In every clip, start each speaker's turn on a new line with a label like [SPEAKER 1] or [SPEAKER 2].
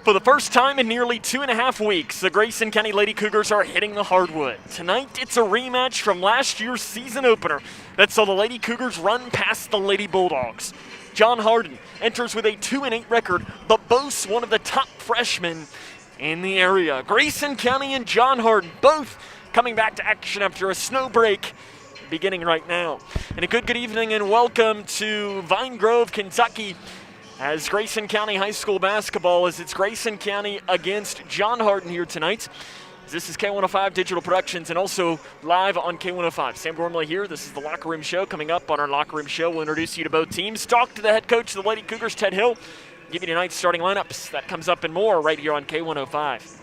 [SPEAKER 1] For the first time in nearly 2.5 weeks, the Grayson County Lady Cougars are hitting the hardwood. Tonight, it's a rematch from last year's season opener that saw the Lady Cougars run past the Lady Bulldogs. John Hardin enters with a 2-8 record, but boasts one of the top freshmen in the area. Grayson County and John Hardin both coming back to action after a snow break beginning right now. And a good evening and welcome to Vine Grove, Kentucky, as Grayson County High School basketball, as it's Grayson County against John Hardin here tonight. This is K105 Digital Productions and also live on K105. Sam Gormley here. This is the Locker Room Show. Coming up on our Locker Room Show, we'll introduce you to both teams, talk to the head coach of the Lady Cougars, Ted Hill, give you tonight's starting lineups. That comes up and more right here on K105.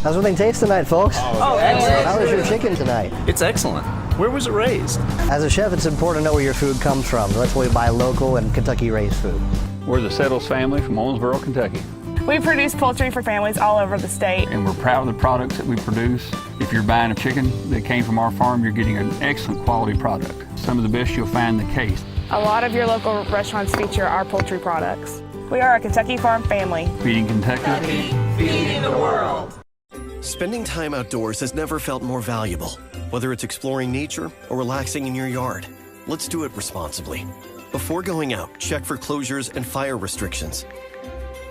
[SPEAKER 2] How's everything taste tonight, folks?
[SPEAKER 3] Excellent.
[SPEAKER 2] How was your chicken tonight?
[SPEAKER 3] It's excellent. Where was it raised?
[SPEAKER 2] As a chef, it's important to know where your food comes from. That's why we buy local and Kentucky-raised food.
[SPEAKER 4] We're the Settles family from Owensboro, Kentucky.
[SPEAKER 5] We produce poultry for families all over the state.
[SPEAKER 4] And we're proud of the products that we produce. If you're buying a chicken that came from our farm, you're getting an excellent quality product. Some of the best you'll find in the case.
[SPEAKER 5] A lot of your local restaurants feature our poultry products. We are a Kentucky farm family.
[SPEAKER 4] Feeding Kentucky.
[SPEAKER 6] Feeding the world.
[SPEAKER 7] Spending time outdoors has never felt more valuable. Whether it's exploring nature or relaxing in your yard, let's do it responsibly. Before going out, check for closures and fire restrictions.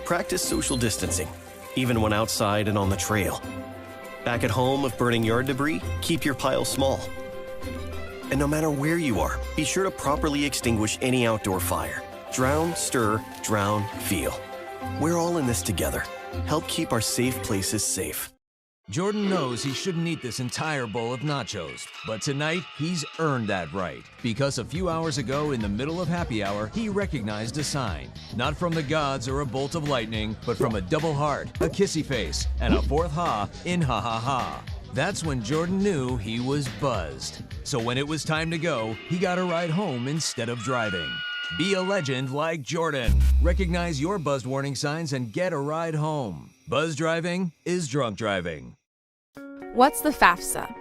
[SPEAKER 7] Practice social distancing, even when outside and on the trail. Back at home, if burning yard debris, keep your pile small. And no matter where you are, be sure to properly extinguish any outdoor fire. Drown, stir, drown, feel. We're all in this together. Help keep our safe places safe.
[SPEAKER 8] Jordan knows he shouldn't eat this entire bowl of nachos, but tonight he's earned that right. Because a few hours ago in the middle of happy hour, he recognized a sign. Not from the gods or a bolt of lightning, but from a double heart, a kissy face, and a fourth ha in ha ha ha. That's when Jordan knew he was buzzed. So when it was time to go, he got a ride home instead of driving. Be a legend like Jordan. Recognize your buzzed warning signs and get a ride home. Buzz driving is drunk driving.
[SPEAKER 9] What's the FAFSA?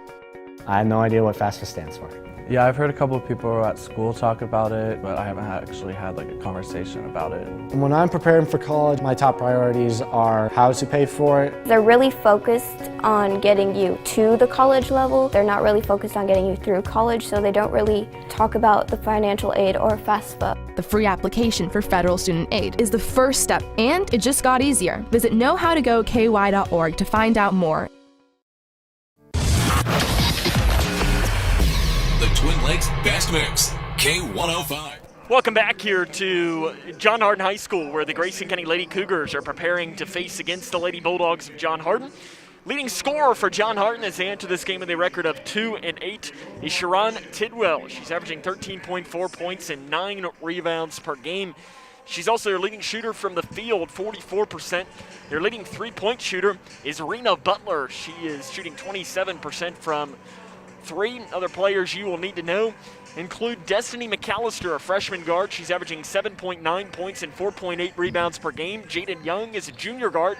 [SPEAKER 10] I have no idea what FAFSA stands for.
[SPEAKER 11] Yeah, I've heard a couple of people at school talk about it, but I haven't actually had like a conversation about it.
[SPEAKER 10] When I'm preparing for college, my top priorities are how to pay for it.
[SPEAKER 12] They're really focused on getting you to the college level. They're not really focused on getting you through college, so they don't really talk about the financial aid or FAFSA.
[SPEAKER 9] The free application for federal student aid is the first step, and it just got easier. Visit knowhowtogoky.org to find out more.
[SPEAKER 6] Twin Lakes Best Mix, K105.
[SPEAKER 1] Welcome back here to John Hardin High School, where the Grayson County Lady Cougars are preparing to face against the Lady Bulldogs of John Hardin. Leading scorer for John Hardin as they enter this game with a record of 2-8 is Sharon Tidwell. She's averaging 13.4 points and 9 rebounds per game. She's also their leading shooter from the field, 44%. Their leading three-point shooter is Rena Butler. She is shooting 27% from three. Other players you will need to know include Destiny McAllister, a freshman guard. She's averaging 7.9 points and 4.8 rebounds per game. Jaden Young is a junior guard,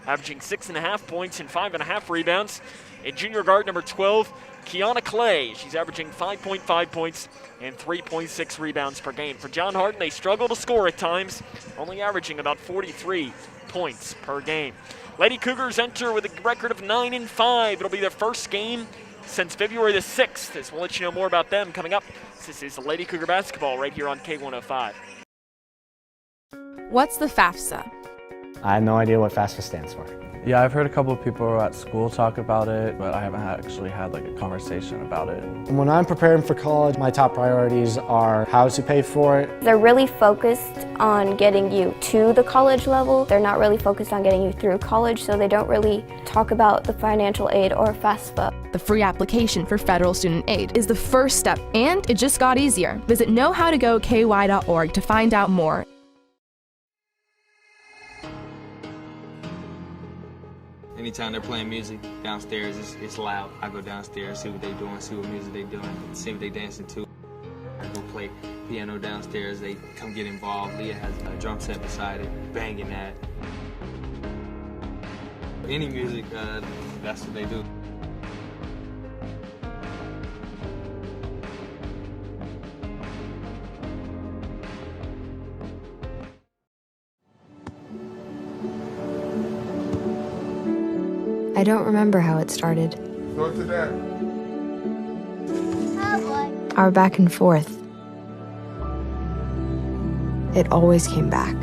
[SPEAKER 1] averaging 6.5 points and 5.5 rebounds. And junior guard number 12, Kiana Clay. She's averaging 5.5 points and 3.6 rebounds per game. For John Hardin, they struggle to score at times, only averaging about 43 points per game. Lady Cougars enter with a record of 9-5. It'll be their first game since February the 6th, as we'll let you know more about them coming up. This is Lady Cougar basketball right here on K105.
[SPEAKER 9] What's the FAFSA?
[SPEAKER 10] I have no idea what FAFSA stands for.
[SPEAKER 11] Yeah, I've heard a couple of people at school talk about it, but I haven't actually had like a conversation about it.
[SPEAKER 10] When I'm preparing for college, my top priorities are how to pay for it.
[SPEAKER 12] They're really focused on getting you to the college level. They're not really focused on getting you through college, so they don't really talk about the financial aid or FAFSA.
[SPEAKER 9] The free application for federal student aid is the first step, and it just got easier. Visit knowhowtogoky.org to find out more.
[SPEAKER 13] Anytime they're playing music downstairs, it's loud. I go downstairs, see what they're doing, see what music they're doing, see what they're dancing to. I go play piano downstairs, they come get involved. Leah has a drum set beside it, banging that. Any music, that's what they do.
[SPEAKER 12] I don't remember how it started.
[SPEAKER 14] Go to that.
[SPEAKER 12] Our back and forth. It always came back.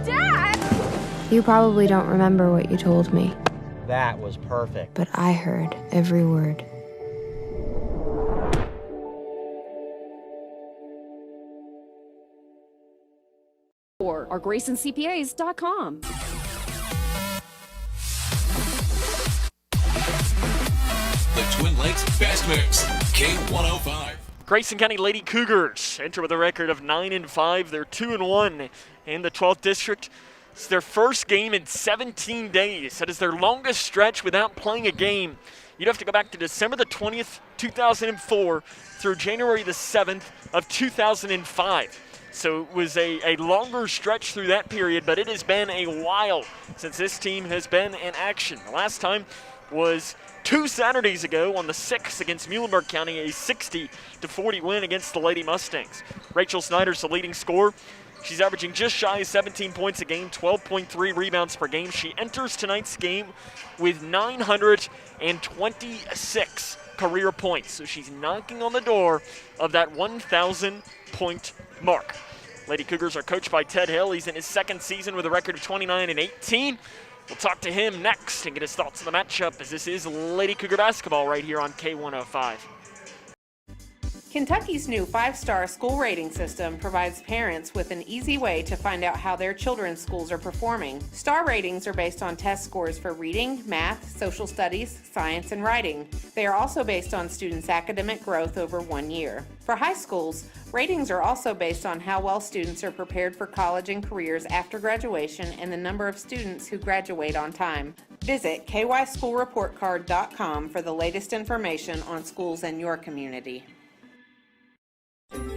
[SPEAKER 5] Dad!
[SPEAKER 12] You probably don't remember what you told me,
[SPEAKER 2] That was perfect.
[SPEAKER 12] but I heard every word.
[SPEAKER 15] Or GraysonCPAs.com.
[SPEAKER 6] The Twin Lakes Best Mix, K105.
[SPEAKER 1] Grayson County Lady Cougars enter with a record of 9-5. They're 2-1 in the 12th district. It's their first game in 17 days. That is their longest stretch without playing a game. You'd have to go back to December the 20th, 2004 through January the 7th of 2005. So it was a longer stretch through that period, but it has been a while since this team has been in action. The last time was 2 Saturdays ago on the 6th against Muhlenberg County, a 60-40 win against the Lady Mustangs. Rachel Snyder's the leading scorer. She's averaging just shy of 17 points a game, 12.3 rebounds per game. She enters tonight's game with 926 career points. So she's knocking on the door of that 1,000-point mark. Lady Cougars are coached by Ted Hill. He's in his second season with a record of 29-18. We'll talk to him next and get his thoughts on the matchup, as this is Lady Cougar basketball right here on K105.
[SPEAKER 16] Kentucky's new 5-star school rating system provides parents with an easy way to find out how their children's schools are performing. Star ratings are based on test scores for reading, math, social studies, science, and writing. They are also based on students' academic growth over 1 year. For high schools, ratings are also based on how well students are prepared for college and careers after graduation and the number of students who graduate on time. Visit kyschoolreportcard.com for the latest information on schools in your community.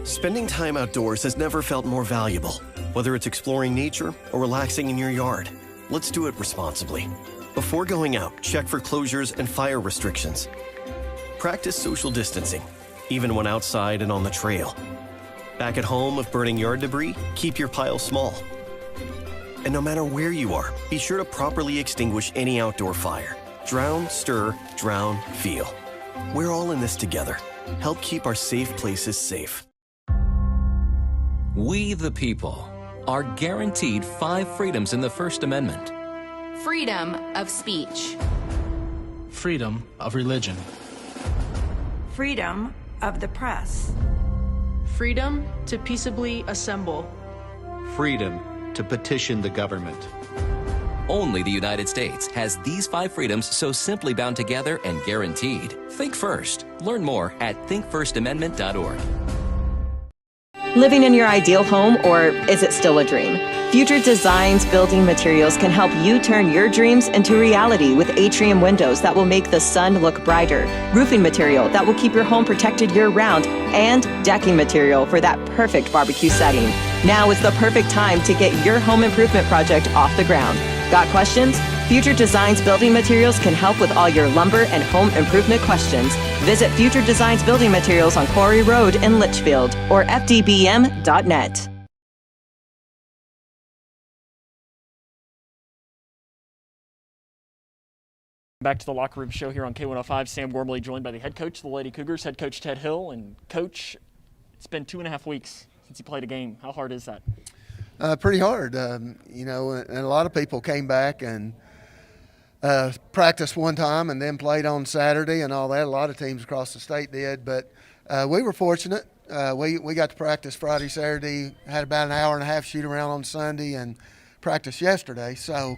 [SPEAKER 7] Spending time outdoors has never felt more valuable. Whether it's exploring nature or relaxing in your yard, let's do it responsibly. Before going out, check for closures and fire restrictions. Practice social distancing, even when outside and on the trail. Back at home, if burning yard debris, keep your pile small. And no matter where you are, be sure to properly extinguish any outdoor fire. Drown, stir, drown, feel. We're all in this together. Help keep our safe places safe.
[SPEAKER 17] We, the people, are guaranteed 5 freedoms in the First Amendment.
[SPEAKER 18] Freedom of speech.
[SPEAKER 3] Freedom of religion.
[SPEAKER 19] Freedom of the press.
[SPEAKER 20] Freedom to peaceably assemble.
[SPEAKER 21] Freedom to petition the government.
[SPEAKER 17] Only the United States has these 5 freedoms so simply bound together and guaranteed. Think first. Learn more at thinkfirstamendment.org.
[SPEAKER 22] Living in your ideal home, or is it still a dream? Future Designs Building Materials can help you turn your dreams into reality with atrium windows that will make the sun look brighter, roofing material that will keep your home protected year-round, and decking material for that perfect barbecue setting. Now is the perfect time to get your home improvement project off the ground. Got questions? Future Designs Building Materials can help with all your lumber and home improvement questions. Visit Future Designs Building Materials on Quarry Road in Litchfield or fdbm.net.
[SPEAKER 1] Back to the Locker Room Show here on K105. Sam Gormley joined by the head coach of the Lady Cougars, head coach Ted Hill. And coach, it's been 2.5 weeks since you played a game. How hard is that?
[SPEAKER 23] Pretty hard, you know, and a lot of people came back and practiced one time and then played on Saturday and all that. A lot of teams across the state did, but we were fortunate. We got to practice Friday, Saturday, had about an hour and a half shoot around on Sunday and practice yesterday. So,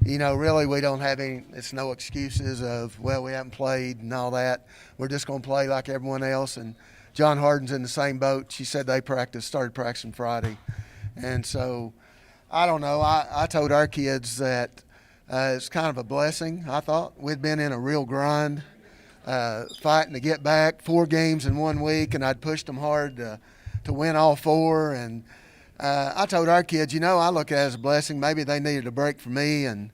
[SPEAKER 23] you know, really we don't have it's no excuses of, well, we haven't played and all that. We're just going to play like everyone else. And John Hardin's in the same boat. She said they started practicing Friday. And so, I don't know, I told our kids that it's kind of a blessing, I thought. We'd been in a real grind, fighting to get back, 4 games in 1 week, and I'd pushed them hard to win all 4. And I told our kids, you know, I look at it as a blessing. Maybe they needed a break from me, and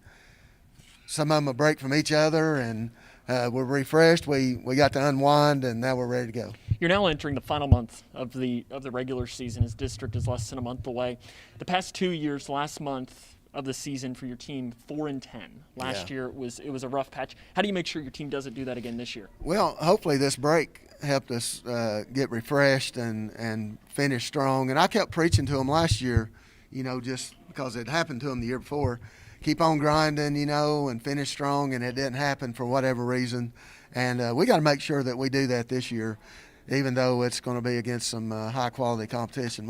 [SPEAKER 23] some of them a break from each other, and we're refreshed. We got to unwind, and now we're ready to go.
[SPEAKER 1] You're now entering the final month of the regular season. As district is less than a month away. The past 2 years, last month of the season for your team, 4-10. Last year it was a rough patch. How do you make sure your team doesn't do that again this year?
[SPEAKER 23] Well, hopefully this break helped us get refreshed and finish strong. And I kept preaching to them last year, just because it happened to them the year before. Keep on grinding, and finish strong, and it didn't happen for whatever reason. And we got to make sure that we do that this year, even though it's going to be against some high-quality competition.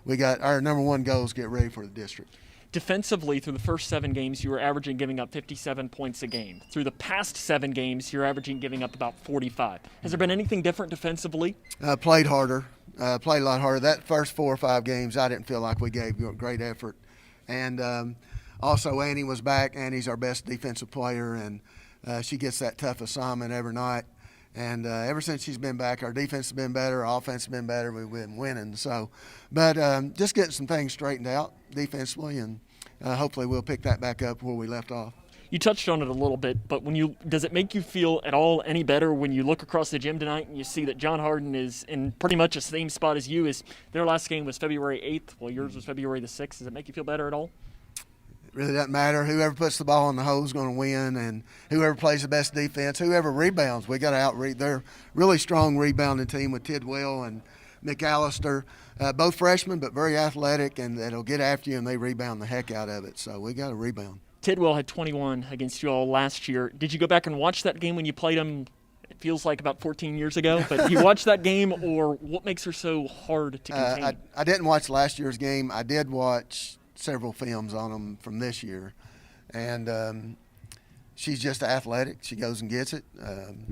[SPEAKER 23] We got our number one goal is get ready for the district.
[SPEAKER 1] Defensively, through the first 7 games, you were averaging giving up 57 points a game. Through the past 7 games, you're averaging giving up about 45. Has there been anything different defensively?
[SPEAKER 23] Played harder, played a lot harder. That first 4 or 5 games, I didn't feel like we gave great effort. And also, Annie was back. Annie's our best defensive player, and she gets that tough assignment every night. And ever since she's been back, our defense has been better, our offense has been better. We've been winning. But just getting some things straightened out defensively, and hopefully we'll pick that back up where we left off.
[SPEAKER 1] You touched on it a little bit, but does it make you feel at all any better when you look across the gym tonight and you see that John Hardin is in pretty much the same spot as you? Their last game was February 8th, while yours was February the 6th. Does it make you feel better at all?
[SPEAKER 23] It really doesn't matter. Whoever puts the ball in the hole is going to win, and whoever plays the best defense, whoever rebounds, we got to out-rebound. They're a really strong rebounding team with Tidwell and McAllister, both freshmen but very athletic, and they'll get after you and they rebound the heck out of it. So we got to rebound.
[SPEAKER 1] Tidwell had 21 against you all last year. Did you go back and watch that game when you played them? It feels like about 14 years ago, but you watched that game, or what makes her so hard to contain?
[SPEAKER 23] I didn't watch last year's game. I did watch several films on them from this year, and she's just athletic. She goes and gets it.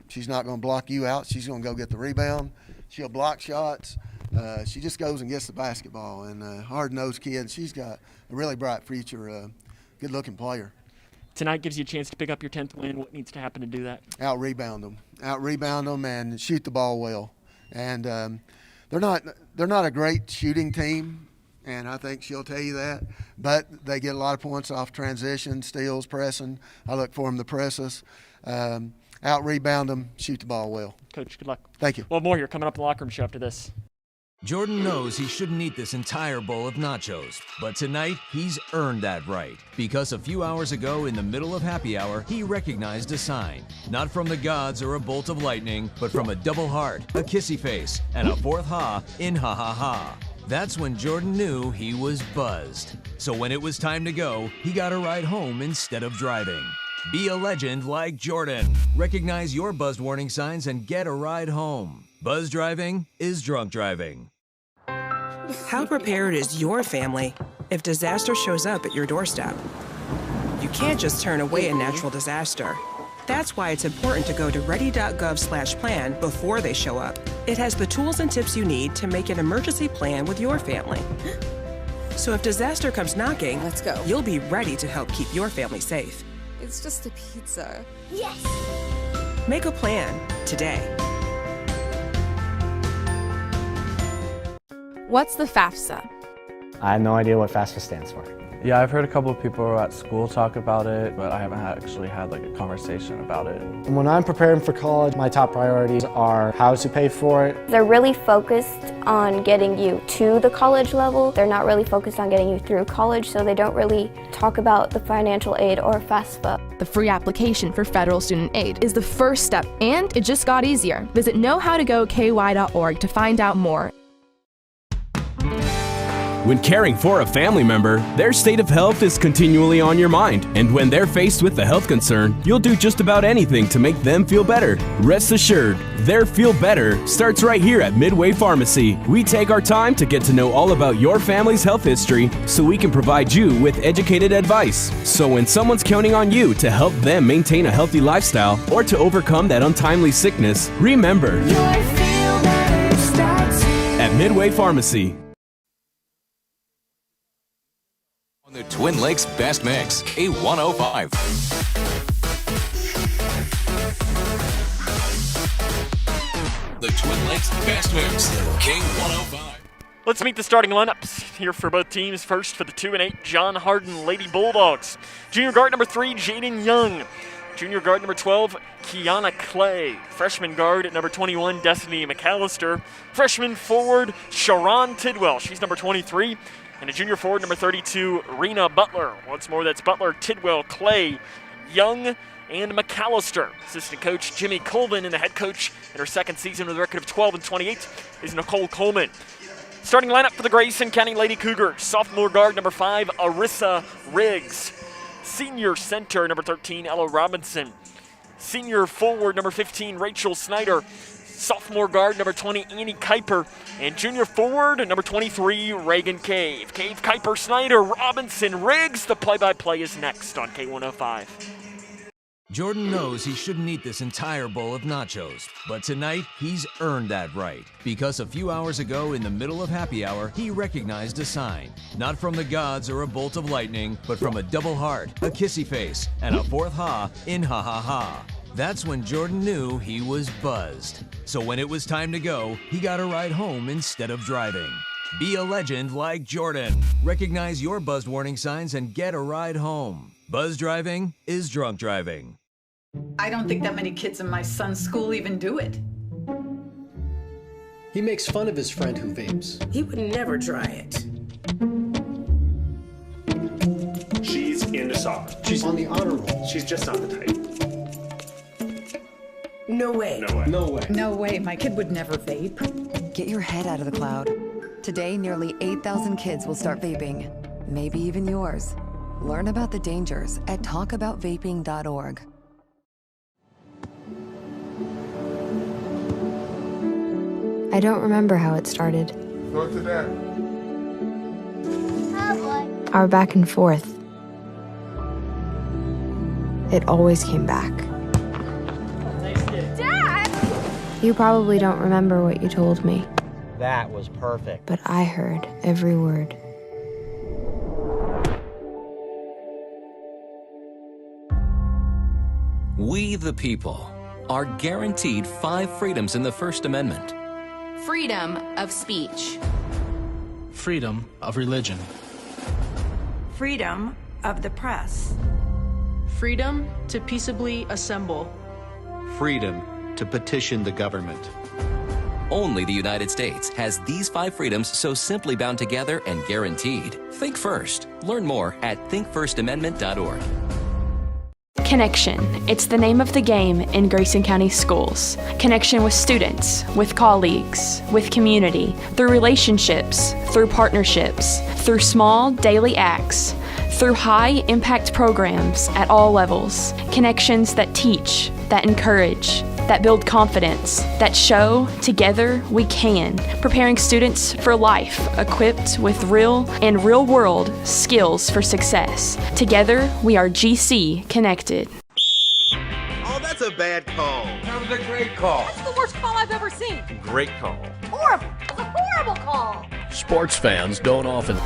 [SPEAKER 23] She's not going to block you out. She's going to go get the rebound. She'll block shots. She just goes and gets the basketball, and hard-nosed kid. She's got a really bright future, good-looking player.
[SPEAKER 1] Tonight gives you a chance to pick up your 10th win. What needs to happen to do that?
[SPEAKER 23] Out-rebound them, and shoot the ball well. And they're not a great shooting team, and I think she'll tell you that. But they get a lot of points off transition, steals, pressing. I look for them to press us. Out-rebound them, shoot the ball well.
[SPEAKER 1] Coach, good luck.
[SPEAKER 23] Thank you.
[SPEAKER 1] Well, more here coming up in the locker room show after this.
[SPEAKER 8] Jordan knows he shouldn't eat this entire bowl of nachos, but tonight he's earned that right. Because a few hours ago in the middle of happy hour, he recognized a sign. Not from the gods or a bolt of lightning, but from a double heart, a kissy face, and a 4th ha in ha ha ha. That's when Jordan knew he was buzzed. So when it was time to go, he got a ride home instead of driving. Be a legend like Jordan. Recognize your buzzed warning signs and get a ride home. Buzz driving is drunk driving.
[SPEAKER 4] How prepared is your family if disaster shows up at your doorstep? You can't just turn away a natural disaster. That's why it's important to go to ready.gov/plan before they show up. It has the tools and tips you need to make an emergency plan with your family. So if disaster comes knocking,
[SPEAKER 14] let's go.
[SPEAKER 4] You'll be ready to help keep your family safe.
[SPEAKER 14] It's just a pizza.
[SPEAKER 4] Yes! Make a plan today.
[SPEAKER 9] What's the FAFSA?
[SPEAKER 10] I have no idea what FAFSA stands for.
[SPEAKER 11] Yeah, I've heard a couple of people at school talk about it, but I haven't actually had a conversation about it.
[SPEAKER 10] When I'm preparing for college, my top priorities are how to pay for it.
[SPEAKER 12] They're really focused on getting you to the college level. They're not really focused on getting you through college, so they don't really talk about the financial aid or FAFSA.
[SPEAKER 9] The free application for federal student aid is the first step, and it just got easier. Visit knowhowtogoky.org to find out more.
[SPEAKER 19] When caring for a family member, their state of health is continually on your mind. And when they're faced with a health concern, you'll do just about anything to make them feel better. Rest assured, their feel better starts right here at Midway Pharmacy. We take our time to get to know all about your family's health history so we can provide you with educated advice. So when someone's counting on you to help them maintain a healthy lifestyle or to overcome that untimely sickness, remember, your feel better starts here at Midway Pharmacy.
[SPEAKER 6] On the Twin Lakes Best Mix, K105. The Twin Lakes Best Mix, K105.
[SPEAKER 1] Let's meet the starting lineups here for both teams. First for the 2-8 John Hardin Lady Bulldogs. Junior guard number 3, Jaden Young. Junior guard number 12, Kiana Clay. Freshman guard at number 21, Destiny McAllister. Freshman forward, Sharon Tidwell. She's number 23. And a junior forward, number 32, Rena Butler. Once more, that's Butler, Tidwell, Clay, Young, and McAllister. Assistant coach Jimmy Colvin, and the head coach in her second season with a record of 12-28 is Nicole Coleman. Starting lineup for the Grayson County Lady Cougars. Sophomore guard, number 5, Arissa Riggs. Senior center, number 13, Ella Robinson. Senior forward, number 15, Rachel Snyder. Sophomore guard, number 20, Annie Kuiper. And junior forward, number 23, Reagan Cave. Cave, Kuiper, Snyder, Robinson, Riggs. The play-by-play is next on K105.
[SPEAKER 8] Jordan knows he shouldn't eat this entire bowl of nachos, but tonight he's earned that right because a few hours ago in the middle of happy hour, he recognized a sign. Not from the gods or a bolt of lightning, but from a double heart, a kissy face, and a fourth ha in ha ha ha. That's when Jordan knew he was buzzed. So when it was time to go, he got a ride home instead of driving. Be a legend like Jordan. Recognize your buzzed warning signs and get a ride home. Buzz driving is drunk driving.
[SPEAKER 2] I don't think that many kids in my son's school even do it.
[SPEAKER 5] He makes fun of his friend who vapes.
[SPEAKER 13] He would never try it.
[SPEAKER 24] She's into soccer.
[SPEAKER 5] She's on the honor roll.
[SPEAKER 24] She's just not the type.
[SPEAKER 13] No way.
[SPEAKER 24] No way.
[SPEAKER 5] No way.
[SPEAKER 2] No way, my kid would never vape.
[SPEAKER 25] Get your head out of the cloud. Today, nearly 8,000 kids will start vaping. Maybe even yours. Learn about the dangers at talkaboutvaping.org.
[SPEAKER 12] I don't remember how it started.
[SPEAKER 24] Go to that.
[SPEAKER 12] Our back and forth. It always came back. Dad! You probably don't remember what you told me,
[SPEAKER 26] That was perfect.
[SPEAKER 12] but I heard every word.
[SPEAKER 17] We, the people, are guaranteed 5 freedoms in the First Amendment.
[SPEAKER 18] Freedom of speech.
[SPEAKER 3] Freedom of religion.
[SPEAKER 27] Freedom of the press.
[SPEAKER 20] Freedom to peaceably assemble.
[SPEAKER 21] Freedom to petition the government.
[SPEAKER 17] Only the United States has these 5 freedoms so simply bound together and guaranteed. Think first. Learn more at thinkfirstamendment.org.
[SPEAKER 9] Connection. It's the name of the game in Grayson County schools. Connection with students, with colleagues, with community, through relationships, through partnerships, through small daily acts, through high impact programs at all levels. Connections that teach, that encourage, that build confidence, that show together we can, preparing students for life, equipped with real and real-world skills for success. Together, we are GC Connected.
[SPEAKER 28] Oh, that's a bad call.
[SPEAKER 29] That was a great call.
[SPEAKER 30] That's the worst call I've ever seen.
[SPEAKER 28] Great call.
[SPEAKER 30] Horrible. It's a horrible call.
[SPEAKER 31] Sports fans don't often.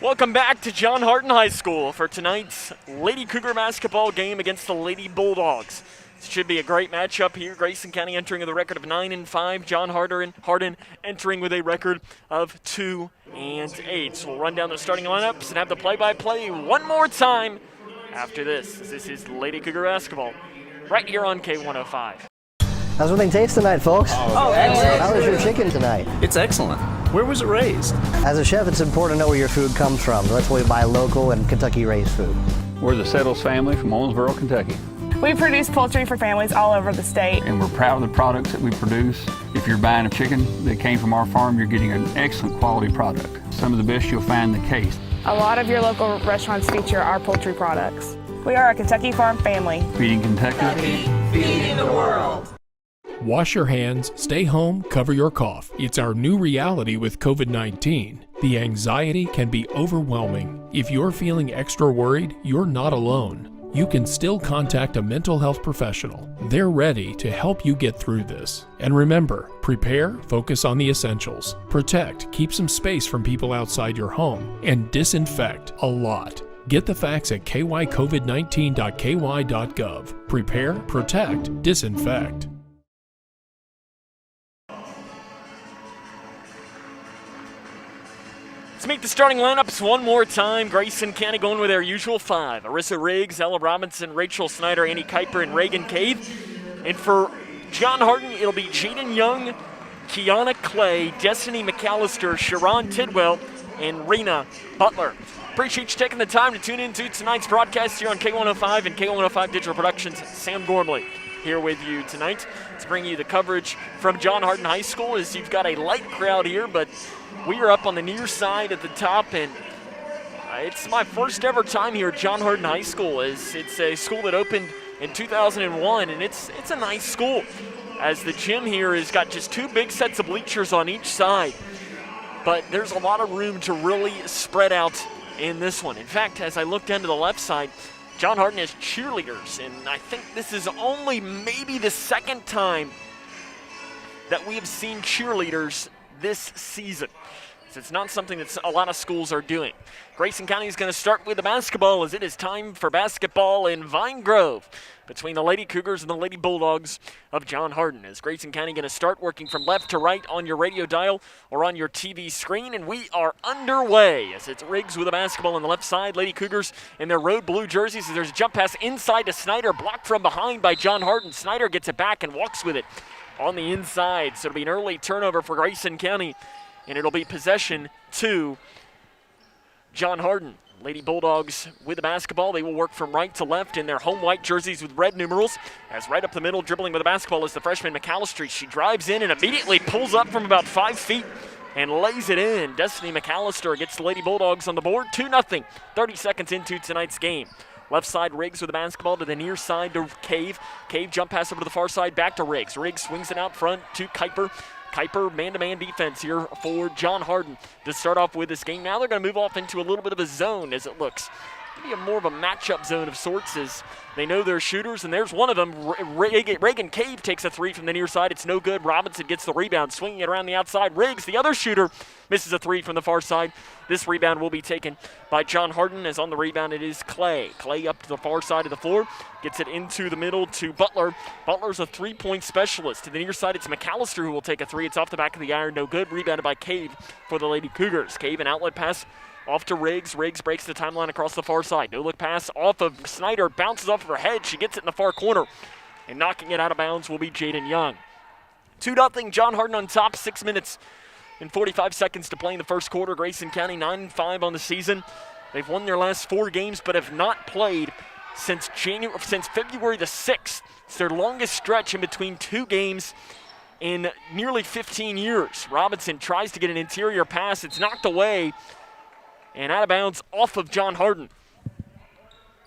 [SPEAKER 1] Welcome back to John Hardin High School for tonight's Lady Cougar basketball game against the Lady Bulldogs. This should be a great matchup here. Grayson County entering with a record of 9-5. John Hardin entering with a record of 2-8. So we'll run down the starting lineups and have the play-by-play one more time after this. This is Lady Cougar basketball right here on K105.
[SPEAKER 26] How's everything taste tonight, folks?
[SPEAKER 31] Oh,
[SPEAKER 26] excellent. How was your chicken tonight?
[SPEAKER 31] It's excellent. Where was it raised?
[SPEAKER 26] As a chef, it's important to know where your food comes from. That's why we buy local and Kentucky-raised food.
[SPEAKER 32] We're the Settles family from Owensboro, Kentucky.
[SPEAKER 33] We produce poultry for families all over the state.
[SPEAKER 32] And we're proud of the products that we produce. If you're buying a chicken that came from our farm, you're getting an excellent quality product. Some of the best you'll find in the case.
[SPEAKER 33] A lot of your local restaurants feature our poultry products. We are a Kentucky farm family.
[SPEAKER 32] Feeding Kentucky.
[SPEAKER 33] Feeding the world.
[SPEAKER 34] Wash your hands, stay home, cover your cough. It's our new reality with COVID-19. The anxiety can be overwhelming. If you're feeling extra worried, you're not alone. you can still contact a mental health professional. They're ready to help you get through this. And remember, prepare, focus on the essentials. Protect, keep some space from people outside your home. And disinfect a lot. Get the facts at kycovid19.ky.gov. Prepare, protect, disinfect.
[SPEAKER 1] Let's make the starting lineups one more time. Grayson County going with their usual five. Arissa Riggs, Ella Robinson, Rachel Snyder, Annie Kuiper, and Reagan Cave. And for John Hardin, it'll be Jaden Young, Kiana Clay, Destiny McAllister, Sharon Tidwell, and Rena Butler. Appreciate you taking the time to tune in to tonight's broadcast here on K105 and K105 Digital Productions. Sam Gormley here with you tonight to bring you the coverage from John Hardin High School, as you've got a light crowd here, but we are up on the near side at the top, and it's my first ever time here at John Hardin High School. It's a school that opened in 2001, and it's a nice school, as the gym here has got just two big sets of bleachers on each side, but there's a lot of room to really spread out in this one. In fact, as I look down to the left side, John Hardin has cheerleaders, and I think this is only maybe the second time that we have seen cheerleaders this season. So it's not something that a lot of schools are doing. Grayson County is going to start with the basketball, as it is time for basketball in Vine Grove between the Lady Cougars and the Lady Bulldogs of John Hardin. As Grayson County going to start working from left to right on your radio dial or on your TV screen, and we are underway as it's Riggs with the basketball on the left side. Lady Cougars in their road blue jerseys. There's a jump pass inside to Snyder, blocked from behind by John Hardin. Snyder gets it back and walks with it on the inside. So it'll be an early turnover for Grayson County, and it'll be possession to John Hardin. Lady Bulldogs with the basketball. They will work from right to left in their home white jerseys with red numerals. As right up the middle, dribbling with the basketball is the freshman McAllister. She drives in and immediately pulls up from about 5 feet and lays it in. Destiny McAllister gets the Lady Bulldogs on the board, 2-0, 30 seconds into tonight's game. Left side, Riggs with the basketball to the near side to Cave. Cave jump pass over to the far side, back to Riggs. Riggs swings it out front to Kuiper. Kuiper man-to-man defense here for John Hardin to start off with this game. Now they're going to move off into a little bit of a zone, as it looks. Maybe more of a matchup zone of sorts, as they know they're shooters, and there's one of them. Reagan Cave takes a three from the near side. It's no good. Robinson gets the rebound, swinging it around the outside. Riggs, the other shooter, misses a three from the far side. This rebound will be taken by John Hardin, as on the rebound it is Clay. Clay up to the far side of the floor, gets it into the middle to Butler. Butler's a three-point specialist. To the near side, it's McAllister who will take a three. It's off the back of the iron, no good. Rebounded by Cave for the Lady Cougars. Cave, an outlet pass off to Riggs. Riggs breaks the timeline across the far side. No-look pass off of Snyder. Bounces off of her head. She gets it in the far corner. And knocking it out of bounds will be Jaden Young. 2-0, John Hardin on top. 6 minutes and 45 seconds to play in the first quarter. Grayson County 9-5 on the season. They've won their last 4 games, but have not played since February the 6th. It's their longest stretch in between 2 games in nearly 15 years. Robinson tries to get an interior pass. It's knocked away and out of bounds off of John Hardin.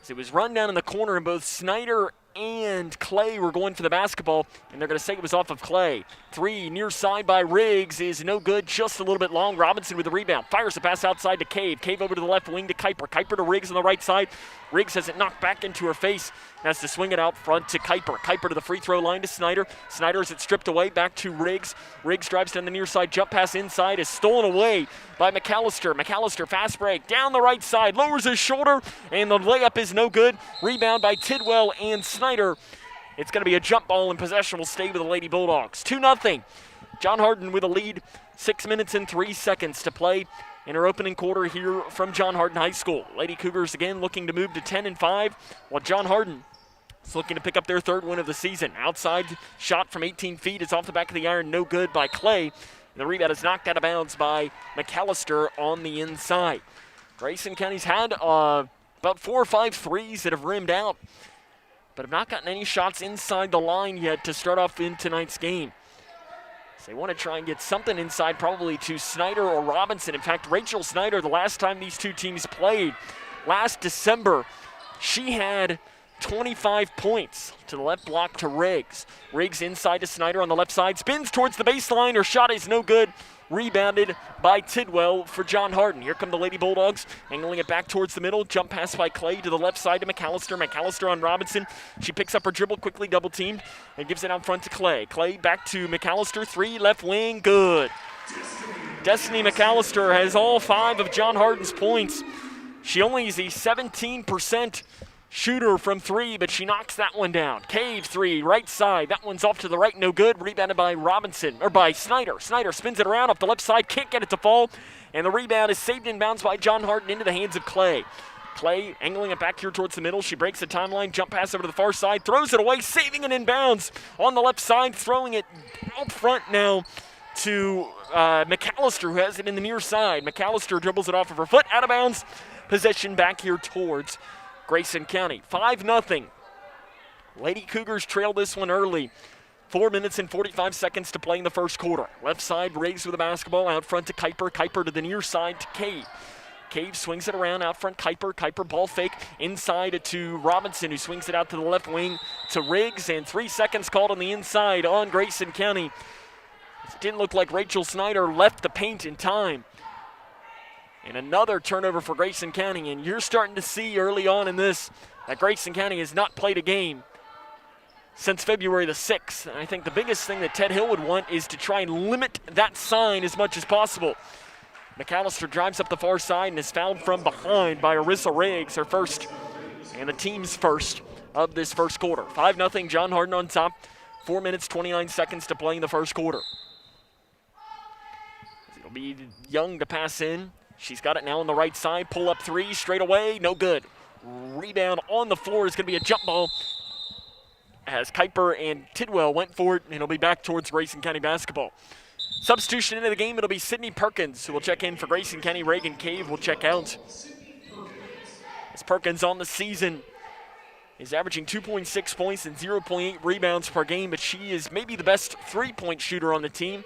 [SPEAKER 1] So it was run down in the corner, and both Snyder and Clay were going for the basketball, and they're going to say it was off of Clay. Three near side by Riggs is no good, just a little bit long. Robinson with the rebound. Fires the pass outside to Cave. Cave over to the left wing to Kuiper. Kuiper to Riggs on the right side. Riggs has it knocked back into her face. Has to swing it out front to Kuiper. Kuiper to the free throw line to Snyder. Snyder has it stripped away back to Riggs. Riggs drives down the near side. Jump pass inside is stolen away by McAllister. McAllister fast break down the right side. Lowers his shoulder, and the layup is no good. Rebound by Tidwell and Snyder. It's going to be a jump ball, and possession will stay with the Lady Bulldogs. 2-0. John Hardin with a lead. 6 minutes and 3 seconds to play in our opening quarter here from John Hardin High School. Lady Cougars again looking to move to 10-5, while John Hardin is looking to pick up their 3rd win of the season. Outside shot from 18 feet is off the back of the iron, no good by Clay. The rebound is knocked out of bounds by McAllister on the inside. Grayson County's had about 4 or 5 threes that have rimmed out, but have not gotten any shots inside the line yet to start off in tonight's game. So they want to try and get something inside, probably to Snyder or Robinson. In fact, Rachel Snyder, the last time these two teams played, last December, she had 25 points. To the left block to Riggs. Riggs inside to Snyder on the left side. Spins towards the baseline. Her shot is no good. Rebounded by Tidwell for John Hardin. Here come the Lady Bulldogs, angling it back towards the middle. Jump pass by Clay to the left side to McAllister. McAllister on Robinson. She picks up her dribble, quickly double-teamed, and gives it out front to Clay. Clay back to McAllister. 3, left wing, good. Destiny McAllister has all 5 of John Hardin's points. She only is a 17% shooter from 3, but she knocks that one down. Cave 3, right side. That one's off to the right, no good. Rebounded by by Snyder. Snyder spins it around off the left side, can't get it to fall, and the rebound is saved in bounds by John Hardin into the hands of Clay. Clay angling it back here towards the middle. She breaks the timeline, jump pass over to the far side, throws it away, saving it in bounds on the left side, throwing it out front now to McAllister, who has it in the near side. McAllister dribbles it off of her foot, out of bounds. Possession back here towards Grayson County. 5-0. Lady Cougars trail this one early. 4 minutes and 45 seconds to play in the first quarter. Left side, Riggs with the basketball. Out front to Kuiper. Kuiper to the near side to Cave. Cave swings it around out front. Kuiper. Kuiper ball fake inside to Robinson, who swings it out to the left wing to Riggs. And 3 seconds called on the inside on Grayson County. It didn't look like Rachel Snyder left the paint in time. And another turnover for Grayson County, and you're starting to see early on in this that Grayson County has not played a game since February the 6th. And I think the biggest thing that Ted Hill would want is to try and limit that sign as much as possible. McAllister drives up the far side and is fouled from behind by Arissa Riggs, her first and the team's first of this first quarter. 5-0, John Hardin on top. 4 minutes, 29 seconds to play in the first quarter. It'll be Young to pass in. She's got it now on the right side. Pull up 3 straight away. No good. Rebound on the floor is going to be a jump ball as Kuiper and Tidwell went for it, and it'll be back towards Grayson County basketball. Substitution into the game, it'll be Sydney Perkins, who will check in for Grayson County. Reagan Cave will check out. As Perkins on the season is averaging 2.6 points and 0.8 rebounds per game, but she is maybe the best three-point shooter on the team,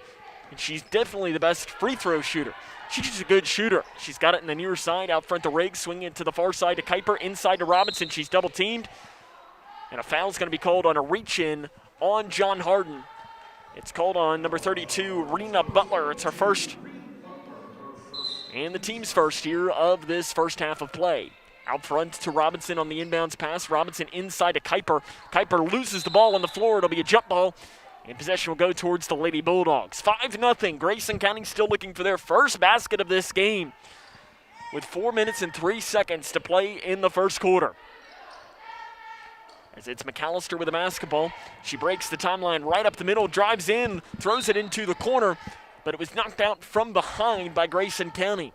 [SPEAKER 1] and she's definitely the best free throw shooter. She's just a good shooter. She's got it in the near side, out front to Riggs, swinging it to the far side to Kuiper, inside to Robinson. She's double-teamed, and a foul's going to be called on a reach-in on John Hardin. It's called on number 32, Rena Butler. It's her first and the team's first here of this first half of play. Out front to Robinson on the inbounds pass. Robinson inside to Kuiper. Kuiper loses the ball on the floor. It'll be a jump ball. And possession will go towards the Lady Bulldogs. 5-0. Grayson County still looking for their first basket of this game with 4 minutes and 3 seconds to play in the first quarter. As it's McAllister with the basketball. She breaks the timeline right up the middle, drives in, throws it into the corner, but it was knocked out from behind by Grayson County.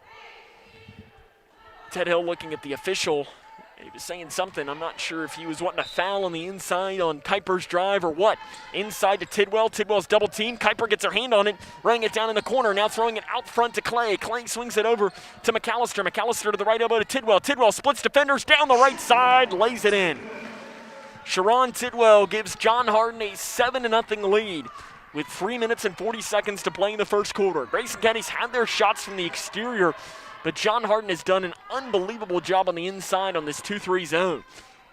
[SPEAKER 1] Ted Hill looking at the official. He was saying something. I'm not sure if he was wanting a foul on the inside on Kuiper's drive or what. Inside to Tidwell. Tidwell's double team. Kuiper gets her hand on it, running it down in the corner. Now throwing it out front to Clay. Clay swings it over to McAllister. McAllister to the right elbow to Tidwell. Tidwell splits defenders down the right side, lays it in. Sharon Tidwell gives John Hardin a 7-0 lead with 3 minutes and 40 seconds to play in the first quarter. Grayson County's had their shots from the exterior, but John Hardin has done an unbelievable job on the inside on this 2-3 zone.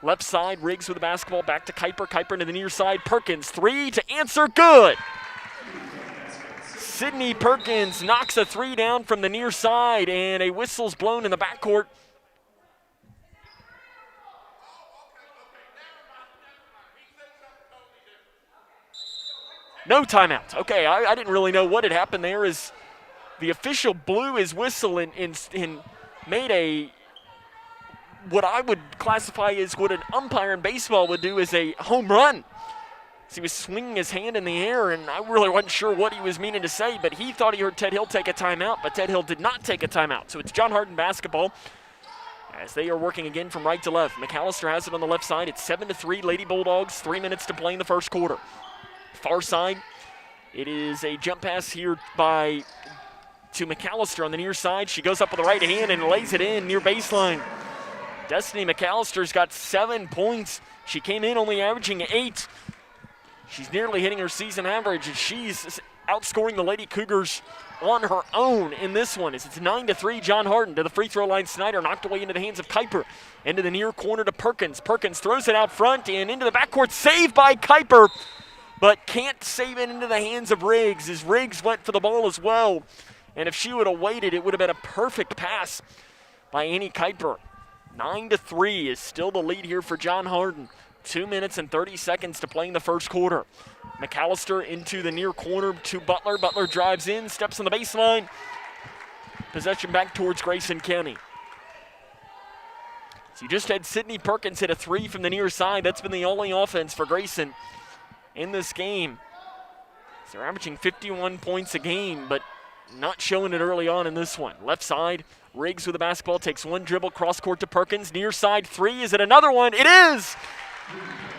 [SPEAKER 1] Left side, Riggs with the basketball, back to Kuiper. Kuiper into the near side. Perkins, 3 to answer, good. Sydney Perkins knocks a 3 down from the near side, and a whistle's blown in the backcourt. No timeout. Okay, I didn't really know what had happened there as the official blew his whistle and made a, what I would classify as what an umpire in baseball would do as a home run. So he was swinging his hand in the air, and I really wasn't sure what he was meaning to say, but he thought he heard Ted Hill take a timeout, but Ted Hill did not take a timeout. So it's John Hardin basketball as they are working again from right to left. McAllister has it on the left side. It's 7-3 Lady Bulldogs, 3 minutes to play in the first quarter. Far side, it is a jump pass here to McAllister on the near side. She goes up with the right hand and lays it in near baseline. Destiny McAllister's got 7 points. She came in only averaging 8. She's nearly hitting her season average, and she's outscoring the Lady Cougars on her own in this one. It's 9-3 John Hardin to the free throw line. Snyder knocked away into the hands of Kuiper. Into the near corner to Perkins. Perkins throws it out front and into the backcourt. Saved by Kuiper. but can't save it into the hands of Riggs, as Riggs went for the ball as well. And if she would have waited, it would have been a perfect pass by Annie Kuiper. 9-3 is still the lead here for John Hardin. 2 minutes and 30 seconds to play in the first quarter. McAllister into the near corner to Butler. Butler drives in, steps on the baseline. Possession back towards Grayson County. So you just had Sydney Perkins hit a 3 from the near side. That's been the only offense for Grayson in this game. So they're averaging 51 points a game, but not showing it early on in this one. Left side, Riggs with the basketball, takes one dribble, cross court to Perkins. Near side 3, is it another one? It is!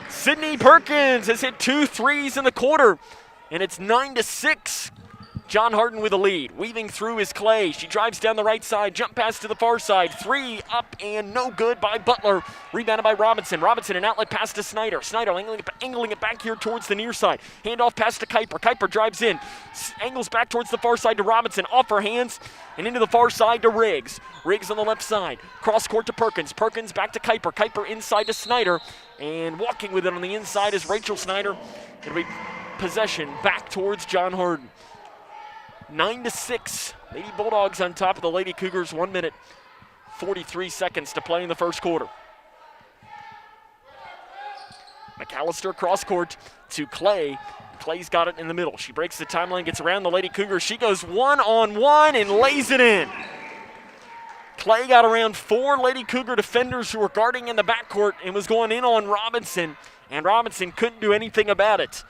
[SPEAKER 1] Sydney Perkins has hit 2 threes in the quarter, and it's 9-6. John Hardin with the lead. Weaving through is Clay. She drives down the right side, jump pass to the far side. 3 up and no good by Butler. Rebounded by Robinson. Robinson, an outlet pass to Snyder. Snyder angling it back here towards the near side. Handoff pass to Kuiper. Kuiper drives in. Angles back towards the far side to Robinson. Off her hands and into the far side to Riggs. Riggs on the left side. Cross court to Perkins. Perkins back to Kuiper. Kuiper inside to Snyder. And walking with it on the inside is Rachel Snyder. It'll be possession back towards John Hardin. 9-6. Lady Bulldogs on top of the Lady Cougars. 1 minute, 43 seconds to play in the first quarter. McAllister cross court to Clay. Clay's got it in the middle. She breaks the timeline, gets around the Lady Cougars. She goes 1-on-1 and lays it in. Clay got around 4 Lady Cougar defenders who were guarding in the backcourt and was going in on Robinson, and Robinson couldn't do anything about it.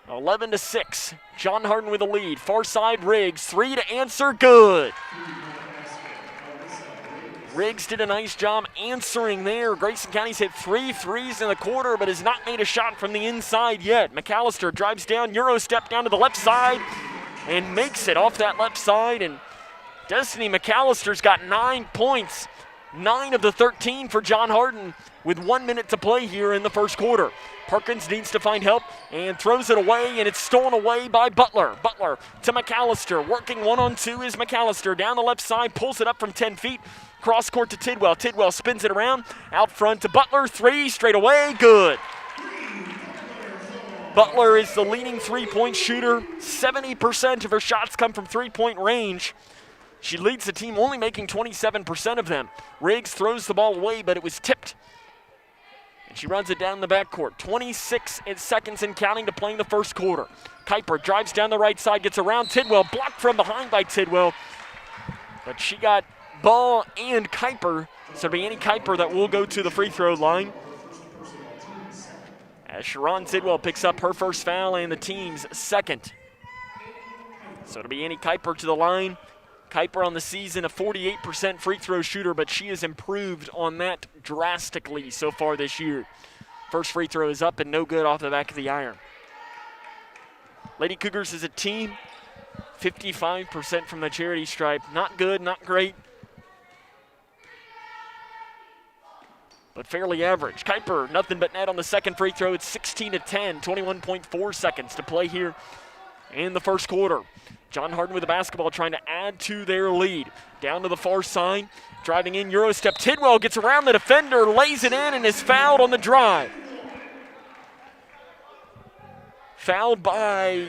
[SPEAKER 1] 11-6. John Hardin with the lead. Far side Riggs. 3 to answer. Good. Riggs did a nice job answering there. Grayson County's hit 3 threes in the quarter, but has not made a shot from the inside yet. McAllister drives down, Euro step down to the left side, and makes it off that left side. And Destiny McAllister's got 9 points. 9 of the 13 for John Hardin with 1 minute to play here in the first quarter. Perkins needs to find help and throws it away, and it's stolen away by Butler. Butler to McAllister. Working 1-on-2 is McAllister. Down the left side, pulls it up from 10 feet. Cross court to Tidwell. Tidwell spins it around. Out front to Butler. 3 straight away. Good. Butler is the leading three-point shooter. 70% of her shots come from three-point range. She leads the team, only making 27% of them. Riggs throws the ball away, but it was tipped. And she runs it down the backcourt. 26 seconds and counting to play in the first quarter. Kuiper drives down the right side, gets around Tidwell, blocked from behind by Tidwell. But she got ball and Kuiper, so it'll be Annie Kuiper that will go to the free throw line. As Sharon Tidwell picks up her first foul and the team's second. So it'll be Annie Kuiper to the line. Kuiper on the season, a 48% free throw shooter, but she has improved on that drastically so far this year. First free throw is up and no good off the back of the iron. Lady Cougars as a team, 55% from the charity stripe. Not good, not great, but fairly average. Kuiper, nothing but net on the second free throw. It's 16-10, 21.4 seconds to play here in the first quarter. John Hardin with the basketball trying to add to their lead. Down to the far side, driving in, Euro step. Tidwell gets around the defender, lays it in, and is fouled on the drive. Fouled by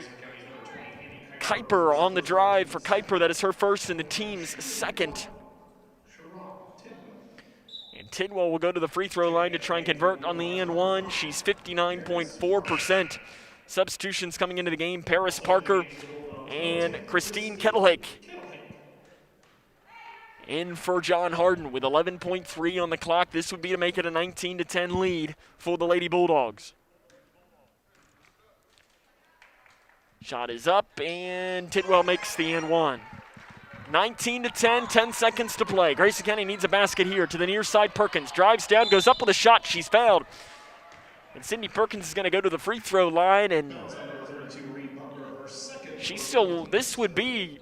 [SPEAKER 1] Kuiper on the drive for Kuiper. That is her first and the team's second. And Tidwell will go to the free throw line to try and convert on the and one. She's 59.4%. Substitutions coming into the game, Paris Parker and Christine Kettlehake in for John Hardin with 11.3 on the clock. This would be to make it a 19-10 lead for the Lady Bulldogs. Shot is up, and Tidwell makes the and one. 19-10, 10 seconds to play. Grayson County needs a basket here. To the near side, Perkins drives down, goes up with a shot. She's fouled. And Sydney Perkins is going to go to the free throw line, and she's still, this would be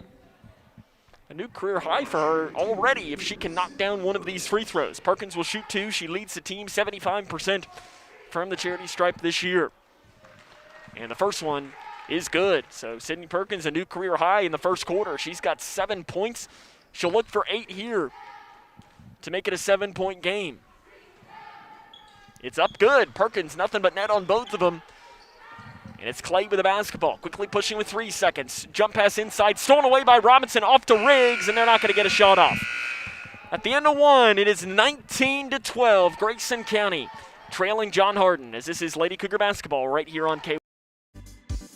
[SPEAKER 1] a new career high for her already if she can knock down one of these free throws. Perkins will shoot 2. She leads the team 75% from the charity stripe this year. And the first one is good. So Sydney Perkins, a new career high in the first quarter. She's got 7 points. She'll look for 8 here to make it a 7-point game. It's up good. Perkins, nothing but net on both of them. And it's Clay with the basketball, quickly pushing with 3 seconds. Jump pass inside, stolen away by Robinson, off to Riggs, and they're not going to get a shot off. At the end of one, it is 19-12, Grayson County trailing John Hardin, as this is Lady Cougar basketball right here on K.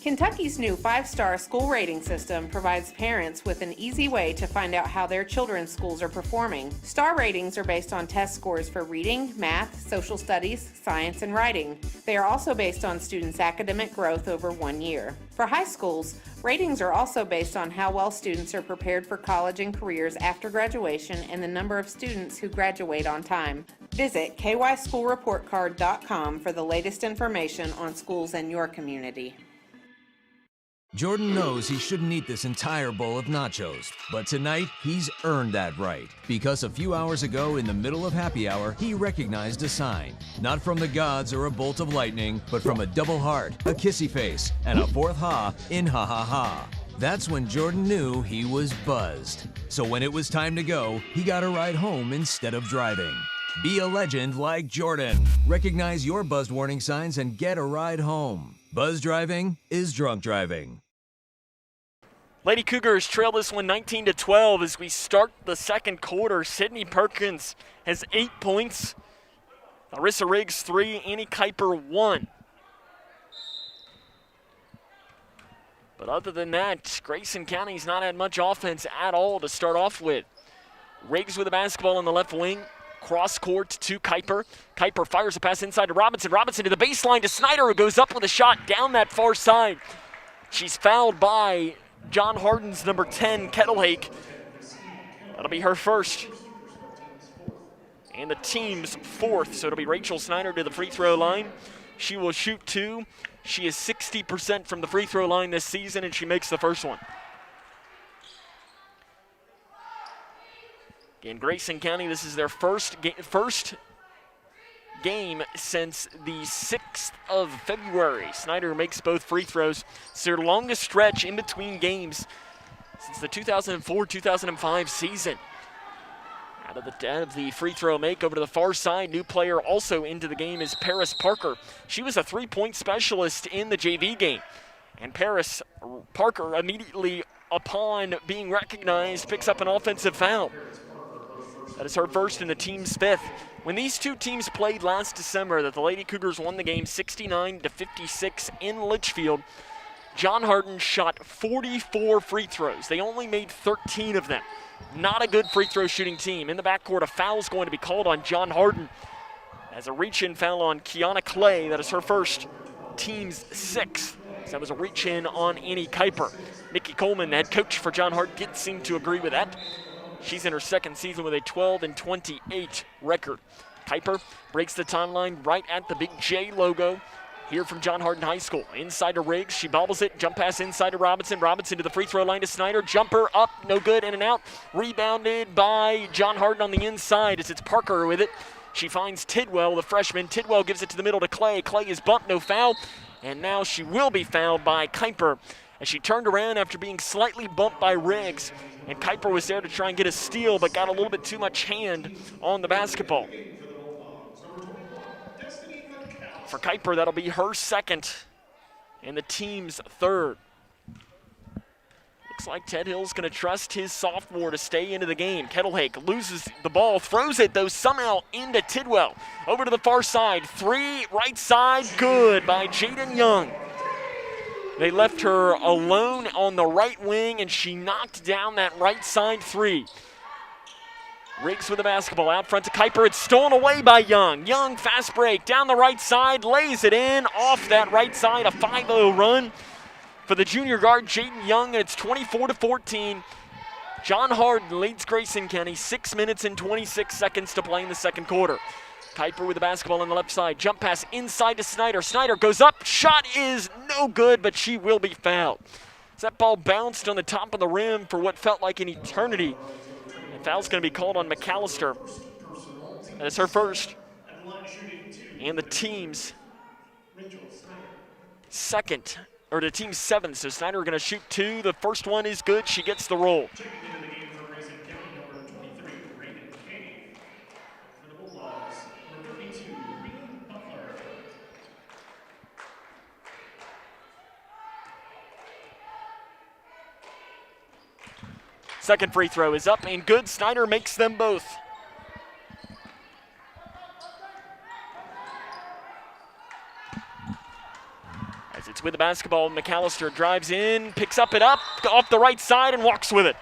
[SPEAKER 4] Kentucky's new 5-star school rating system provides parents with an easy way to find out how their children's schools are performing. Star ratings are based on test scores for reading, math, social studies, science, and writing. They are also based on students' academic growth over 1 year. For high schools, ratings are also based on how well students are prepared for college and careers after graduation and the number of students who graduate on time. Visit kyschoolreportcard.com for the latest information on schools in your community.
[SPEAKER 8] Jordan knows he shouldn't eat this entire bowl of nachos, but tonight he's earned that right. Because a few hours ago in the middle of happy hour, he recognized a sign. Not from the gods or a bolt of lightning, but from a double heart, a kissy face, and a fourth ha in ha ha ha. That's when Jordan knew he was buzzed. So when it was time to go, he got a ride home instead of driving. Be a legend like Jordan. Recognize your buzzed warning signs and get a ride home. Buzz driving is drunk driving.
[SPEAKER 1] Lady Cougars trail this one 19-12 as we start the second quarter. Sydney Perkins has 8 points. Larissa Riggs 3, Annie Kuiper 1. But other than that, Grayson County's not had much offense at all to start off with. Riggs with the basketball on the left wing. Cross court to Kuiper. Kuiper fires a pass inside to Robinson. Robinson to the baseline to Snyder, who goes up with a shot down that far side. She's fouled by John Hardin's number 10, Kettlehake. That'll be her first. And the team's fourth, so it'll be Rachel Snyder to the free throw line. She will shoot 2. She is 60% from the free throw line this season, and she makes the first one. In Grayson County, this is their first game since the 6th of February. Snyder makes both free throws. It's their longest stretch in between games since the 2004-2005 season. Out of the free throw make over to the far side, new player also into the game is Paris Parker. She was a 3-point specialist in the JV game. And Paris Parker immediately upon being recognized picks up an offensive foul. That is her first and the team's 5th. When these two teams played last December, that the Lady Cougars won the game 69-56 in Litchfield, John Hardin shot 44 free throws. They only made 13 of them. Not a good free throw shooting team. In the backcourt, a foul is going to be called on John Hardin as a reach-in foul on Kiana Clay. That is her first, team's 6th. So that was a reach-in on Annie Kuiper. Nikki Coleman, head coach for John Hardin, didn't seem to agree with that. She's in her second season with a 12-28 record. Kuiper breaks the timeline right at the big J logo here from John Hardin High School. Inside to Riggs, she bobbles it, jump pass inside to Robinson. Robinson to the free throw line to Snyder. Jumper up, no good, in and out. Rebounded by John Hardin on the inside as it's Parker with it. She finds Tidwell, the freshman. Tidwell gives it to the middle to Clay. Clay is bumped, no foul. And now she will be fouled by Kuiper as she turned around after being slightly bumped by Riggs. And Kuiper was there to try and get a steal, but got a little bit too much hand on the basketball. For Kuiper, that'll be her second and the team's 3rd. Looks like Ted Hill's going to trust his sophomore to stay into the game. Kettlehake loses the ball, throws it, though, somehow into Tidwell. Over to the far side. 3, right side, good by Jaden Young. They left her alone on the right wing, and she knocked down that right side 3. Riggs with the basketball out front to Kuiper. It's stolen away by Young. Young, fast break, down the right side, lays it in, off that right side, a 5-0 run for the junior guard, Jaden Young, and it's 24-14. John Hardin leads Grayson County, 6 minutes and 26 seconds to play in the second quarter. Kuiper with the basketball on the left side. Jump pass inside to Snyder. Snyder goes up. Shot is no good, but she will be fouled. As that ball bounced on the top of the rim for what felt like an eternity. And foul's going to be called on McAllister. That is her first. And the team's second, or the team's 7th. So Snyder going to shoot 2. The first one is good. She gets the roll. Second free throw is up and good. Snyder makes them both. As it's with the basketball, McAllister drives in, picks up off the right side and walks with it.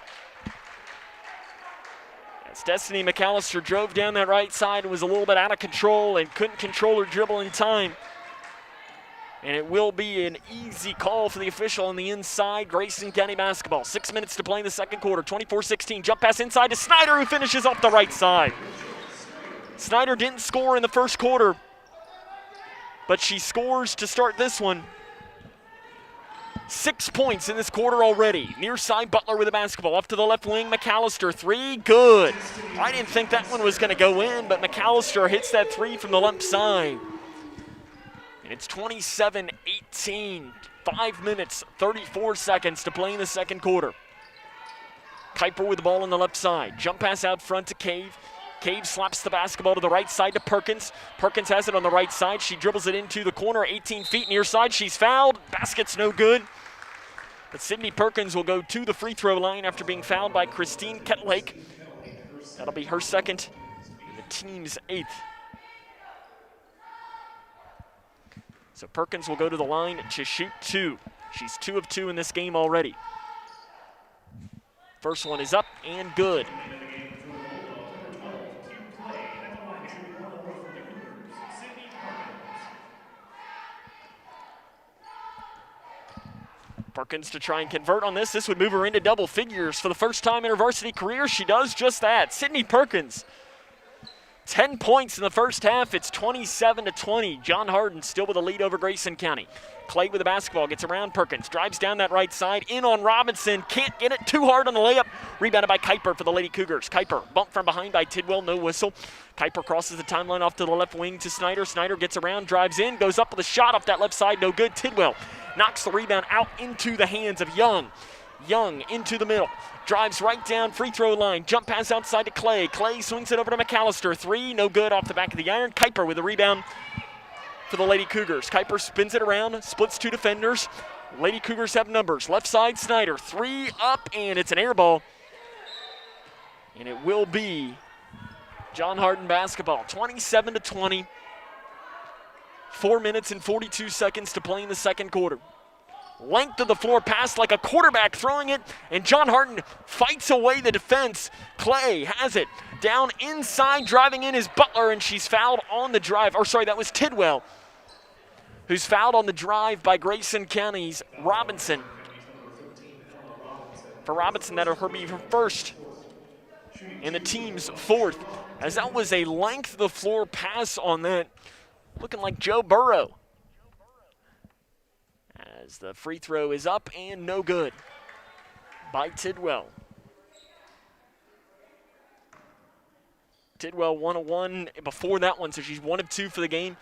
[SPEAKER 1] As Destiny McAllister drove down that right side and was a little bit out of control and couldn't control her dribble in time. And it will be an easy call for the official on the inside. Grayson County basketball. 6 minutes to play in the second quarter. 24-16. Jump pass inside to Snyder, who finishes off the right side. Snyder didn't score in the first quarter, but she scores to start this one. 6 points in this quarter already. Near side, Butler with the basketball. Off to the left wing, McAllister. Three, good. I didn't think that one was going to go in, but McAllister hits that three from the left side. It's 27-18, 5 minutes, 34 seconds to play in the second quarter. Kuiper with the ball on the left side. Jump pass out front to Cave. Cave slaps the basketball to the right side to Perkins. Perkins has it on the right side. She dribbles it into the corner, 18 feet near side. She's fouled. Basket's no good. But Sydney Perkins will go to the free throw line after being fouled by Christine Ketlake. That'll be her second and the team's 8th. So Perkins will go to the line to shoot 2. She's 2 of 2 in this game already. First one is up and good. Perkins to try and convert on this. This would move her into double figures for the first time in her varsity career. She does just that. Sydney Perkins. 10 points in the first half. It's 27-20. John Hardin still with a lead over Grayson County. Clay with the basketball, gets around Perkins, drives down that right side, in on Robinson, can't get it, too hard on the layup. Rebounded by Kuiper for the Lady Cougars. Kuiper bumped from behind by Tidwell, no whistle. Kuiper crosses the timeline off to the left wing to Snyder. Snyder gets around, drives in, goes up with a shot off that left side, no good. Tidwell knocks the rebound out into the hands of Young. Young into the middle. Drives right down free throw line. Jump pass outside to Clay. Clay swings it over to McAllister. Three, no good off the back of the iron. Kuiper with the rebound for the Lady Cougars. Kuiper spins it around, splits 2 defenders. Lady Cougars have numbers. Left side, Snyder. 3 up, and it's an air ball. And it will be John Hardin basketball. 27-20. 4 minutes and 42 seconds to play in the second quarter. Length of the floor pass like a quarterback throwing it, and John Hardin fights away the defense. Clay has it down inside, driving in is Butler, and she's fouled on the drive. Or sorry, that was Tidwell, who's fouled on the drive by Grayson County's Robinson. For Robinson, that'll be her first and the team's 4th, as that was a length of the floor pass on that, looking like Joe Burrow. As the free throw is up and no good by Tidwell. Tidwell 1 of 1 before that one, so she's 1 of 2 for the game.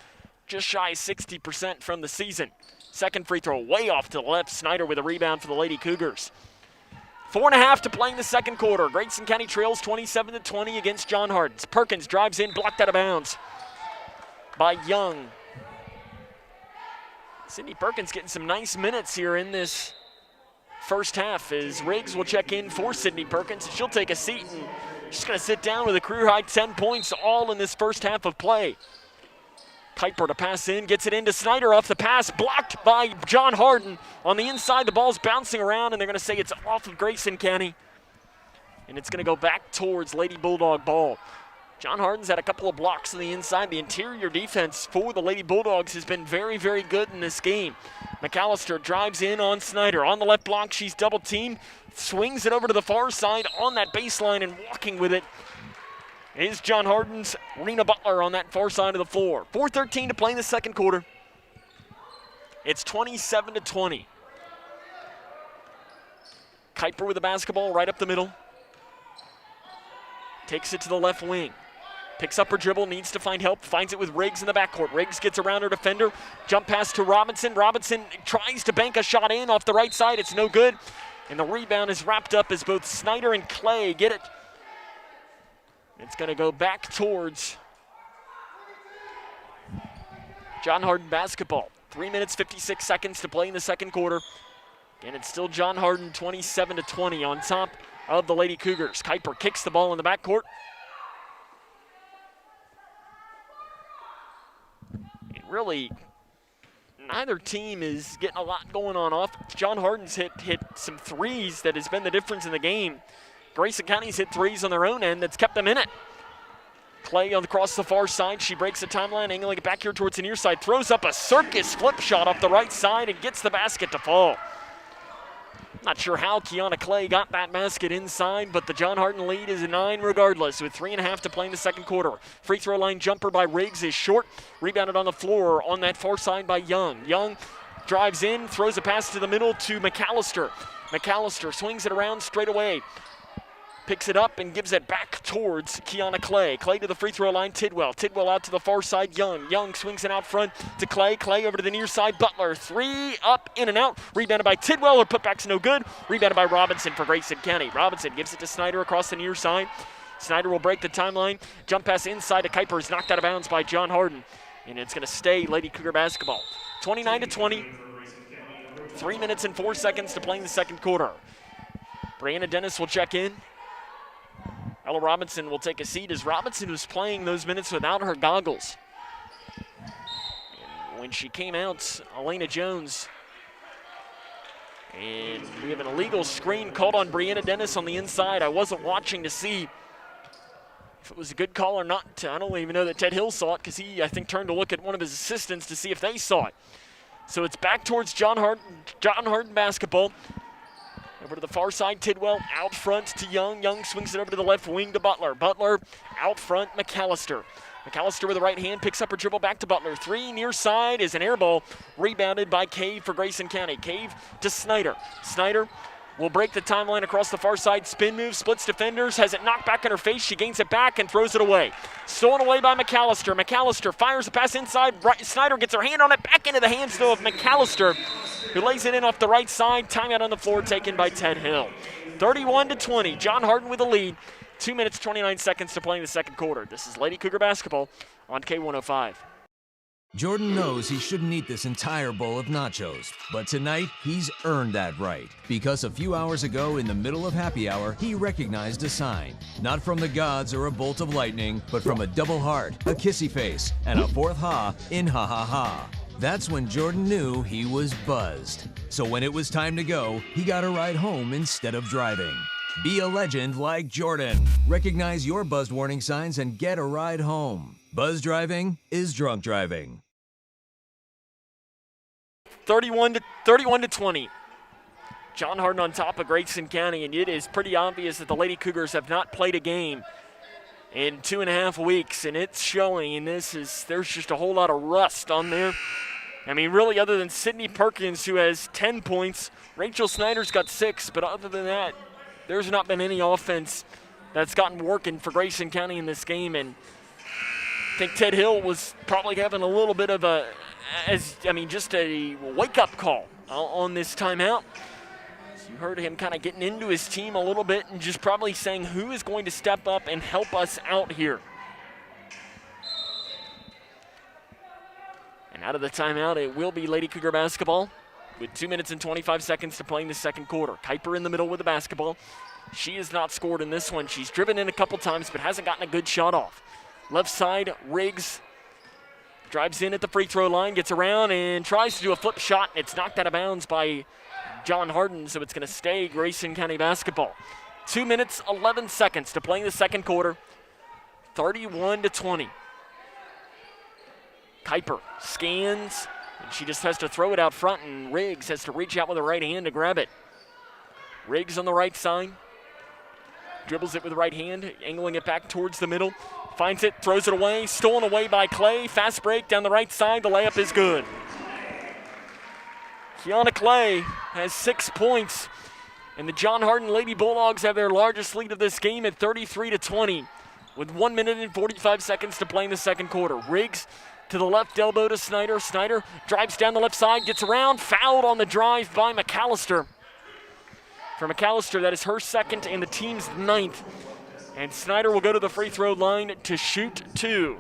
[SPEAKER 1] Just shy of 60% from the season. Second free throw way off to the left. Snyder with a rebound for the Lady Cougars. 4.5 to play in the second quarter. Grayson County trails 27-20 against John Hardin. Perkins drives in, blocked out of bounds by Young. Sydney Perkins getting some nice minutes here in this first half as Riggs will check in for Sydney Perkins. She'll take a seat and she's going to sit down with a career-high 10 points all in this first half of play. Kuiper to pass in, gets it into Snyder off the pass, blocked by John Hardin. On the inside, the ball's bouncing around, and they're going to say it's off of Grayson County. And it's going to go back towards Lady Bulldog ball. John Hardin's had a couple of blocks on the inside. The interior defense for the Lady Bulldogs has been very, very good in this game. McAllister drives in on Snyder. On the left block, she's double-teamed. Swings it over to the far side on that baseline, and walking with it is John Hardin's Rena Butler on that far side of the floor. 4:13 to play in the second quarter. It's 27-20. Kuiper with the basketball right up the middle. Takes it to the left wing. Picks up her dribble, needs to find help, finds it with Riggs in the backcourt. Riggs gets around her defender, jump pass to Robinson. Robinson tries to bank a shot in off the right side, it's no good. And the rebound is wrapped up as both Snyder and Clay get it. It's gonna go back towards John Hardin basketball. 3 minutes, 56 seconds to play in the second quarter. And it's still John Hardin 27-20 on top of the Lady Cougars. Kuiper kicks the ball in the backcourt. And really, neither team is getting a lot going on off. John Hardin's hit some threes that has been the difference in the game. Grayson County's hit threes on their own end that's kept them in it. Clay across the far side. She breaks the timeline, angling it back here towards the near side. Throws up a circus flip shot off the right side and gets the basket to fall. Not sure how Kiana Clay got that basket inside, but the John Hardin lead is a 9 regardless, with 3.5 to play in the second quarter. Free throw line jumper by Riggs is short. Rebounded on the floor on that far side by Young. Young drives in, throws a pass to the middle to McAllister. McAllister swings it around straight away. Picks it up and gives it back towards Kiana Clay. Clay to the free throw line, Tidwell. Tidwell out to the far side, Young. Young swings it out front to Clay. Clay over to the near side, Butler. 3 up, in and out. Rebounded by Tidwell, her putback's no good. Rebounded by Robinson for Grayson County. Robinson gives it to Snyder across the near side. Snyder will break the timeline. Jump pass inside to Kuiper is knocked out of bounds by John Hardin. And it's going to stay Lady Cougar basketball. 29-20. 3 minutes and 4 seconds to play in the second quarter. Brianna Dennis will check in. Ella Robinson will take a seat as Robinson was playing those minutes without her goggles. And when she came out, Elena Jones. And we have an illegal screen called on Brianna Dennis on the inside. I wasn't watching to see if it was a good call or not. I don't even know that Ted Hill saw it because he, I think, turned to look at one of his assistants to see if they saw it. So it's back towards John Hardin basketball. Over to the far side, Tidwell out front to Young. Young swings it over to the left wing to Butler. Butler out front, McAllister. McAllister with the right hand picks up her dribble back to Butler. 3 near side is an air ball rebounded by Cave for Grayson County. Cave to Snyder. Snyder will break the timeline across the far side. Spin move, splits defenders, has it knocked back in her face. She gains it back and throws it away. Stolen away by McAllister. McAllister fires a pass inside. Snyder gets her hand on it, back into the hands though of McAllister, who lays it in off the right side. Timeout on the floor taken by Ted Hill. 31-20, John Hardin with the lead. 2 minutes, 29 seconds to play in the second quarter. This is Lady Cougar basketball on K105.
[SPEAKER 8] Jordan knows he shouldn't eat this entire bowl of nachos, but tonight he's earned that right. Because a few hours ago in the middle of happy hour, he recognized a sign. Not from the gods or a bolt of lightning, but from a double heart, a kissy face, and a fourth ha in ha ha ha. That's when Jordan knew he was buzzed. So when it was time to go, he got a ride home instead of driving. Be a legend like Jordan. Recognize your buzzed warning signs and get a ride home. Buzz driving is drunk driving.
[SPEAKER 1] 31-20. John Hardin on top of Grayson County, and it is pretty obvious that the Lady Cougars have not played a game in 2.5 weeks, and it's showing. And there's just a whole lot of rust on there. I mean, really, other than Sydney Perkins, who has 10 points, Rachel Snyder's got 6, but other than that, there's not been any offense that's gotten working for Grayson County in this game. And I think Ted Hill was probably having a little bit of just a wake-up call on this timeout. So you heard him kind of getting into his team a little bit and just probably saying who is going to step up and help us out here. And out of the timeout, it will be Lady Cougar basketball with 2 minutes and 25 seconds to play in the second quarter. Kuiper in the middle with the basketball. She has not scored in this one. She's driven in a couple times but hasn't gotten a good shot off. Left side, Riggs drives in at the free throw line, gets around and tries to do a flip shot, and it's knocked out of bounds by John Hardin, so it's going to stay Grayson County basketball. 2 minutes, 11 seconds to play in the second quarter. 31-20. Kuiper scans, and she just has to throw it out front, and Riggs has to reach out with her right hand to grab it. Riggs on the right side. Dribbles it with the right hand, angling it back towards the middle. Finds it, throws it away, stolen away by Clay. Fast break down the right side, the layup is good. Kiana Clay has 6 points, and the John Hardin Lady Bulldogs have their largest lead of this game at 33-20 with 1 minute and 45 seconds to play in the second quarter. Riggs to the left elbow to Snyder. Snyder drives down the left side, gets around, fouled on the drive by McAllister. For McAllister, that is her second and the team's 9th. And Snyder will go to the free throw line to shoot 2.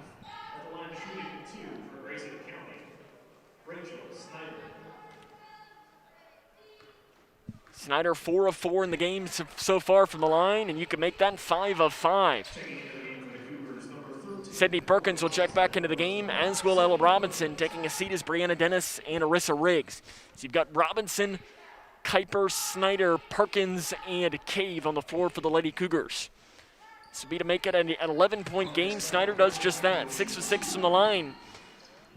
[SPEAKER 1] Snyder 4 of 4 in the game so far from the line, and you can make that 5 of 5. Sydney Perkins will check back into the game, as will Ella Robinson. Taking a seat is Brianna Dennis and Arissa Riggs. So you've got Robinson, Kuiper, Snyder, Perkins, and Cave on the floor for the Lady Cougars. This would be to make it an 11-point game. Snyder does just that. 6 of 6 from the line.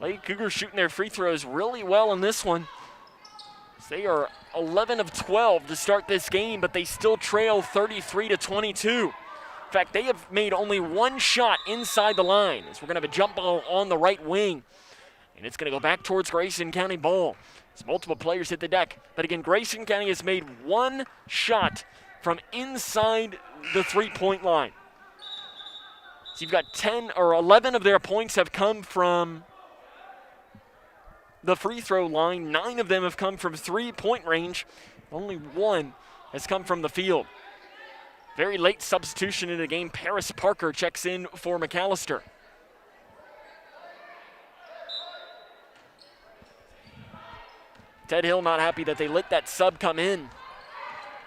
[SPEAKER 1] Lady Cougars shooting their free throws really well in this one. They are 11 of 12 to start this game, but they still trail 33-22. In fact, they have made only one shot inside the line. As we're going to have a jump ball on the right wing, and it's going to go back towards Grayson County ball. As multiple players hit the deck. But again, Grayson County has made one shot from inside the three-point line. So you've got 10 or 11 of their points have come from the free throw line. 9 of them have come from three-point range. Only 1 has come from the field. Very late substitution in the game. Paris Parker checks in for McAllister. Ted Hill not happy that they let that sub come in,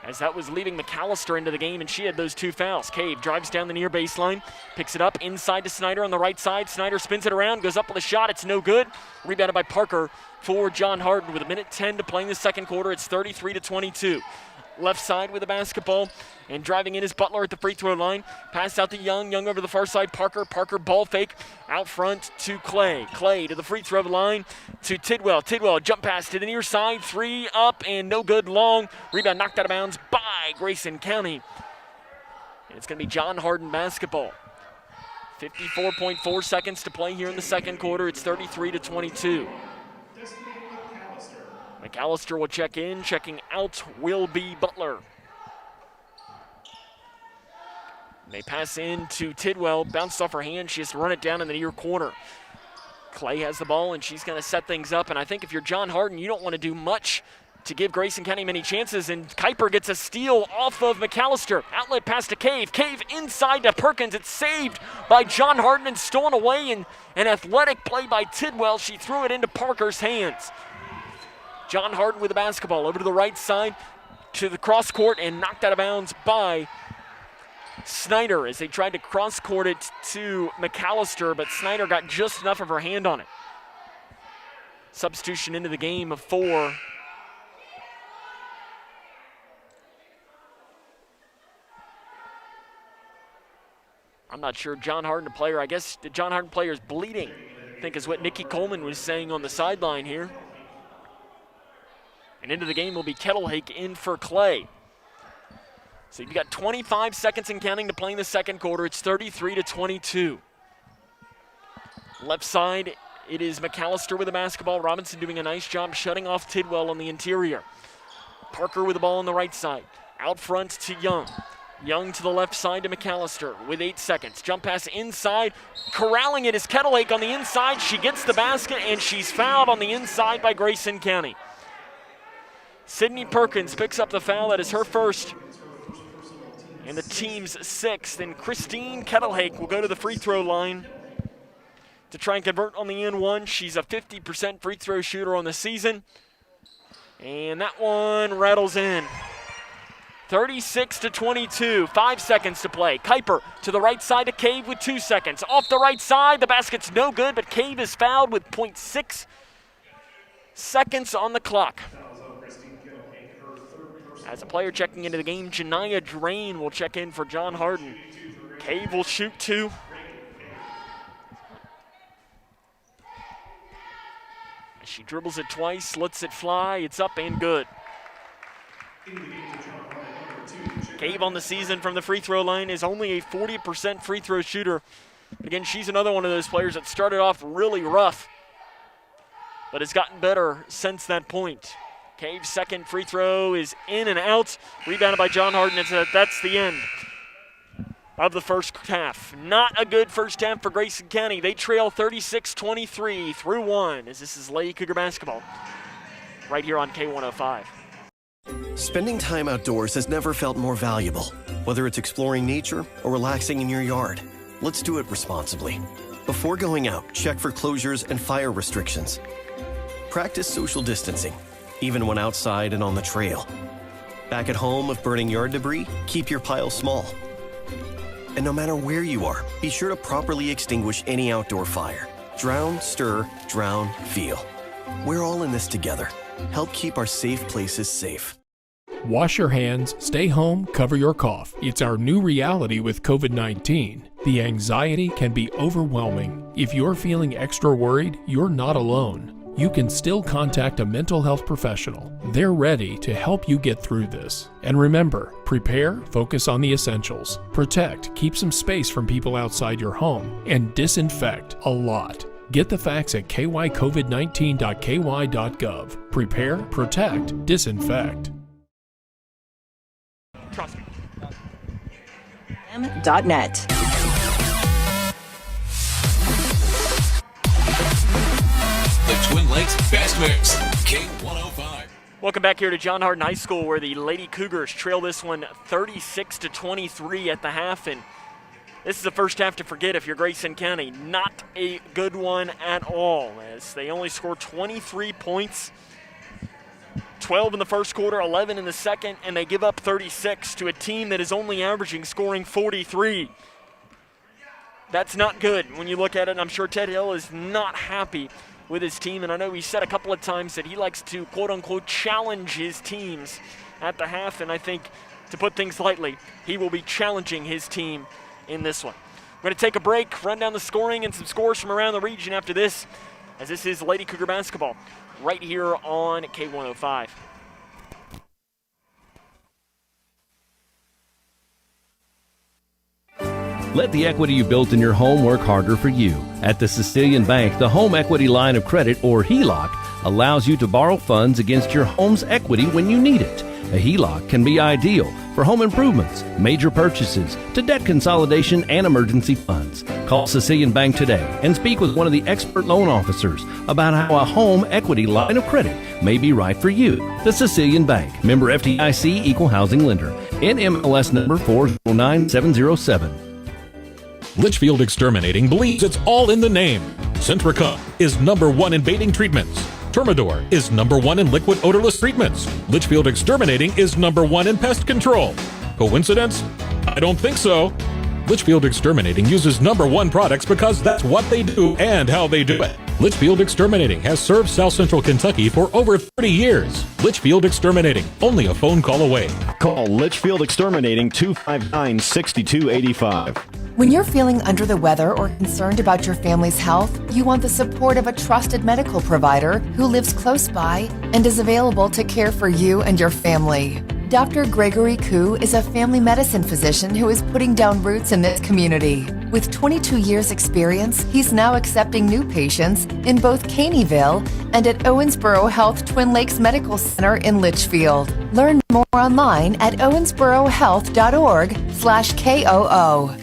[SPEAKER 1] as that was leaving McAllister into the game, and she had those 2 fouls. Cave drives down the near baseline, picks it up inside to Snyder on the right side. Snyder spins it around, goes up with a shot. It's no good. Rebounded by Parker for John Hardin with 1:10 to play in the second quarter. It's 33-22. Left side with the basketball, and driving in is Butler at the free throw line. Pass out to Young. Young over the far side. Parker ball fake out front to Clay. Clay to the free throw line to Tidwell. Tidwell jump pass to the near side. 3 up and no good. Long rebound knocked out of bounds by Grayson County. And it's going to be John Hardin basketball. 54.4 seconds to play here in the second quarter. It's 33-22. McAllister will check in. Checking out will be Butler. They pass in to Tidwell. Bounced off her hand. She has to run it down in the near corner. Clay has the ball, and she's going to set things up. And I think if you're John Hardin, you don't want to do much to give Grayson County many chances. And Kuiper gets a steal off of McAllister. Outlet pass to Cave. Cave inside to Perkins. It's saved by John Hardin and stolen away. And an athletic play by Tidwell. She threw it into Parker's hands. John Hardin with the basketball over to the right side to the cross court and knocked out of bounds by Snyder as they tried to cross court it to McAllister, but Snyder got just enough of her hand on it. Substitution into the game of 4. I'm not sure John Hardin, the player. I guess the John Hardin player is bleeding, I think is what Nikki Coleman was saying on the sideline here. And into the game will be Kettlehake in for Clay. So you've got 25 seconds and counting to play in the second quarter. It's 33-22. Left side, it is McAllister with the basketball. Robinson doing a nice job shutting off Tidwell on the interior. Parker with the ball on the right side. Out front to Young. Young to the left side to McAllister with 8 seconds. Jump pass inside. Corralling it is Kettlehake on the inside. She gets the basket, and she's fouled on the inside by Grayson County. Sydney Perkins picks up the foul. That is her first and the team's 6th. And Christine Kettlehake will go to the free throw line to try and convert on the N1. She's a 50% free throw shooter on the season. And that one rattles in. 36-22, 5 seconds to play. Kuiper to the right side to Cave with 2 seconds. Off the right side, the basket's no good, but Cave is fouled with 0.6 seconds on the clock. As a player checking into the game, Janiah Drain will check in for John Hardin. Cave will shoot 2. She dribbles it twice, lets it fly. It's up and good. Cave on the season from the free throw line is only a 40% free throw shooter. Again, she's another one of those players that started off really rough, but has gotten better since that point. Cave's second free throw is in and out. Rebounded by John Hardin. That's the end of the first half. Not a good first half for Grayson County. They trail 36-23 through 1 as this is Lady Cougar basketball right here on K105.
[SPEAKER 5] Spending time outdoors has never felt more valuable. Whether it's exploring nature or relaxing in your yard, let's do it responsibly. Before going out, check for closures and fire restrictions. Practice social distancing, even when outside and on the trail. Back at home, if burning yard debris, keep your pile small. And no matter where you are, be sure to properly extinguish any outdoor fire. Drown, stir, drown, feel. We're all in this together. Help keep our safe places safe.
[SPEAKER 34] Wash your hands, stay home, cover your cough. It's our new reality with COVID-19. The anxiety can be overwhelming. If you're feeling extra worried, you're not alone. You can still contact a mental health professional. They're ready to help you get through this. And remember, prepare, focus on the essentials. Protect, keep some space from people outside your home. And disinfect a lot. Get the facts at kycovid19.ky.gov. Prepare, protect, disinfect.
[SPEAKER 1] Trust me.
[SPEAKER 2] .net.
[SPEAKER 6] The Twin Lakes Best Mix, K105.
[SPEAKER 1] Welcome back here to John Hardin High School, where the Lady Cougars trail this one 36-23 at the half, and this is the first half to forget if you're Grayson County. Not a good one at all, as they only scored 23 points, 12 in the first quarter, 11 in the second, and they give up 36 to a team that is only averaging scoring 43. That's not good when you look at it, and I'm sure Ted Hill is not happy with his team, and I know he said a couple of times that he likes to quote-unquote challenge his teams at the half, and I think, to put things lightly, he will be challenging his team in this one. We're going to take a break, run down the scoring and some scores from around the region after this, as this is Lady Cougar basketball right here on K105.
[SPEAKER 7] Let the equity you built in your home work harder for you. At the Sicilian Bank, the Home Equity Line of Credit, or HELOC, allows you to borrow funds against your home's equity when you need it. A HELOC can be ideal for home improvements, major purchases, to debt consolidation and emergency funds. Call Sicilian Bank today and speak with one of the expert loan officers about how a home equity line of credit may be right for you. The Sicilian Bank, member FDIC, equal housing lender. NMLS number 409707.
[SPEAKER 10] Litchfield Exterminating believes it's all in the name. Centrica is #1 in baiting treatments. Termidor is #1 in liquid odorless treatments. Litchfield Exterminating is #1 in pest control. Coincidence? I don't think so. Litchfield Exterminating uses #1 products because that's what they do and how they do it. Litchfield Exterminating has served South Central Kentucky for over 30 years. Litchfield Exterminating, only a phone call away.
[SPEAKER 11] Call Litchfield Exterminating 259-6285.
[SPEAKER 13] When you're feeling under the weather or concerned about your family's health, you want the support of a trusted medical provider who lives close by and is available to care for you and your family. Dr. Gregory Koo is a family medicine physician who is putting down roots in this community. With 22 years experience, he's now accepting new patients in both Caneyville and at Owensboro Health Twin Lakes Medical Center in Litchfield. Learn more online at owensborohealth.org/KOO.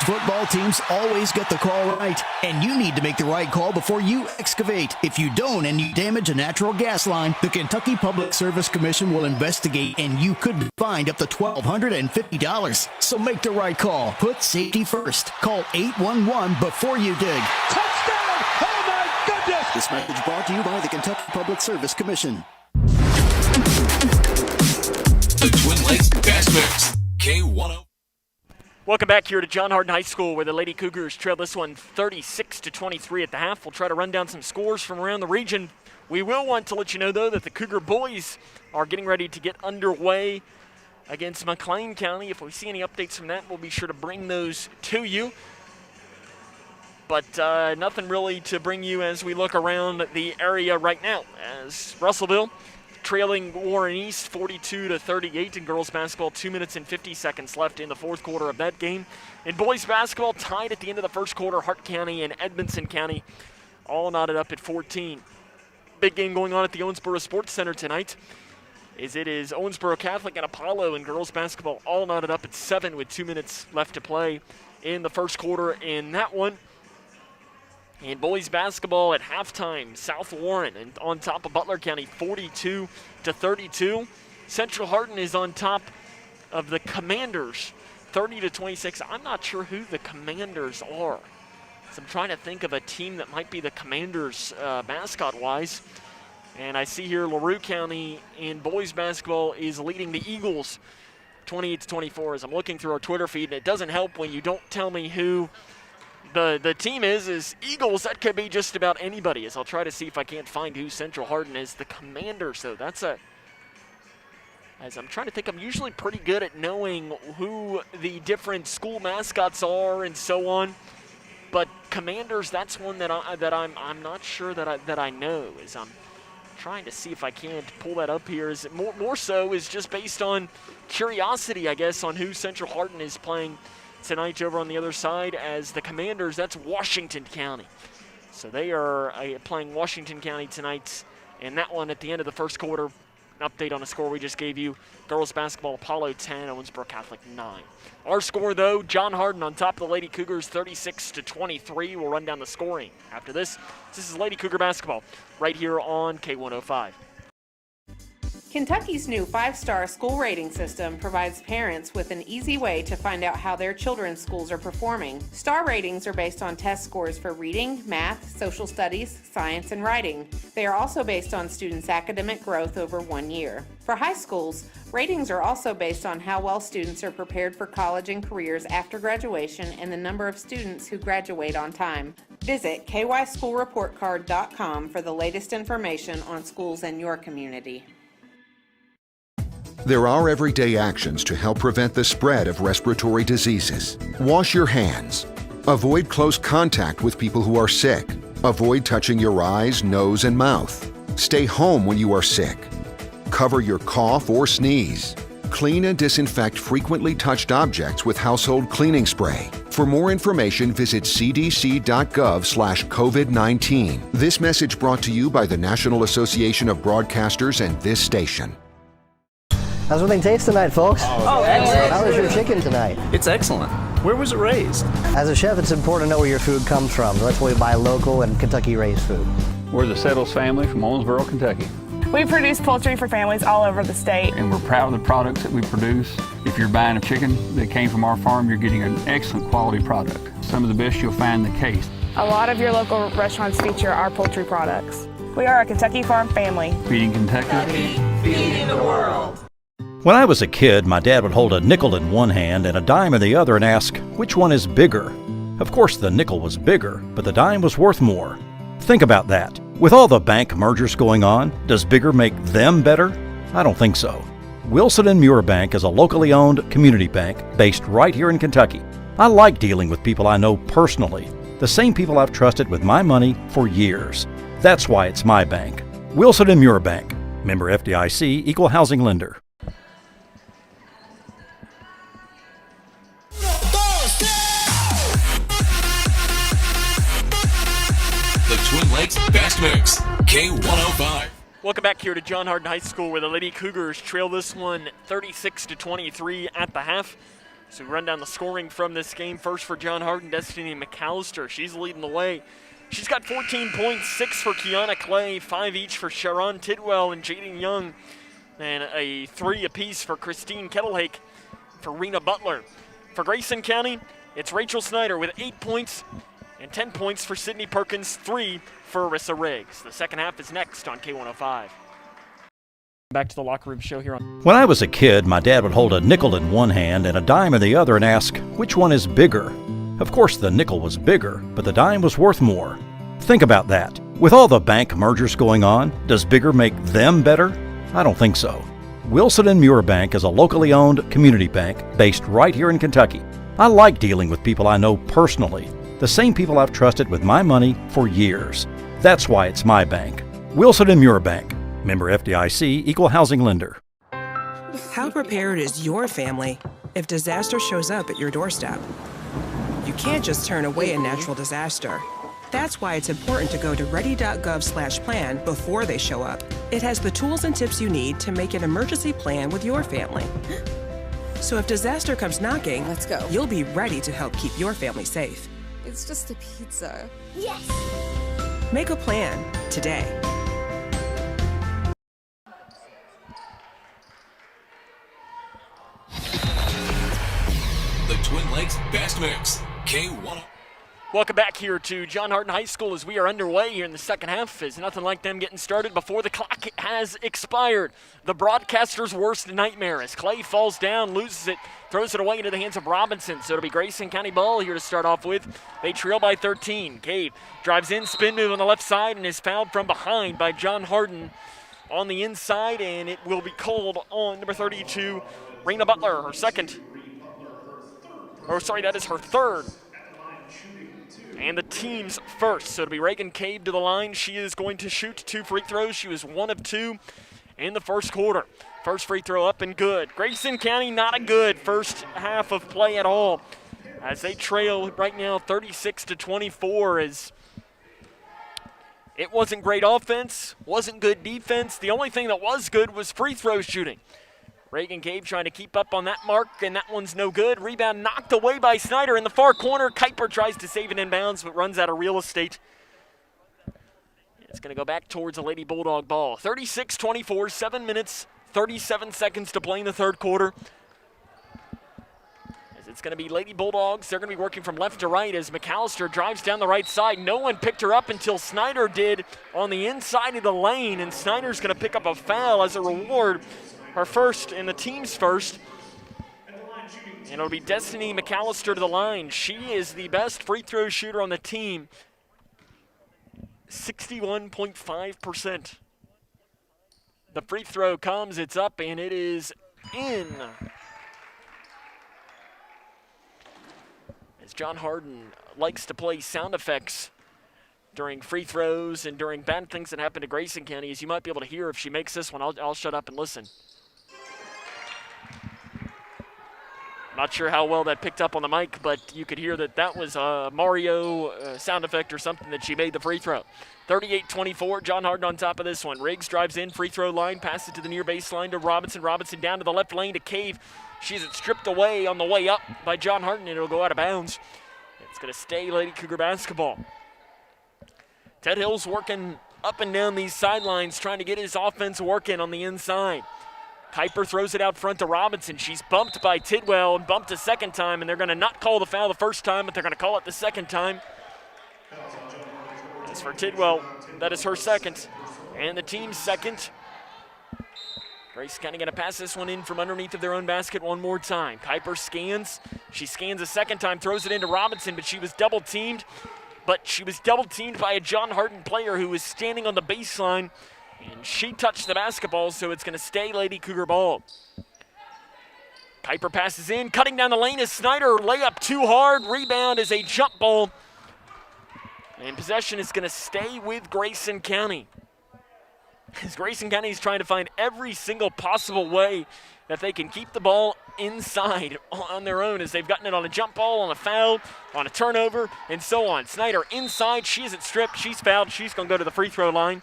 [SPEAKER 14] Football teams always get the call right, and you need to make the right call before you excavate. If you don't and you damage a natural gas line, the Kentucky Public Service Commission will investigate, and you could be fined up to $1,250. So make the right call. Put safety first. Call 811 before you dig. Touchdown! Oh my goodness! This message brought to you by the Kentucky Public Service Commission.
[SPEAKER 6] The Twin Lakes Best Mix, K105.
[SPEAKER 1] Welcome back here to John Hardin High School, where the Lady Cougars trail this one 36-23 at the half. We'll try to run down some scores from around the region. We will want to let you know, though, that the Cougar boys are getting ready to get underway against McLean County. If we see any updates from that, we'll be sure to bring those to you. But nothing really to bring you as we look around the area right now, as Russellville trailing Warren East 42-38 in girls basketball. 2 minutes and 50 seconds left in the fourth quarter of that game. In boys basketball, tied at the end of the first quarter, Hart County and Edmondson County all knotted up at 14. Big game going on at the Owensboro Sports Center tonight, as it is Owensboro Catholic and Apollo in girls basketball all knotted up at 7 with 2 minutes left to play in the first quarter in that one. In boys basketball at halftime, South Warren and on top of Butler County 42-32. Central Hardin is on top of the Commanders 30-26. I'm not sure who the Commanders are. So I'm trying to think of a team that might be the Commanders mascot-wise. And I see here LaRue County in boys basketball is leading the Eagles 28-24 as I'm looking through our Twitter feed, and it doesn't help when you don't tell me who the team is Eagles. That could be just about anybody, as I'll try to see if I can't find who Central Hardin is. The Commanders, so that's as I'm trying to think, I'm usually pretty good at knowing who the different school mascots are and so on. But Commanders, that's one that I'm not sure that I know. As I'm trying to see if I can't pull that up here. Is it more so is just based on curiosity, I guess, on who Central Hardin is playing tonight over on the other side. As the Commanders, that's Washington County. So they are playing Washington County tonight, and that one at the end of the first quarter. An update on the score we just gave you. Girls basketball, Apollo 10, Owensboro Catholic 9. Our score, though, John Hardin on top of the Lady Cougars, 36-23. We'll run down the scoring after this. This is Lady Cougar basketball right here on K105.
[SPEAKER 4] Kentucky's new 5-star school rating system provides parents with an easy way to find out how their children's schools are performing. Star ratings are based on test scores for reading, math, social studies, science, and writing. They are also based on students' academic growth over 1 year. For high schools, ratings are also based on how well students are prepared for college and careers after graduation and the number of students who graduate on time. Visit kyschoolreportcard.com for the latest information on schools in your community.
[SPEAKER 2] There are everyday actions to help prevent the spread of respiratory diseases. Wash your hands. Avoid close contact with people who are sick. Avoid touching your eyes, nose, and mouth. Stay home when you are sick. Cover your cough or sneeze. Clean and disinfect frequently touched objects with household cleaning spray. For more information, visit cdc.gov/COVID-19. This message brought to you by the National Association of Broadcasters and this station.
[SPEAKER 26] How's everything taste tonight, folks?
[SPEAKER 31] Oh, excellent.
[SPEAKER 26] How was your chicken tonight?
[SPEAKER 31] It's excellent. Where was it raised?
[SPEAKER 26] As a chef, it's important to know where your food comes from. That's why we buy local and Kentucky-raised food.
[SPEAKER 32] We're the Settles family from Owensboro, Kentucky.
[SPEAKER 33] We produce poultry for families all over the state.
[SPEAKER 32] And we're proud of the products that we produce. If you're buying a chicken that came from our farm, you're getting an excellent quality product. Some of the best you'll find in the case.
[SPEAKER 33] A lot of your local restaurants feature our poultry products. We are a Kentucky farm family.
[SPEAKER 32] Feeding Kentucky.
[SPEAKER 28] Feeding the world.
[SPEAKER 3] When I was a kid, my dad would hold a nickel in one hand and a dime in the other and ask, which one is bigger? Of course, the nickel was bigger, but the dime was worth more. Think about that. With all the bank mergers going on, does bigger make them better? I don't think so. Wilson & Muir Bank is a locally owned community bank based right here in Kentucky. I like dealing with people I know personally, the same people I've trusted with my money for years. That's why it's my bank. Wilson & Muir Bank. Member FDIC, Equal Housing Lender.
[SPEAKER 6] The Twin Lakes Best Mix, K105.
[SPEAKER 1] Welcome back here to John Hardin High School, where the Lady Cougars trail this one 36-23 at the half. So we run down the scoring from this game. First for John Hardin, Destiny McAllister. She's leading the way. She's got 14 points, 6 for Kiana Clay, 5 each for Sharon Tidwell and Jaden Young, and a 3 apiece for Christine Kettlehake, for Rena Butler. For Grayson County, it's Rachel Snyder with 8 points and 10 points for Sydney Perkins, 3 for Arissa Riggs. The second half is next on K105. Back to the locker room show here on.
[SPEAKER 3] When I was a kid, my dad would hold a nickel in one hand and a dime in the other and ask, which one is bigger? Of course, the nickel was bigger, but the dime was worth more. Think about that. With all the bank mergers going on, does bigger make them better? I don't think so. Wilson & Muir Bank is a locally owned community bank based right here in Kentucky. I like dealing with people I know personally, the same people I've trusted with my money for years. That's why it's my bank. Wilson & Muir Bank. Member FDIC, Equal Housing Lender.
[SPEAKER 12] How prepared is your family if disaster shows up at your doorstep? You can't just turn away a natural disaster. That's why it's important to go to ready.gov/plan before they show up. It has the tools and tips you need to make an emergency plan with your family. So if disaster comes knocking,
[SPEAKER 15] let's go.
[SPEAKER 12] You'll be ready to help keep your family safe.
[SPEAKER 15] It's just a pizza.
[SPEAKER 12] Yes! Make a plan today.
[SPEAKER 6] The Twin Lakes Best Mix, K1.
[SPEAKER 1] Welcome back here to John Hardin High School as we are underway here in the second half. Is nothing like them getting started before the clock has expired. The broadcaster's worst nightmare as Clay falls down, loses it, throws it away into the hands of Robinson. So it'll be Grayson County ball here to start off with. They trail by 13. Cave drives in, spin move on the left side, and is fouled from behind by John Hardin on the inside, and it will be called on number 32, Rena Butler, her second. Oh, sorry, that is her third. And the team's first. So it'll be Reagan Cave to the line. She is going to shoot 2 free throws. She was 1 of 2 in the first quarter. First free throw up and good. Grayson County not a good first half of play at all, as they trail right now 36-24. As it wasn't great offense, wasn't good defense. The only thing that was good was free throw shooting. Reagan Cave trying to keep up on that mark, and that one's no good. Rebound knocked away by Snyder in the far corner. Kuiper tries to save it inbounds, but runs out of real estate. It's going to go back towards a Lady Bulldog ball. 36-24, 7 minutes, 37 seconds to play in the third quarter. As it's going to be Lady Bulldogs. They're going to be working from left to right as McAllister drives down the right side. No one picked her up until Snyder did on the inside of the lane, and Snyder's going to pick up a foul as a reward. Her first and the team's first. And it'll be Destiny McAllister to the line. She is the best free throw shooter on the team. 61.5%. The free throw comes, it's up, and it is in. As John Hardin likes to play sound effects during free throws and during bad things that happen to Grayson County, as you might be able to hear if she makes this one, I'll shut up and listen. Not sure how well that picked up on the mic, but you could hear that that was a Mario sound effect or something that she made the free throw. 38-24, John Hardin on top of this one. Riggs drives in, free throw line, passes to the near baseline to Robinson. Robinson down to the left lane to Cave. She's stripped away on the way up by John Hardin, and it'll go out of bounds. It's going to stay Lady Cougar basketball. Ted Hill's working up and down these sidelines, trying to get his offense working on the inside. Kuiper throws it out front to Robinson. She's bumped by Tidwell and bumped a second time, and they're going to not call the foul the first time, but they're going to call it the second time. As for Tidwell, that is her second, and the team's second. Grayson County going to pass this one in from underneath of their own basket one more time. Kuiper scans. She scans a second time, throws it into Robinson, but she was double-teamed. But she was double-teamed by a John Hardin player who was standing on the baseline, and she touched the basketball, so it's going to stay Lady Cougar ball. Kuiper passes in, cutting down the lane is Snyder. Layup too hard. Rebound is a jump ball. And possession is going to stay with Grayson County. As Grayson County is trying to find every single possible way that they can keep the ball inside on their own, as they've gotten it on a jump ball, on a foul, on a turnover, and so on. Snyder inside. She isn't stripped. She's fouled. She's going to go to the free throw line.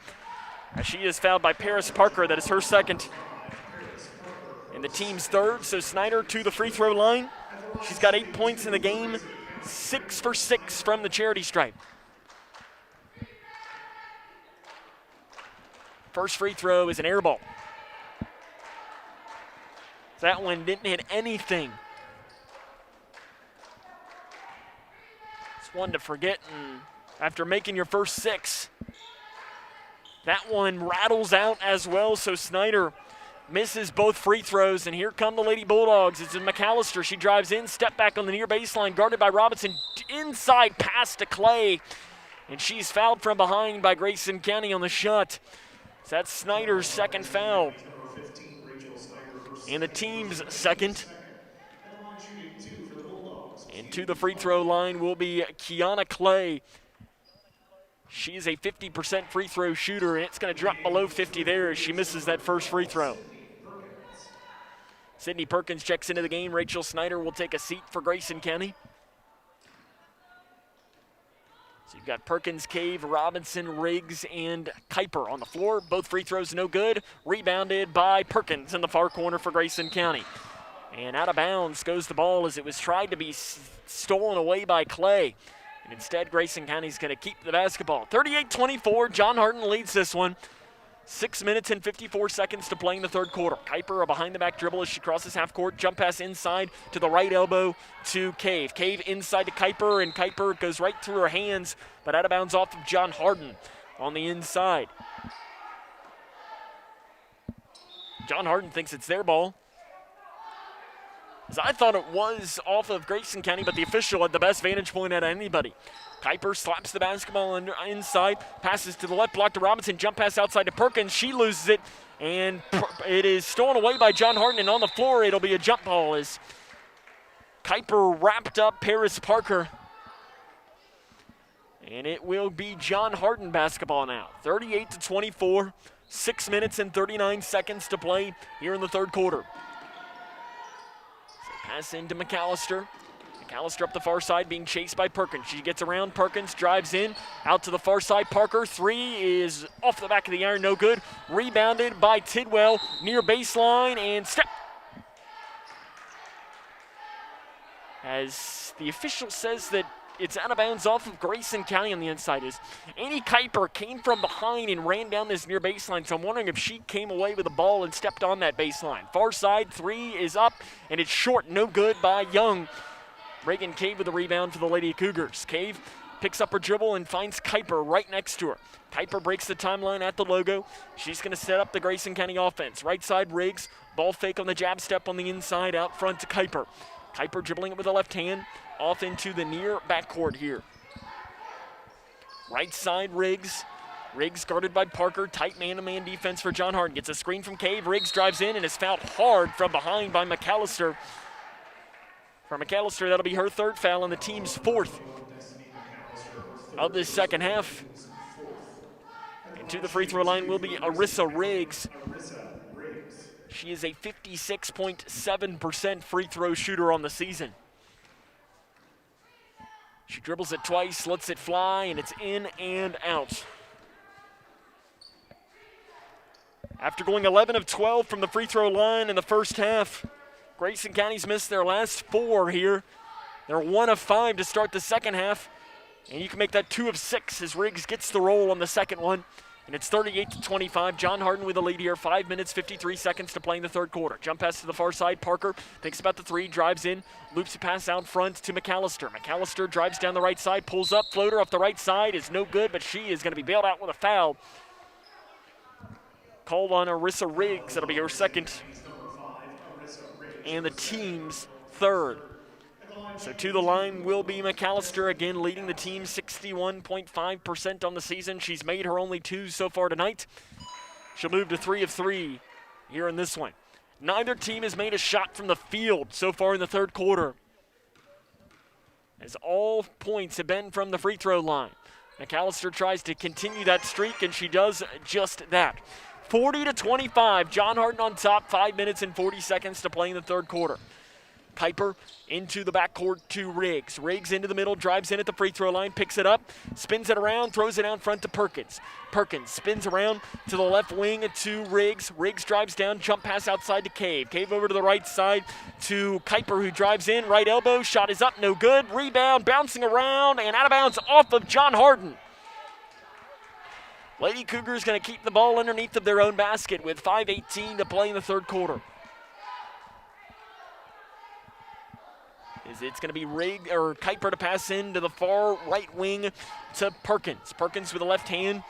[SPEAKER 1] She is fouled by Paris Parker. That is her second and the team's third. So Snyder to the free throw line. She's got 8 points in the game, 6 for 6 from the charity stripe. First free throw is an air ball. That one didn't hit anything. It's one to forget, and after making your first 6, that one rattles out as well, so Snyder misses both free throws, and here come the Lady Bulldogs. It's McAllister. She drives in, step back on the near baseline, guarded by Robinson. Inside pass to Clay, and she's fouled from behind by Grayson County on the shot. So that's Snyder's second foul. And the team's second. And to the free throw line will be Kiana Clay. She's a 50% free throw shooter, and it's going to drop below 50 there as she misses that first free throw. Sydney Perkins checks into the game. Rachel Snyder will take a seat for Grayson County. So you've got Perkins, Cave, Robinson, Riggs, and Kuiper on the floor. Both free throws no good. Rebounded by Perkins in the far corner for Grayson County. And out of bounds goes the ball as it was tried to be stolen away by Clay. And instead, Grayson County's going to keep the basketball. 38-24, John Hardin leads this one. 6 minutes and 54 seconds to play in the third quarter. Kuiper, a behind-the-back dribble as she crosses half court. Jump pass inside to the right elbow to Cave. Cave inside to Kuiper, and Kuiper goes right through her hands, but out of bounds off of John Hardin on the inside. John Hardin thinks it's their ball. As I thought it was off of Grayson County, but the official had the best vantage point out of anybody. Kuiper slaps the basketball inside, passes to the left block to Robinson, jump pass outside to Perkins. She loses it, and it is stolen away by John Hardin, and on the floor it'll be a jump ball as Kuiper wrapped up Paris Parker. And it will be John Hardin basketball now. 38-24, 6 minutes and 39 seconds to play here in the third quarter. Pass into McAllister. McAllister up the far side being chased by Perkins. She gets around. Perkins drives in. Out to the far side. Parker. Three is off the back of the iron. No good. Rebounded by Tidwell near baseline and step. As the official says that it's out of bounds off of Grayson County on the inside. Is Annie Kuiper came from behind and ran down this near baseline, so I'm wondering if she came away with the ball and stepped on that baseline. Far side, three is up, and it's short, no good by Young. Reagan Cave with the rebound for the Lady Cougars. Cave picks up her dribble and finds Kuiper right next to her. Kuiper breaks the timeline at the logo. She's going to set up the Grayson County offense. Right side, Riggs, ball fake on the jab step on the inside, out front to Kuiper. Kuiper dribbling it with the left hand. Off into the near backcourt here. Right side, Riggs. Riggs guarded by Parker. Tight man-to-man defense for John Hardin. Gets a screen from Cave. Riggs drives in and is fouled hard from behind by McAllister. For McAllister, that'll be her third foul and the team's fourth of this second half. And to the free throw line will be Arissa Riggs. She is a 56.7% free throw shooter on the season. She dribbles it twice, lets it fly, and it's in and out. After going 11 of 12 from the free throw line in the first half, Grayson County's missed their last four here. They're 1 of 5 to start the second half, and you can make that 2 of 6 as Riggs gets the roll on the second one. And it's 38-25. John Hardin with the lead here. 5 minutes, 53 seconds to play in the third quarter. Jump pass to the far side. Parker thinks about the three, drives in, loops a pass out front to McAllister. McAllister drives down the right side, pulls up, floater off the right side is no good, but she is going to be bailed out with a foul. Called on Arissa Riggs. That'll be her second. And the team's third. So to the line will be McAllister, again leading the team 61.5% on the season. She's made her only 2 so far tonight. She'll move to 3 of 3 here in this one. Neither team has made a shot from the field so far in the third quarter, as all points have been from the free throw line. McAllister tries to continue that streak, and she does just that. 40-25, John Hardin on top, 5 minutes and 40 seconds to play in the third quarter. Kuiper into the backcourt to Riggs. Riggs into the middle, drives in at the free throw line, picks it up, spins it around, throws it out front to Perkins. Perkins spins around to the left wing to Riggs. Riggs drives down, jump pass outside to Cave. Cave over to the right side to Kuiper, who drives in, right elbow, shot is up, no good. Rebound, bouncing around, and out of bounds off of John Hardin. Lady Cougars going to keep the ball underneath of their own basket with 5:18 to play in the third quarter. It's going to be Kuiper to pass in to the far right wing to Perkins. Perkins with the left hand,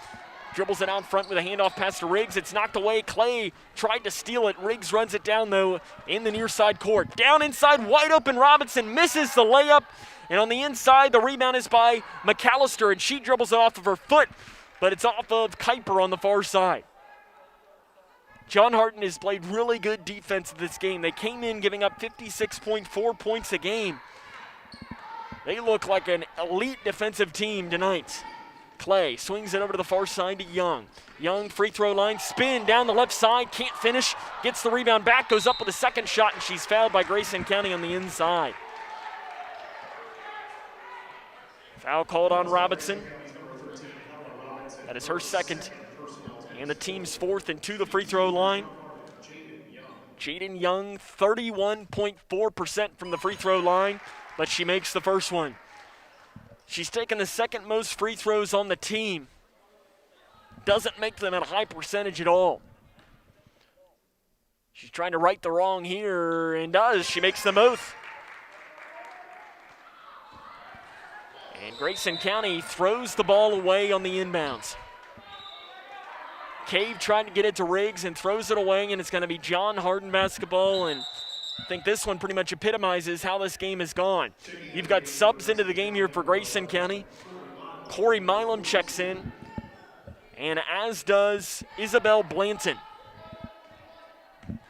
[SPEAKER 1] dribbles it out front with a handoff pass to Riggs. It's knocked away. Clay tried to steal it. Riggs runs it down, though, in the near side court. Down inside, wide open Robinson misses the layup. And on the inside, the rebound is by McAllister, and she dribbles it off of her foot, but it's off of Kuiper on the far side. John Hardin has played really good defense this game. They came in giving up 56.4 points a game. They look like an elite defensive team tonight. Clay swings it over to the far side to Young. Young, free throw line, spin down the left side, can't finish, gets the rebound back, goes up with a second shot, and she's fouled by Grayson County on the inside. Foul called on Robinson. That is her second. And the team's fourth, and to the free throw line. Jaden Young, 31.4% from the free throw line, but she makes the first one. She's taken the second most free throws on the team. doesn't make them at a high percentage at all. She's trying to right the wrong here and does. She makes them both. And Grayson County throws the ball away on the inbounds. Cave trying to get it to Riggs and throws it away, and it's going to be John Hardin basketball. And I think this one pretty much epitomizes how this game has gone. You've got subs into the game here for Grayson County. Corey Milam checks in, and as does Isabel Blanton.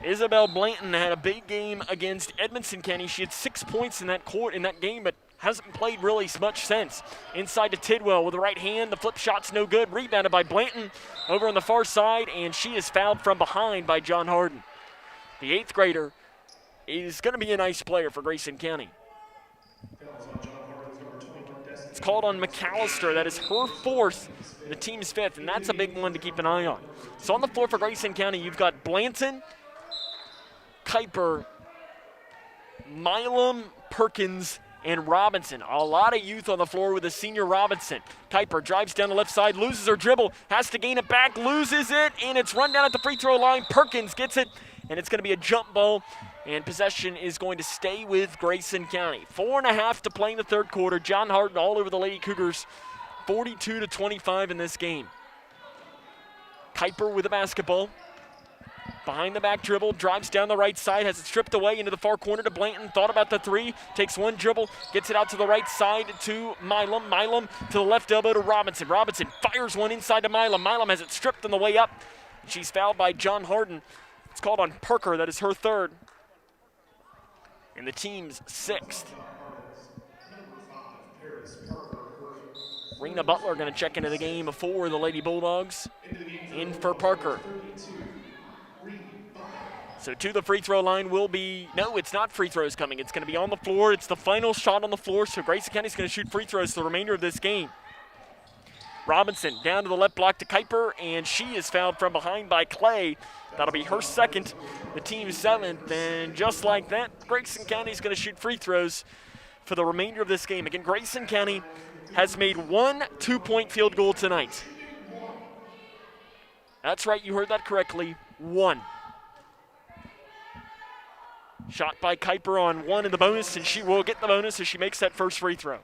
[SPEAKER 1] Isabel Blanton had a big game against Edmondson County. She had 6 points in that game, but hasn't played really much since. Inside to Tidwell with the right hand. The flip shot's no good. Rebounded by Blanton over on the far side, and she is fouled from behind by John Hardin. The 8th grader is going to be a nice player for Grayson County. It's called on McAllister. That is her 4th, the team's 5th, and that's a big one to keep an eye on. So on the floor for Grayson County, you've got Blanton, Kuiper, Milam, Perkins, and Robinson. A lot of youth on the floor with the senior Robinson. Kuiper drives down the left side, loses her dribble, has to gain it back, loses it, and it's run down at the free throw line. Perkins gets it, and it's going to be a jump ball, and possession is going to stay with Grayson County. 4.5 to play in the third quarter. John Hardin all over the Lady Cougars, 42-25 in this game. Kuiper with the basketball. Behind the back dribble, drives down the right side, has it stripped away into the far corner to Blanton. Thought about the three, takes one dribble, gets it out to the right side to Milam. Milam to the left elbow to Robinson. Robinson fires one inside to Milam. Milam has it stripped on the way up. She's fouled by John Hardin. It's called on Parker. That is her 3rd. And the team's 6th. Rena Butler going to check into the game for the Lady Bulldogs. In for Parker. So to the free throw line will be, no, it's not free throws coming. It's going to be on the floor. It's the final shot on the floor, so Grayson County's going to shoot free throws the remainder of this game. Robinson down to the left block to Kuiper, and she is fouled from behind by Clay. That'll be her 2nd, the team's 7th, and just like that, Grayson County's going to shoot free throws for the remainder of this game. Again, Grayson County has made 1 2-point field goal tonight. That's right, you heard that correctly, 1. Shot by Kuiper on 1 in the bonus, and she will get the bonus as she makes that first free throw.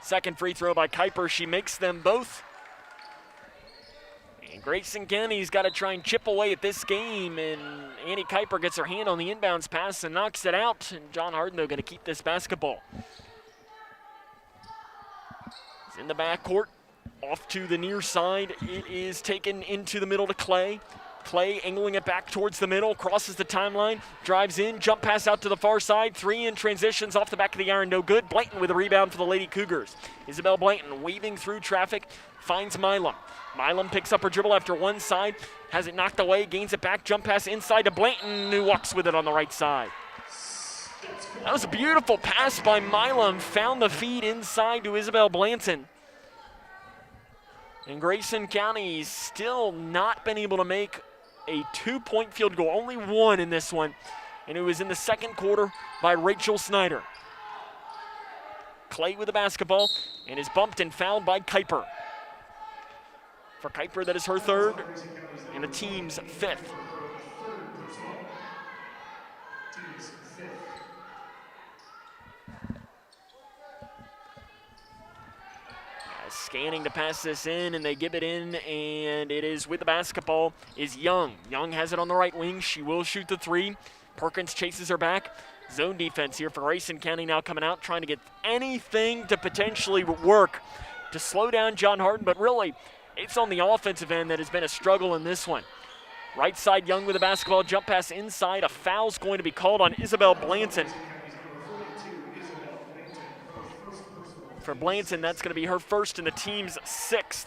[SPEAKER 1] Second free throw by Kuiper. She makes them both. And Grayson County's got to try and chip away at this game, and Annie Kuiper gets her hand on the inbounds pass and knocks it out, and John Hardin, though, going to keep this basketball. It's in the backcourt. Off to the near side, it is taken into the middle to Clay. Clay angling it back towards the middle, crosses the timeline, drives in, jump pass out to the far side, 3 in transitions off the back of the iron, no good. Blanton with a rebound for the Lady Cougars. Isabel Blanton weaving through traffic, finds Milam. Milam picks up her dribble after one side, has it knocked away, gains it back, jump pass inside to Blanton, who walks with it on the right side. That was a beautiful pass by Milam, found the feed inside to Isabel Blanton. And Grayson County's still not been able to make a 2-point field goal, only 1 in this one, and it was in the second quarter by Rachel Snyder. Clay with the basketball and is bumped and fouled by Kuiper. For Kuiper, that is her 3rd and the team's 5th. Scanning to pass this in, and they give it in, and it is with the basketball is Young. Young has it on the right wing. She will shoot the 3. Perkins chases her back. Zone defense here for Grayson County now coming out, trying to get anything to potentially work to slow down John Hardin, but really, it's on the offensive end that has been a struggle in this one. Right side, Young with the basketball, jump pass inside. A foul's going to be called on Isabel Blanton. For Blanton, that's going to be her 1st and the team's 6th.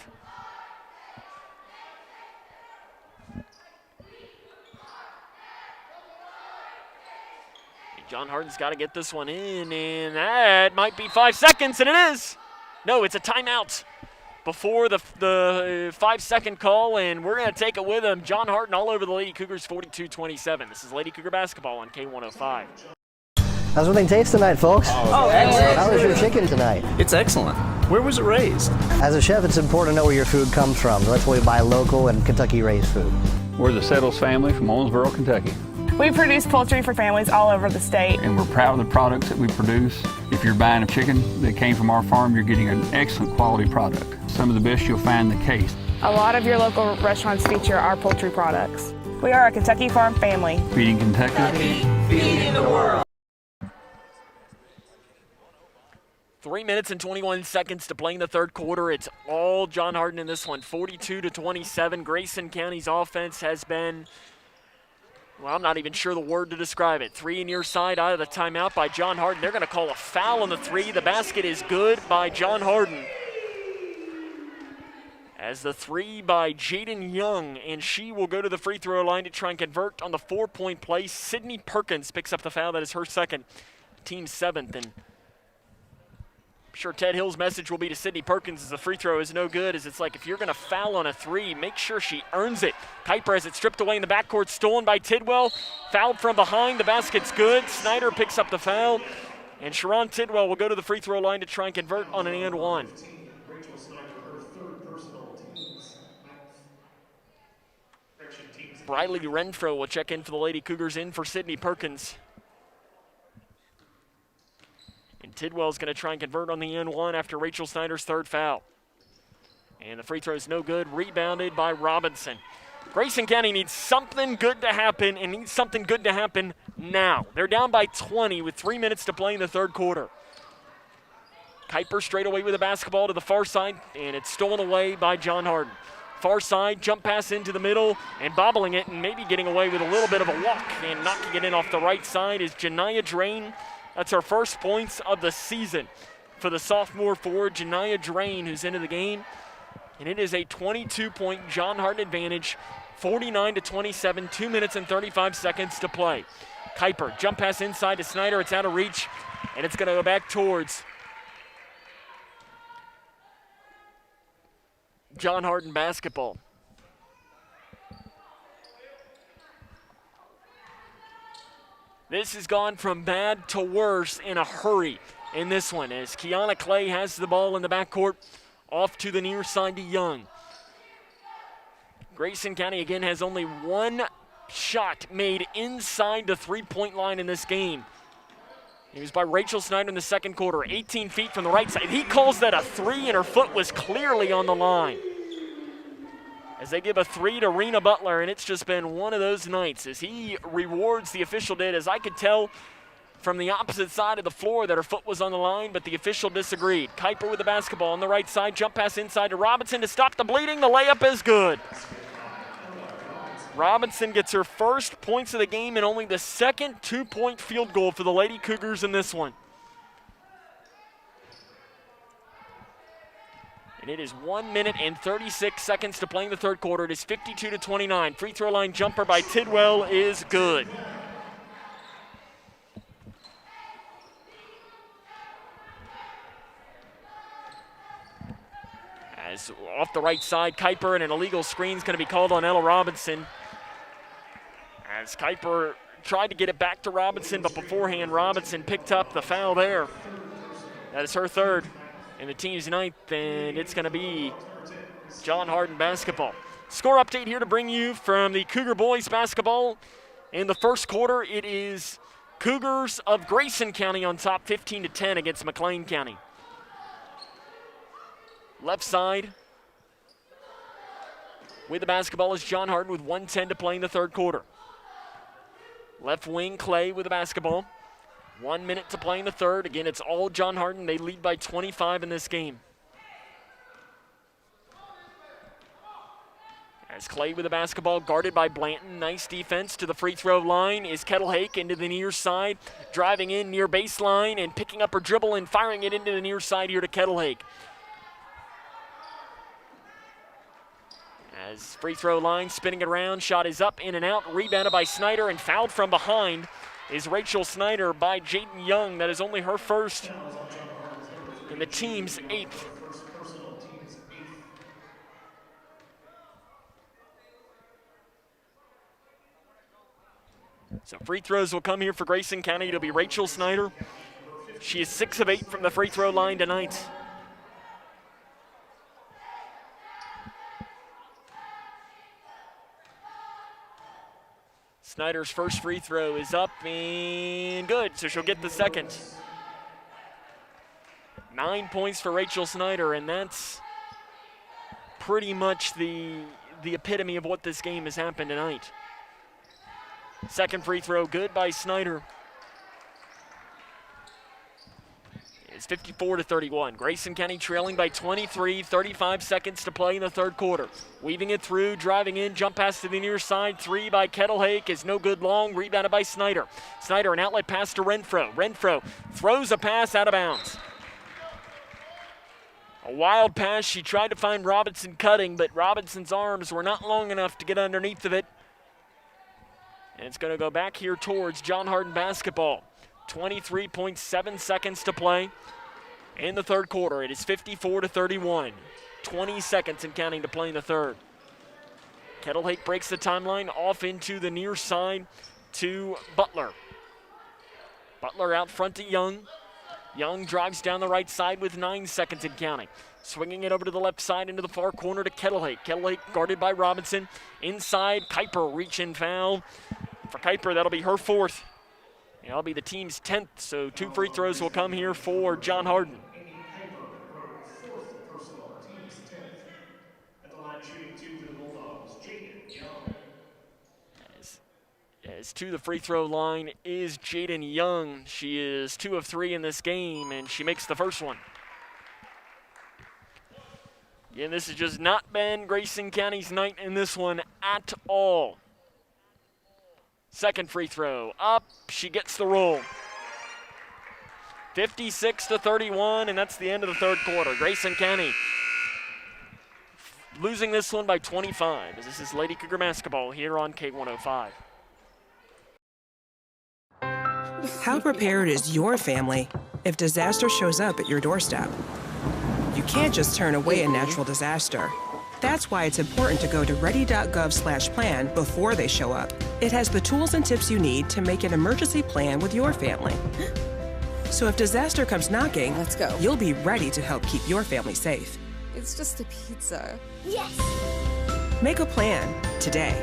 [SPEAKER 1] John Hardin's got to get this one in, and that might be 5 seconds, and it is. No, it's a timeout before the 5-second call, and we're going to take it with him. John Hardin all over the Lady Cougars, 42-27. This is Lady Cougar basketball on K105.
[SPEAKER 26] How's everything taste tonight, folks?
[SPEAKER 31] Oh, excellent.
[SPEAKER 26] How was your chicken tonight?
[SPEAKER 31] It's excellent. Where was it raised?
[SPEAKER 26] As a chef, it's important to know where your food comes from. That's why we buy local and Kentucky-raised food.
[SPEAKER 32] We're the Settles family from Owensboro, Kentucky.
[SPEAKER 33] We produce poultry for families all over the state.
[SPEAKER 32] And we're proud of the products that we produce. If you're buying a chicken that came from our farm, you're getting an excellent quality product. Some of the best you'll find in the case.
[SPEAKER 33] A lot of your local restaurants feature our poultry products. We are a Kentucky farm family.
[SPEAKER 32] Feeding Kentucky.
[SPEAKER 28] Feeding the world.
[SPEAKER 1] 3 minutes and 21 seconds to play in the third quarter. It's all John Hardin in this one, 42-27. Grayson County's offense has been, well, I'm not even sure the word to describe it. 3 near side out of the timeout by John Hardin. They're going to call a foul on the 3. The basket is good by John Hardin. As the 3 by Jaden Young, and she will go to the free throw line to try and convert on the 4-point play. Sydney Perkins picks up the foul. That is her second, team 7th. And I'm sure Ted Hill's message will be to Sydney Perkins as the free throw is no good, as it's like if you're going to foul on a 3, make sure she earns it. Kuiper has it stripped away in the backcourt, stolen by Tidwell. Fouled from behind, the basket's good. Snyder picks up the foul, and Sharon Tidwell will go to the free throw line to try and convert on an and one. Briley Renfro will check in for the Lady Cougars, in for Sydney Perkins. And Tidwell's going to try and convert on the N1 after Rachel Snyder's third foul. And the free throw is no good, rebounded by Robinson. Grayson County needs something good to happen, and needs something good to happen now. They're down by 20 with 3 minutes to play in the third quarter. Kuiper straight away with the basketball to the far side, and it's stolen away by John Hardin. Far side, jump pass into the middle, and bobbling it, and maybe getting away with a little bit of a walk, and knocking it in off the right side is Janiyah Drain. That's her first points of the season for the sophomore forward, Janiyah Drain, who's into the game. And it is a 22-point John Hardin advantage, 49-27, 2 minutes and 35 seconds to play. Kuiper, jump pass inside to Snyder. It's out of reach, and it's going to go back towards John Hardin basketball. This has gone from bad to worse in a hurry in this one, as Kiana Clay has the ball in the backcourt, off to the near side to Young. Grayson County again has only one shot made inside the three-point line in this game. It was by Rachel Snyder in the second quarter, 18 feet from the right side. He calls that a 3, and her foot was clearly on the line. As they give a 3 to Rena Butler, and it's just been one of those nights as he rewards the official did. As I could tell from the opposite side of the floor that her foot was on the line, but the official disagreed. Kuiper with the basketball on the right side, jump pass inside to Robinson to stop the bleeding. The layup is good. Robinson gets her first points of the game and only the second 2-point field goal for the Lady Cougars in this one. And it is 1 minute and 36 seconds to play in the third quarter. It is 52-29. Free throw line jumper by Tidwell is good. As off the right side, Kuiper, and an illegal screen is going to be called on Ella Robinson. As Kuiper tried to get it back to Robinson, but beforehand Robinson picked up the foul there. That is her third and the team's ninth, and it's going to be John Hardin basketball. Score update here to bring you from the Cougar boys basketball. In the first quarter, it is Cougars of Grayson County on top, 15-10 against McLean County. Left side with the basketball is John Hardin with 1:10 to play in the third quarter. Left wing, Clay with the basketball. 1 minute to play in the third. Again, it's all John Hardin. They lead by 25 in this game. As Clay with the basketball, guarded by Blanton. Nice defense to the free throw line is Kettlehake into the near side. Driving in near baseline and picking up her dribble and firing it into the near side here to Kettlehake. As free throw line, spinning it around, shot is up, in and out, rebounded by Snyder, and fouled from behind is Rachel Snyder by Jaden Young. That is only her first and the team's 8th. So free throws will come here for Grayson County. It'll be Rachel Snyder. She is 6 of 8 from the free throw line tonight. Snyder's first free throw is up and good, so she'll get the second. 9 points for Rachel Snyder, and that's pretty much the epitome of what this game has happened tonight. Second free throw good by Snyder. It's 54-31. Grayson County trailing by 23, 35 seconds to play in the third quarter. Weaving it through, driving in, jump pass to the near side. Three by Kettlehake is no good long, rebounded by Snyder. Snyder, an outlet pass to Renfro. Renfro throws a pass out of bounds. A wild pass, she tried to find Robinson cutting, but Robinson's arms were not long enough to get underneath of it. And it's going to go back here towards John Hardin basketball. 23.7 seconds to play in the third quarter. It is 54-31. 20 seconds and counting to play in the third. Kettlehake breaks the timeline off into the near side to Butler. Butler out front to Young. Young drives down the right side with 9 seconds and counting. Swinging it over to the left side into the far corner to Kettlehake. Kettlehake guarded by Robinson. Inside, Kuiper reach and foul. For Kuiper, that'll be her fourth. That'll be the team's 10th, so 2 free throws will come here for John Hardin. As to the free throw line is Jaden Young. She is 2 of 3 in this game, and she makes the first one. Again, this has just not been Grayson County's night in this one at all. Second free throw up, she gets the roll. 56-31, and that's the end of the third quarter. Grayson County losing this one by 25, as this is Lady Cougar basketball here on K105.
[SPEAKER 12] How prepared is your family if disaster shows up at your doorstep? You can't just turn away a natural disaster. That's why it's important to go to ready.gov/plan before they show up. It has the tools and tips you need to make an emergency plan with your family. So if disaster comes knocking,
[SPEAKER 15] let's go.
[SPEAKER 12] You'll be ready to help keep your family safe.
[SPEAKER 15] It's just a pizza.
[SPEAKER 12] Yes! Make a plan today.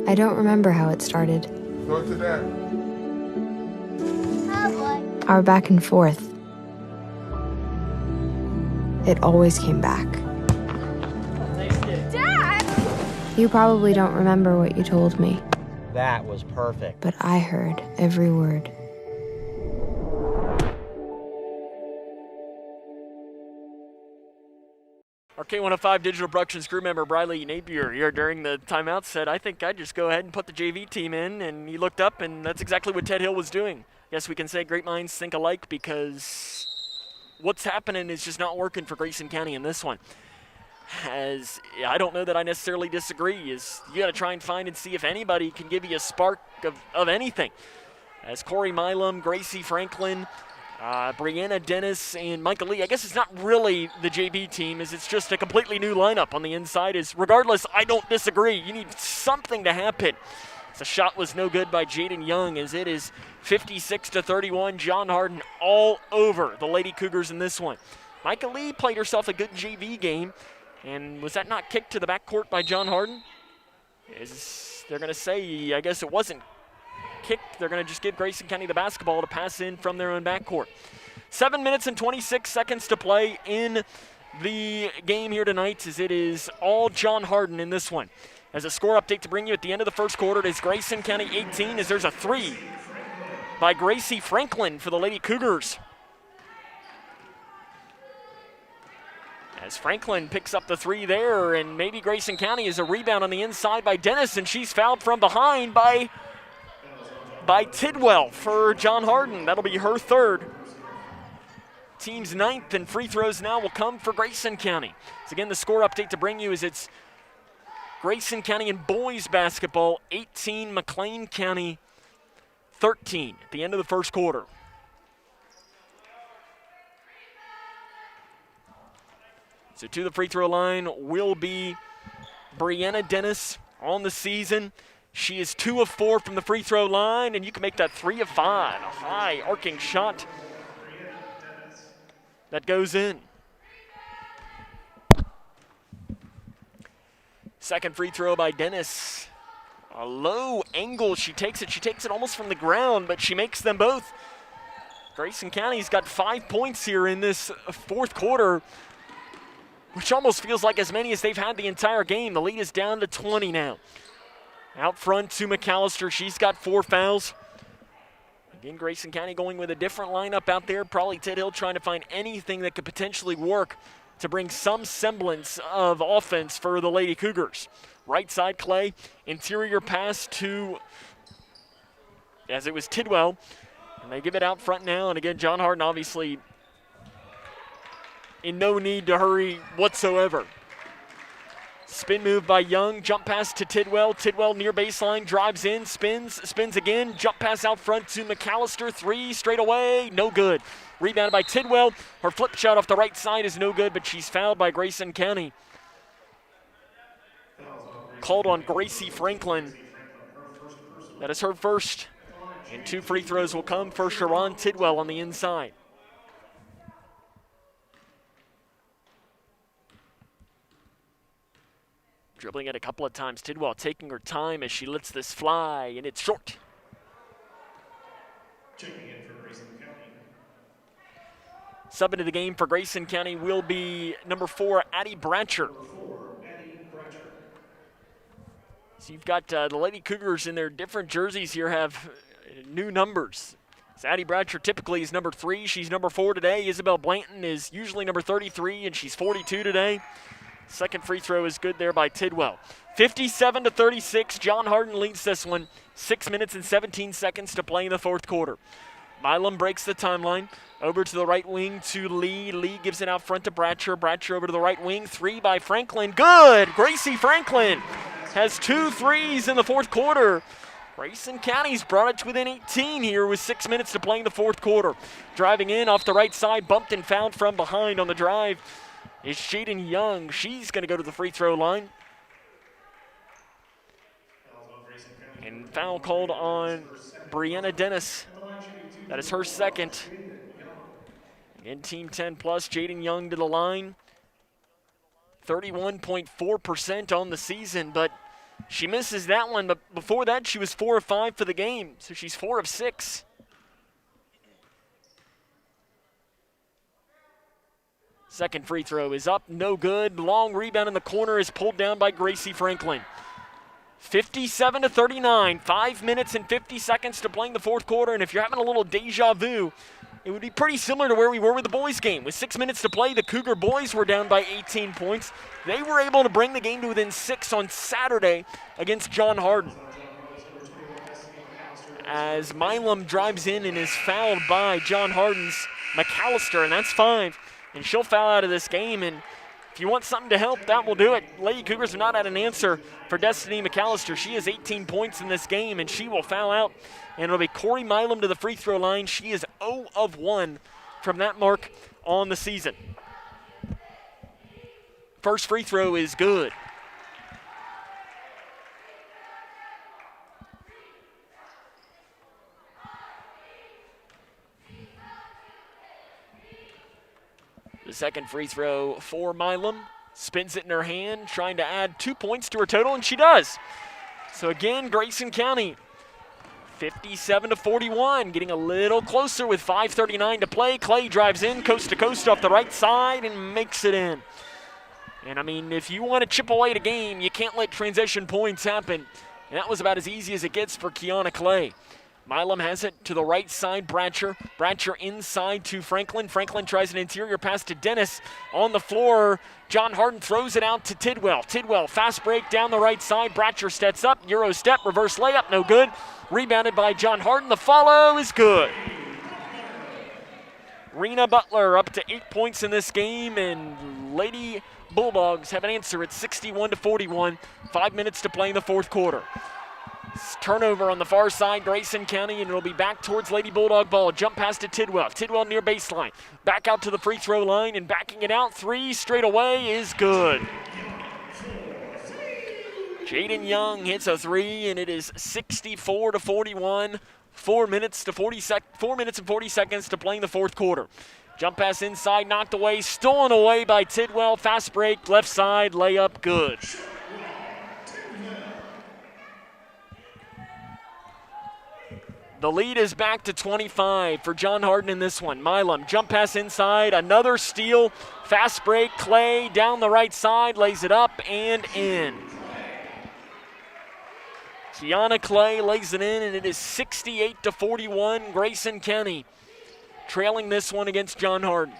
[SPEAKER 9] I don't remember how it started.
[SPEAKER 16] Go to that.
[SPEAKER 9] Our back and forth. It always came back.
[SPEAKER 15] Dad!
[SPEAKER 9] You probably don't remember what you told me,
[SPEAKER 26] That was perfect.
[SPEAKER 9] but I heard every word.
[SPEAKER 1] Our K105 Digital Productions crew member Briley Napier here during the timeout said, I think I'd just go ahead and put the JV team in, and he looked up, and that's exactly what Ted Hill was doing. Yes, we can say great minds think alike because what's happening is just not working for Grayson County in this one. As I don't know that I necessarily disagree, is you got to try and find and see if anybody can give you a spark of anything. As Corey Milam, Gracie Franklin, Brianna Dennis, and Michael Lee. I guess it's not really the JV team, as it's just a completely new lineup on the inside. Is regardless, I don't disagree. You need something to happen. The shot was no good by Jaden Young, as it is 56-31. John Hardin all over the Lady Cougars in this one. Michael Lee played herself a good JV game, and was that not kicked to the backcourt by John Hardin? They're going to say, I guess it wasn't kicked. They're going to just give Grayson County the basketball to pass in from their own backcourt. 7 minutes and 26 seconds to play in the game here tonight, as it is all John Hardin in this one. As a score update to bring you at the end of the first quarter, it is Grayson County 18, as there's a 3 by Gracie Franklin for the Lady Cougars. As Franklin picks up the 3 there, and maybe Grayson County is a rebound on the inside by Dennis, and she's fouled from behind by Tidwell for John Hardin. That'll be her 3rd. Team's 9th, and free throws now will come for Grayson County. So again, the score update to bring you is it's Grayson County in boys basketball 18, McLean County 13 at the end of the first quarter. So to the free throw line will be Brianna Dennis on the season. She is 2 of 4 from the free throw line, and you can make that 3 of 5. A high arcing shot that goes in. Second free throw by Dennis. A low angle, she takes it almost from the ground, but she makes them both. Grayson County's got 5 points here in this fourth quarter, which almost feels like as many as they've had the entire game. The lead is down to 20 now. Out front to McAllister, she's got 4 fouls. Again, Grayson County going with a different lineup out there. Probably Ted Hill trying to find anything that could potentially work to bring some semblance of offense for the Lady Cougars. Right side, Clay. Interior pass to, as it was Tidwell. And they give it out front now. And again, John Hardin obviously in no need to hurry whatsoever. Spin move by Young, jump pass to Tidwell. Tidwell near baseline, drives in, spins again. Jump pass out front to McAllister. 3 straight away, no good. Rebounded by Tidwell. Her flip shot off the right side is no good, but she's fouled by Grayson County. Called on Gracie Franklin. That is her first. And 2 free throws will come for Sharon Tidwell on the inside. Dribbling it a couple of times. Tidwell taking her time as she lets this fly, and it's short.
[SPEAKER 8] Checking in for Grayson County.
[SPEAKER 1] Sub into the game for Grayson County will be number 4, Addie Bratcher. So you've got the Lady Cougars in their different jerseys here have new numbers. So Addie Bratcher typically is number 3. She's number 4 today. Isabel Blanton is usually number 33, and she's 42 today. Second free throw is good there by Tidwell. 57-36, John Hardin leads this one. 6 minutes and 17 seconds to play in the fourth quarter. Milam breaks the timeline. Over to the right wing to Lee. Lee gives it out front to Bratcher. Bratcher over to the right wing. 3 by Franklin. Good! Gracie Franklin has 2 threes in the fourth quarter. Grayson County's brought it to within 18 here with 6 minutes to play in the fourth quarter. Driving in off the right side, bumped and fouled from behind on the drive is Jaden Young. She's going to go to the free throw line. And foul called on Brianna Dennis. That is her second. In Team 10 plus, Jaden Young to the line. 31.4% on the season, but she misses that one. But before that, she was 4 of 5 for the game, so she's 4 of 6. Second free throw is up, no good. Long rebound in the corner is pulled down by Gracie Franklin. 57-39, 5 minutes and 50 seconds to play in the fourth quarter, and if you're having a little deja vu, it would be pretty similar to where we were with the boys' game. With 6 minutes to play, the Cougar boys were down by 18 points. They were able to bring the game to within 6 on Saturday against John Hardin. As Milam drives in and is fouled by John Hardin's McAllister, and that's 5. And she'll foul out of this game, and if you want something to help, that will do it. Lady Cougars have not had an answer for Destiny McAllister. She has 18 points in this game, and she will foul out. And it'll be Corey Milam to the free throw line. She is 0 of 1 from that mark on the season. First free throw is good. The second free throw for Milam. Spins it in her hand, trying to add 2 points to her total, and she does. So again, Grayson County, 57-41, getting a little closer with 5:39 to play. Clay drives in, coast to coast off the right side, and makes it in. And I mean, if you want to chip away at a game, you can't let transition points happen. And that was about as easy as it gets for Kiana Clay. Milam has it to the right side, Bratcher. Bratcher inside to Franklin. Franklin tries an interior pass to Dennis. On the floor, John Hardin throws it out to Tidwell. Tidwell, fast break down the right side. Bratcher steps up, Euro step, reverse layup, no good. Rebounded by John Hardin. The follow is good. Rena Butler up to 8 points in this game, and Lady Bulldogs have an answer at 61-41. 5 minutes to play in the fourth quarter. Turnover on the far side, Grayson County, and it'll be back towards Lady Bulldog ball. Jump pass to Tidwell. Tidwell near baseline. Back out to the free throw line and backing it out. 3 straight away is good. Jaden Young hits a 3, and it is 64-41. 4 minutes and 40 seconds to play in the fourth quarter. Jump pass inside, knocked away, stolen away by Tidwell. Fast break, left side, layup, good. The lead is back to 25 for John Hardin in this one. Milam, jump pass inside, another steal. Fast break, Clay down the right side, lays it up and in. Kiana Clay lays it in, and it is 68-41. Grayson County trailing this one against John Hardin.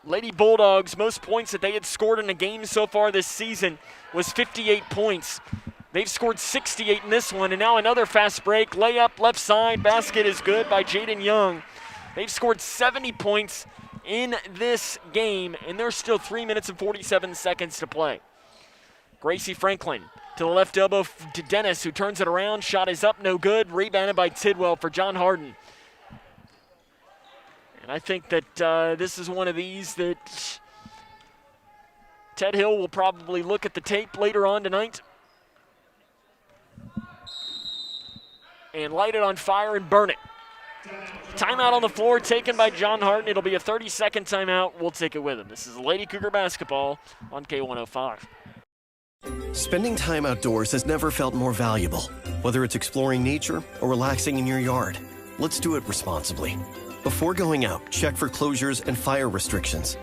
[SPEAKER 1] Lady Bulldogs, most points that they had scored in a game so far this season was 58 points. They've scored 68 in this one, and now another fast break. Layup, left side, basket is good by Jaden Young. They've scored 70 points in this game, and there's still 3 minutes and 47 seconds to play. Gracie Franklin to the left elbow to Dennis, who turns it around. Shot is up, no good. Rebounded by Tidwell for John Hardin. And I think that this is one of these that Ted Hill will probably look at the tape later on tonight and light it on fire and burn it. Timeout on the floor taken by John Hardin. It'll be a 30-second timeout. We'll take it with him. This is Lady Cougar basketball on K105.
[SPEAKER 5] Spending time outdoors has never felt more valuable. Whether it's exploring nature or relaxing in your yard, let's do it responsibly. Before going out, check for closures and fire restrictions.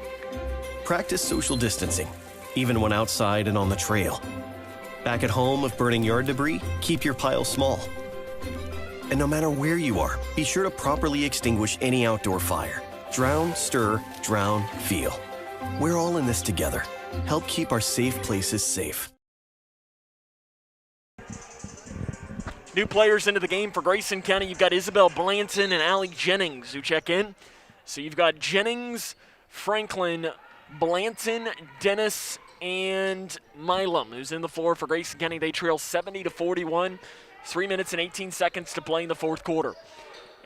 [SPEAKER 5] Practice social distancing, even when outside and on the trail. Back at home, if burning yard debris, keep your pile small. And no matter where you are, be sure to properly extinguish any outdoor fire. Drown, stir, drown, feel. We're all in this together. Help keep our safe places safe.
[SPEAKER 1] New players into the game for Grayson County. You've got Isabel Blanton and Allie Jennings who check in. So you've got Jennings, Franklin, Blanton, Dennis, and Milam, who's in the floor for Grayson County. They trail 70-41. 3 minutes and 18 seconds to play in the fourth quarter.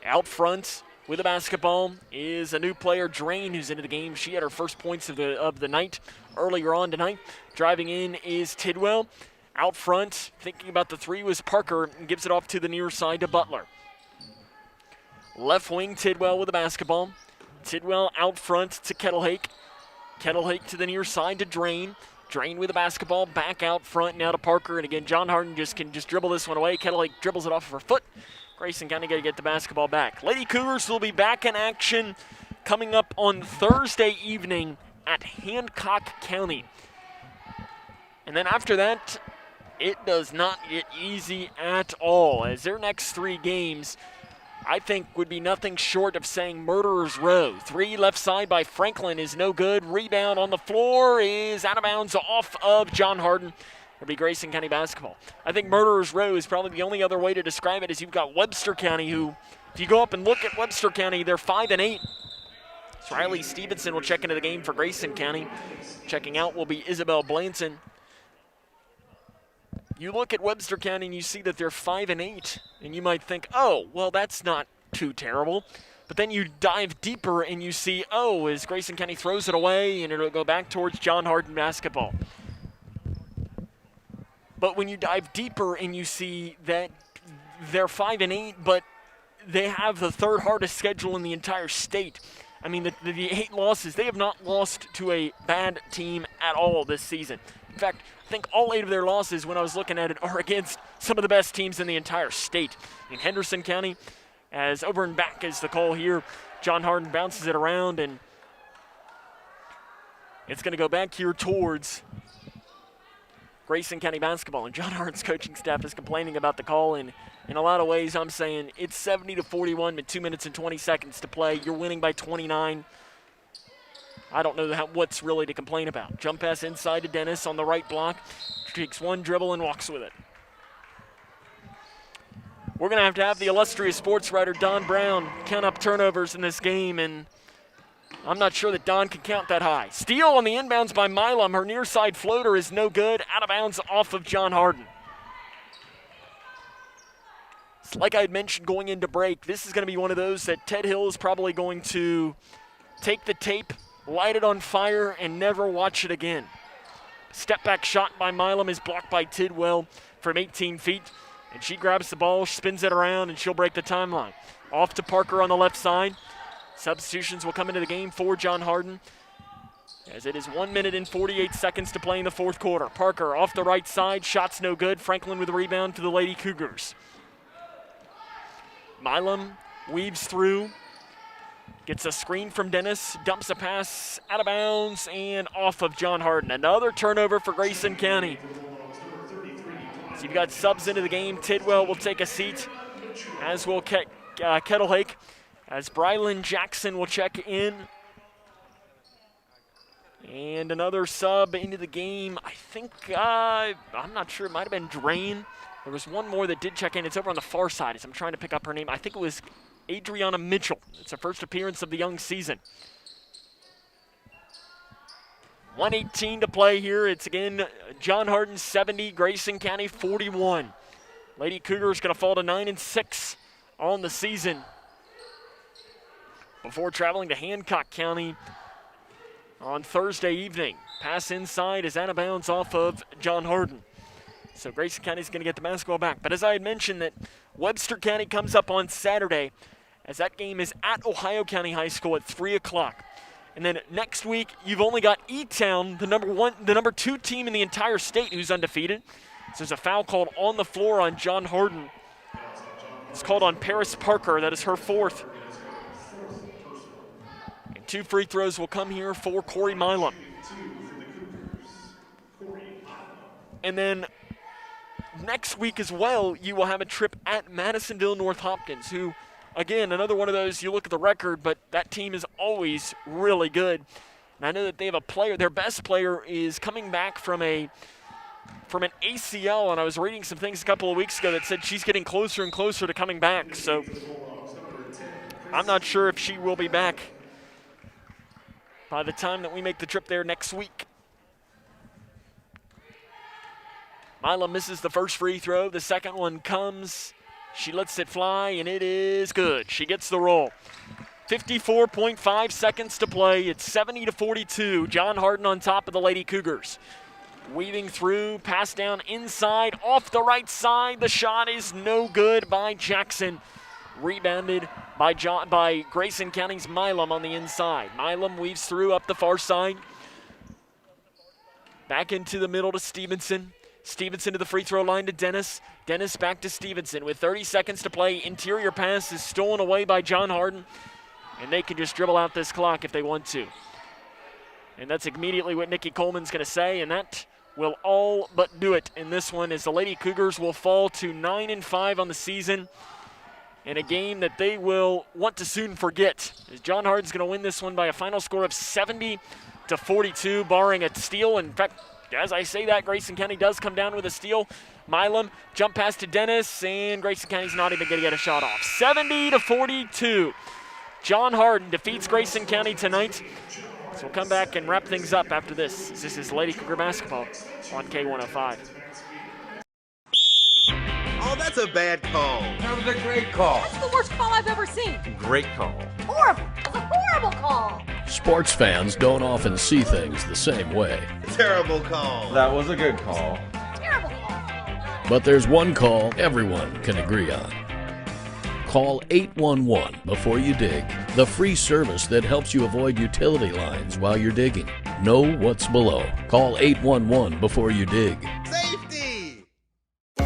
[SPEAKER 1] Out front with the basketball is a new player, Drain, who's into the game. She had her first points of the night earlier on tonight. Driving in is Tidwell. Out front, thinking about the three, was Parker, and gives it off to the near side to Butler. Left wing, Tidwell with the basketball. Tidwell out front to Kettlehake. Kettlehake to the near side to Drain. Drain with the basketball, back out front now to Parker. And again, John Hardin can dribble this one away. Kettlehake dribbles it off of her foot. Grayson County got to get the basketball back. Lady Cougars will be back in action coming up on Thursday evening at Hancock County. And then after that, it does not get easy at all, as their next 3 games, I think, would be nothing short of saying murderer's row. 3 left side by Franklin is no good. Rebound on the floor is out of bounds off of John Hardin. It'll be Grayson County basketball. I think murderer's row is probably the only other way to describe it, is you've got Webster County, who, if you go up and look at Webster County, they're 5-8. So Riley Stevenson will check into the game for Grayson County. Checking out will be Isabel Blanton. You look at Webster County and you see that they're 5-8, and you might think, oh, well, that's not too terrible. But then you dive deeper and you see, oh, as Grayson County throws it away, and it'll go back towards John Hardin basketball. But when you dive deeper and you see that they're 5-8, but they have the 3rd hardest schedule in the entire state. I mean, the 8 losses, they have not lost to a bad team at all this season. In fact, I think all 8 of their losses, when I was looking at it, are against some of the best teams in the entire state. In Henderson County, as over and back is the call here, John Hardin bounces it around, and it's going to go back here towards Grayson County basketball. And John Hardin's coaching staff is complaining about the call, and in a lot of ways I'm saying it's 70-41 with 2 minutes and 20 seconds to play. You're winning by 29. I don't know what's really to complain about. Jump pass inside to Dennis on the right block. Takes one dribble and walks with it. We're going to have the illustrious sports writer Don Brown count up turnovers in this game, and I'm not sure that Dawn can count that high. Steal on the inbounds by Milam. Her near side floater is no good. Out of bounds off of John Hardin. It's like I had mentioned going into break, this is going to be one of those that Ted Hill is probably going to take the tape, light it on fire, and never watch it again. Step back shot by Milam is blocked by Tidwell from 18 feet. And she grabs the ball, spins it around, and she'll break the timeline. Off to Parker on the left side. Substitutions will come into the game for John Hardin, as it is 1 minute and 48 seconds to play in the fourth quarter. Parker off the right side, shots no good. Franklin with the rebound for the Lady Cougars. Milam weaves through, gets a screen from Dennis, dumps a pass out of bounds and off of John Hardin. Another turnover for Grayson County. So you've got subs into the game. Tidwell will take a seat, as will Kettlehake, as Brylan Jackson will check in. And another sub into the game. I think, I'm not sure, it might have been Drain. There was one more that did check in. It's over on the far side as I'm trying to pick up her name. I think it was Adriana Mitchell. It's her first appearance of the young season. 1:18 to play here. It's again John Hardin 70, Grayson County 41. Lady Cougars going to fall to 9-6 on the season before traveling to Hancock County on Thursday evening. Pass inside is out of bounds off of John Hardin. So Grayson County is going to get the basketball back. But as I had mentioned, that Webster County comes up on Saturday, as that game is at Ohio County High School at 3 o'clock. And then next week, you've only got E-Town, the number 2 team in the entire state, who's undefeated. So there's a foul called on the floor on John Hardin. It's called on Paris Parker. That is her 4th. And 2 free throws will come here for Corey Milam. And then next week as well, you will have a trip at Madisonville North Hopkins, who, again, another one of those, you look at the record, but that team is always really good. And I know that they have a player, their best player is coming back from an ACL, and I was reading some things a couple of weeks ago that said she's getting closer and closer to coming back. So I'm not sure if she will be back by the time that we make the trip there next week. Milam misses the first free throw. The second one comes. She lets it fly, and it is good. She gets the roll. 54.5 seconds to play. It's 70-42. John Hardin on top of the Lady Cougars. Weaving through, pass down inside, off the right side. The shot is no good by Jackson. Rebounded by Grayson County's Milam on the inside. Milam weaves through up the far side. Back into the middle to Stevenson. Stevenson to the free throw line to Dennis. Dennis back to Stevenson with 30 seconds to play. Interior pass is stolen away by John Hardin, and they can just dribble out this clock if they want to. And that's immediately what Nikki Coleman's going to say, and that will all but do it in this one, as the Lady Cougars will fall to 9-5 on the season in a game that they will want to soon forget, as John Hardin's going to win this one by a final score of 70-42, barring a steal. In fact, as I say that, Grayson County does come down with a steal. Milam, jump pass to Dennis, and Grayson County's not even going to get a shot off. 70-42. John Hardin defeats Grayson County tonight. So we'll come back and wrap things up after this. This is Lady Cougar basketball on K105.
[SPEAKER 8] Oh, that's a bad call.
[SPEAKER 16] That was a great call.
[SPEAKER 17] That's the worst call I've ever seen.
[SPEAKER 16] Great call.
[SPEAKER 17] Horrible. That's a horrible call.
[SPEAKER 18] Sports fans don't often see things the same way.
[SPEAKER 8] Terrible call.
[SPEAKER 16] That was a good call.
[SPEAKER 17] Terrible call.
[SPEAKER 18] But there's one call everyone can agree on. Call 811 before you dig, the free service that helps you avoid utility lines while you're digging. Know what's below. Call 811 before you dig.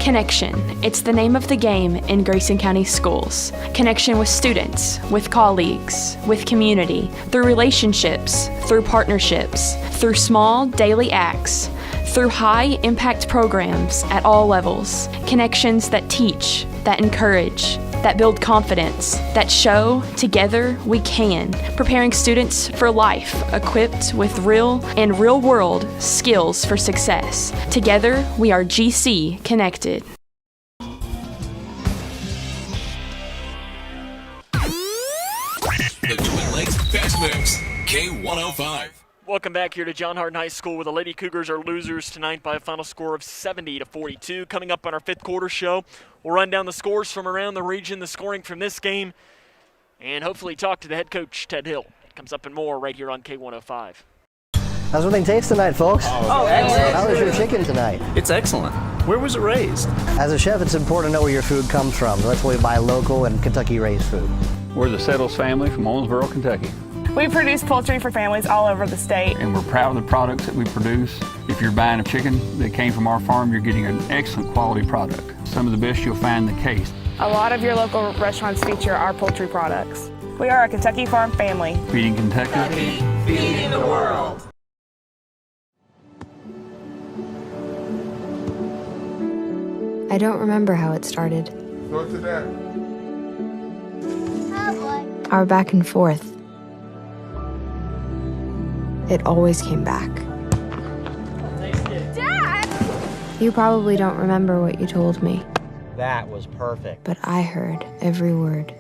[SPEAKER 19] Connection. It's the name of the game in Grayson County schools. Connection with students, with colleagues, with community, through relationships, through partnerships, through small daily acts, through high-impact programs at all levels. Connections that teach, that encourage, that build confidence, that show together we can, preparing students for life, equipped with real and real-world skills for success. Together, we are GC Connected.
[SPEAKER 6] The Twin Lakes Best Mix, K105.
[SPEAKER 1] Welcome back here to John Hardin High School, where the Lady Cougars are losers tonight by a final score of 70-42. Coming up on our fifth quarter show, we'll run down the scores from around the region, the scoring from this game, and hopefully talk to the head coach, Ted Hill. Comes up and more right here on K105.
[SPEAKER 26] How's everything taste tonight, folks?
[SPEAKER 31] Oh, excellent.
[SPEAKER 26] How was your chicken tonight?
[SPEAKER 31] It's excellent. Where was it raised?
[SPEAKER 26] As a chef, it's important to know where your food comes from. That's why we buy local and Kentucky-raised food.
[SPEAKER 32] We're the Settles family from Owensboro, Kentucky.
[SPEAKER 33] We produce poultry for families all over the state.
[SPEAKER 32] And we're proud of the products that we produce. If you're buying a chicken that came from our farm, you're getting an excellent quality product. Some of the best you'll find in the case.
[SPEAKER 33] A lot of your local restaurants feature our poultry products. We are a Kentucky farm family.
[SPEAKER 32] Feeding Kentucky.
[SPEAKER 28] Feeding the world.
[SPEAKER 9] I don't remember how it started.
[SPEAKER 16] Go to that.
[SPEAKER 9] Our back and forth. It always came back.
[SPEAKER 17] Dad!
[SPEAKER 9] You probably don't remember what you told me,
[SPEAKER 26] That was perfect.
[SPEAKER 9] but I heard every word.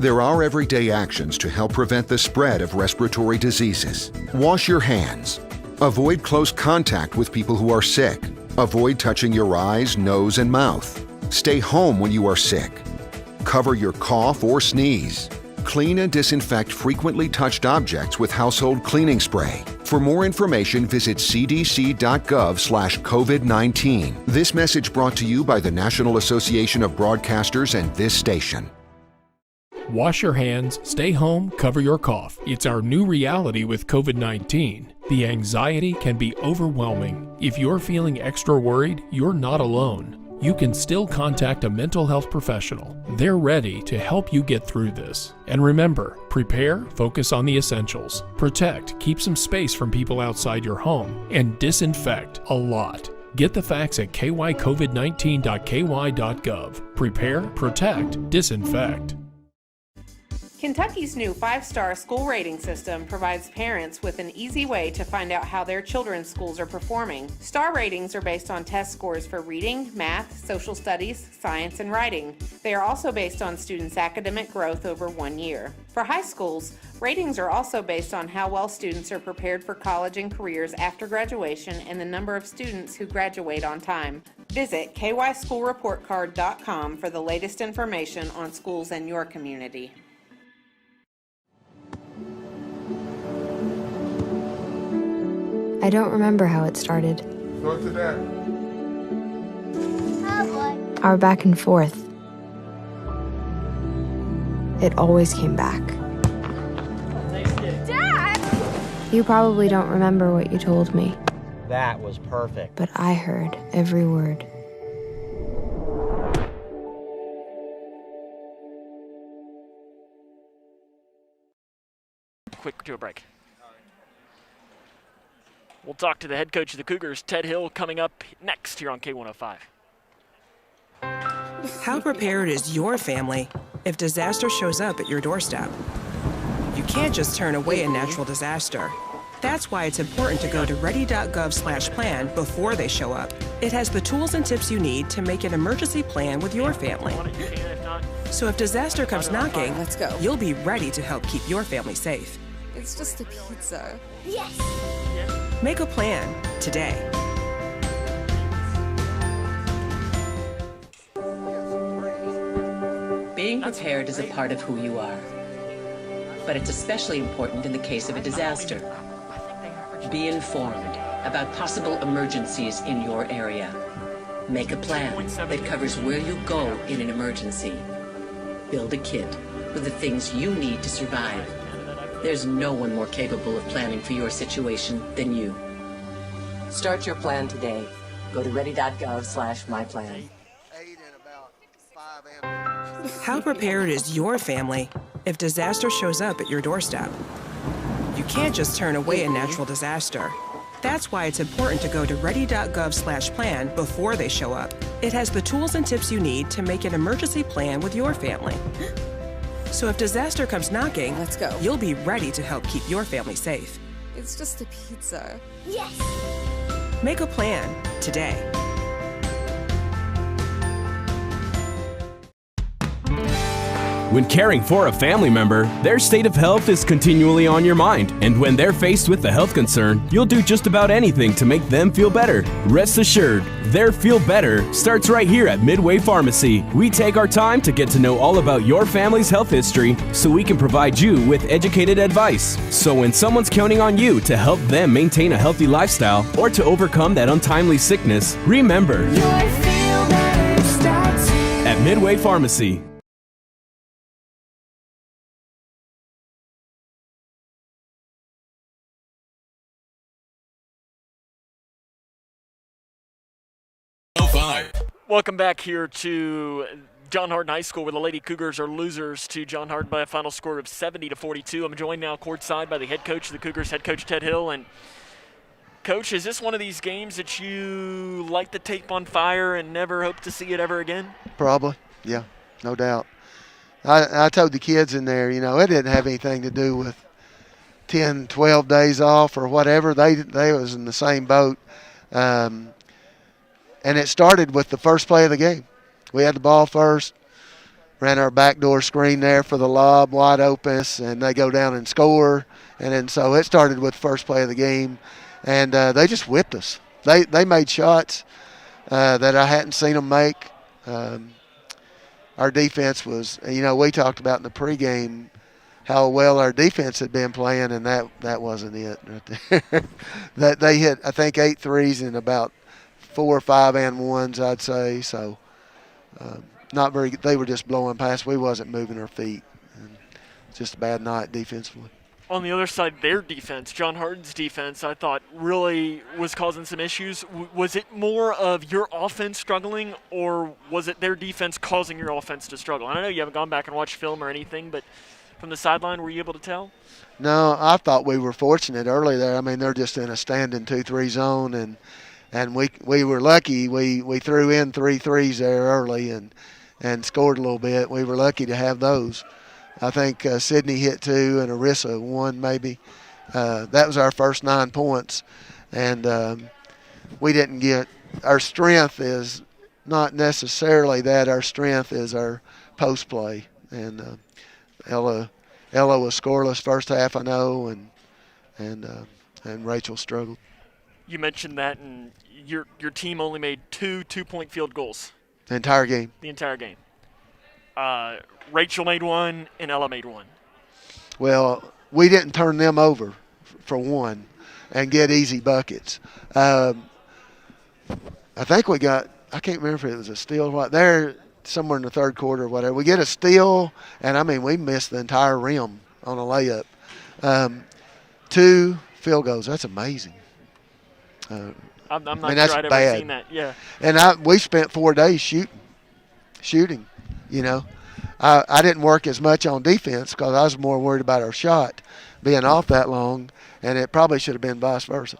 [SPEAKER 2] There are everyday actions to help prevent the spread of respiratory diseases. Wash your hands. Avoid close contact with people who are sick. Avoid touching your eyes, nose, and mouth. Stay home when you are sick. Cover your cough or sneeze. Clean and disinfect frequently touched objects with household cleaning spray. For more information, visit cdc.gov/COVID-19. This message brought to you by the National Association of Broadcasters and this station.
[SPEAKER 7] Wash your hands, stay home, cover your cough. It's our new reality with COVID-19. The anxiety can be overwhelming. If you're feeling extra worried, you're not alone. You can still contact a mental health professional. They're ready to help you get through this. And remember, prepare, focus on the essentials. Protect, keep some space from people outside your home, and disinfect a lot. Get the facts at kycovid19.ky.gov. Prepare, protect, disinfect.
[SPEAKER 4] Kentucky's new 5-star school rating system provides parents with an easy way to find out how their children's schools are performing. Star ratings are based on test scores for reading, math, social studies, science, and writing. They are also based on students' academic growth over 1 year. For high schools, ratings are also based on how well students are prepared for college and careers after graduation and the number of students who graduate on time. Visit kyschoolreportcard.com for the latest information on schools in your community.
[SPEAKER 9] I don't remember how it started.
[SPEAKER 16] Go to that.
[SPEAKER 9] Our back and forth. It always came back.
[SPEAKER 17] Dad!
[SPEAKER 9] You probably don't remember what you told me,
[SPEAKER 26] That was perfect.
[SPEAKER 9] but I heard every word.
[SPEAKER 1] Quick to a break. We'll talk to the head coach of the Cougars, Ted Hill, coming up next here on K105.
[SPEAKER 12] How prepared is your family if disaster shows up at your doorstep? You can't just turn away a natural disaster. That's why it's important to go to ready.gov/plan before they show up. It has the tools and tips you need to make an emergency plan with your family. So if disaster comes knocking,
[SPEAKER 15] Let's go.
[SPEAKER 12] you'll be ready to help keep your family safe.
[SPEAKER 15] It's just a pizza.
[SPEAKER 17] Yes!
[SPEAKER 12] Make a plan today.
[SPEAKER 10] Being prepared is a part of who you are. But it's especially important in the case of a disaster. Be informed about possible emergencies in your area. Make a plan that covers where you go in an emergency. Build a kit with the things you need to survive. There's no one more capable of planning for your situation than you. Start your plan today. Go to ready.gov/myplan.
[SPEAKER 12] How prepared is your family if disaster shows up at your doorstep? You can't just turn away a natural disaster. That's why it's important to go to ready.gov/plan before they show up. It has the tools and tips you need to make an emergency plan with your family. So if disaster comes knocking,
[SPEAKER 15] Let's go.
[SPEAKER 12] you'll be ready to help keep your family safe.
[SPEAKER 15] It's just a pizza.
[SPEAKER 17] Yes!
[SPEAKER 12] Make a plan today.
[SPEAKER 3] When caring for a family member, their state of health is continually on your mind. And when they're faced with a health concern, you'll do just about anything to make them feel better. Rest assured, their feel better starts right here at Midway Pharmacy. We take our time to get to know all about your family's health history so we can provide you with educated advice. So when someone's counting on you to help them maintain a healthy lifestyle or to overcome that untimely sickness, remember, at Midway Pharmacy.
[SPEAKER 1] Welcome back here to John Hardin High School, where the Lady Cougars are losers to John Hardin by a final score of 70-42. I'm joined now courtside by the head coach of the Cougars, head coach Ted Hill. And Coach, is this one of these games that you like to tape on fire and never hope to see it ever again?
[SPEAKER 11] Probably, yeah, no doubt. I told the kids in there, it didn't have anything to do with 10, 12 days off or whatever. They was in the same boat. And it started with the first play of the game. We had the ball first, ran our backdoor screen there for the lob, wide open, and they go down and score. And then so it started with the first play of the game, and they just whipped us. They made shots that I hadn't seen them make. Our defense was, we talked about in the pregame how well our defense had been playing, and that wasn't it right there. That they hit, I think, 8 threes and about 4 or 5 and ones, I'd say. So not very good. They were just blowing past. We wasn't moving our feet. And just a bad night defensively.
[SPEAKER 1] On the other side, their defense, John Hardin's defense, I thought really was causing some issues. Was it more of your offense struggling, or was it their defense causing your offense to struggle? I know you haven't gone back and watched film or anything, but from the sideline, were you able to tell?
[SPEAKER 11] No, I thought we were fortunate early there. I mean, they're just in a standing 2-3 zone, and we were lucky. We threw in 3 threes there early and scored a little bit. We were lucky to have those. I think Sydney hit 2 and Arissa 1 maybe. That was our first 9 points. And we didn't get – our strength is not necessarily that. Our strength is our post play. And Ella was scoreless first half, I know, and Rachel struggled.
[SPEAKER 1] You mentioned that, and your team only made 2 2-point field goals.
[SPEAKER 11] The entire game.
[SPEAKER 1] The entire game. Rachel made 1 and Ella made 1.
[SPEAKER 11] Well, we didn't turn them over for 1 and get easy buckets. I think we got – I can't remember if it was a steal or what. There, somewhere in the third quarter or whatever. We get a steal, and, we missed the entire rim on a layup. 2 field goals. That's amazing.
[SPEAKER 1] I'm not sure
[SPEAKER 11] that's
[SPEAKER 1] I'd
[SPEAKER 11] bad.
[SPEAKER 1] ever seen that. Yeah.
[SPEAKER 11] And we spent 4 days shooting. I didn't work as much on defense because I was more worried about our shot being off that long, and it probably should have been vice versa.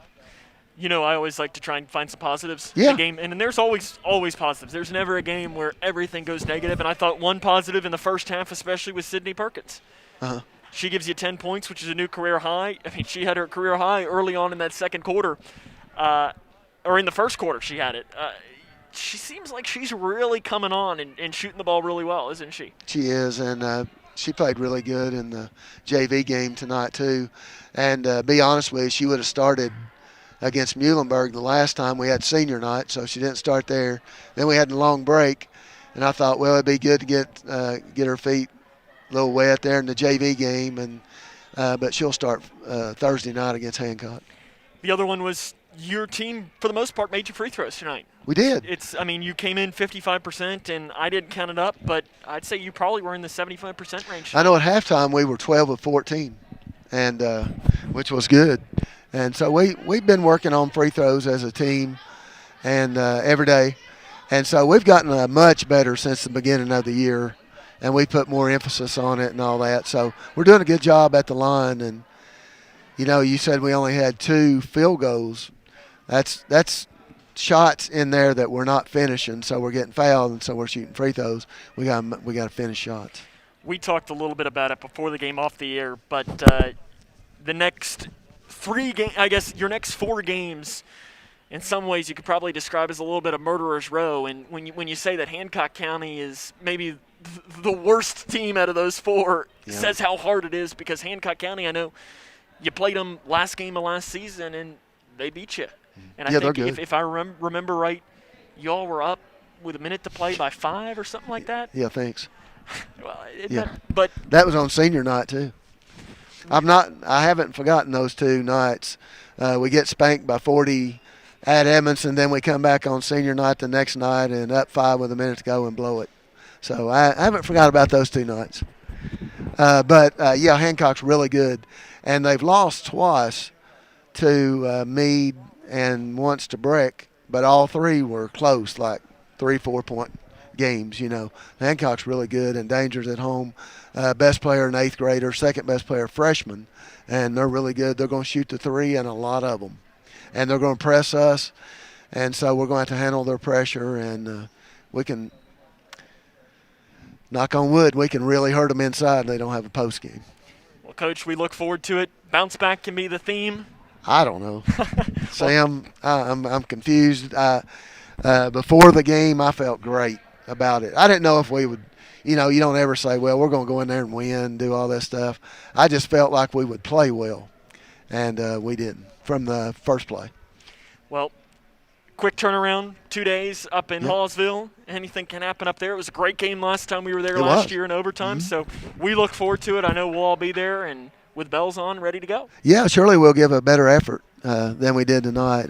[SPEAKER 1] I always like to try and find some positives
[SPEAKER 11] in
[SPEAKER 1] the game, and there's always positives. There's never a game where everything goes negative, and I thought one positive in the first half especially was Sydney Perkins.
[SPEAKER 11] Uh-huh.
[SPEAKER 1] She gives you 10 points, which is a new career high. I mean, she had her career high early on in that second quarter. Or in the first quarter she had it. She seems like she's really coming on and shooting the ball really well, isn't she?
[SPEAKER 11] She is, and she played really good in the JV game tonight too. And be honest with you, she would have started against Muhlenberg the last time we had senior night, so she didn't start there. Then we had a long break, and I thought, well, it'd be good to get her feet a little wet there in the JV game, but she'll start Thursday night against Hancock.
[SPEAKER 1] The other one was your team, for the most part, made your free throws tonight.
[SPEAKER 11] We did.
[SPEAKER 1] You came in 55%, and I didn't count it up, but I'd say you probably were in the 75% range.
[SPEAKER 11] I know at halftime we were 12 of 14, and which was good. And so we've been working on free throws as a team and every day. And so we've gotten much better since the beginning of the year, and we put more emphasis on it and all that. So we're doing a good job at the line. And, you said we only had 2 field goals. That's shots in there that we're not finishing, so we're getting fouled, and so we're shooting free throws. We got to finish shots.
[SPEAKER 1] We talked a little bit about it before the game off the air, but the next 3 games, I guess your next 4 games, in some ways you could probably describe as a little bit of murderer's row. And when you say that Hancock County is maybe the worst team out of those four says how hard it is, because Hancock County, I know you played them last game of last season and they beat you. And I think if I remember right, y'all were up with a minute to play by 5 or something like that.
[SPEAKER 11] Yeah, thanks.
[SPEAKER 1] Well,
[SPEAKER 11] but that was on senior night too. I haven't forgotten those 2 nights. We get spanked by 40 at Edmondson, then we come back on senior night the next night and up 5 with a minute to go and blow it. So I haven't forgot about those 2 nights. But Hancock's really good, and they've lost twice to Meade and once to Breck, but all 3 were close, like 3-4 point games. Hancock's really good, and Danger's at home. Best player an 8th grader, second best player freshman, and they're really good. They're going to shoot the 3 and a lot of them, and they're going to press us, and so we're going to have to handle their pressure, and we can, knock on wood, we can really hurt them inside and they don't have a post game.
[SPEAKER 1] Well, Coach, we look forward to it. Bounce back can be the theme.
[SPEAKER 11] I don't know. Sam, I'm confused. Before the game, I felt great about it. I didn't know if we would, you don't ever say, well, we're going to go in there and win, do all this stuff. I just felt like we would play well, and we didn't from the first play.
[SPEAKER 1] Well, quick turnaround, 2 days up in Hallsville. Anything can happen up there. It was a great game last time we were there last year in overtime, so we look forward to it. I know we'll all be there and with bells on, ready to go.
[SPEAKER 11] Yeah, surely we'll give a better effort than we did tonight.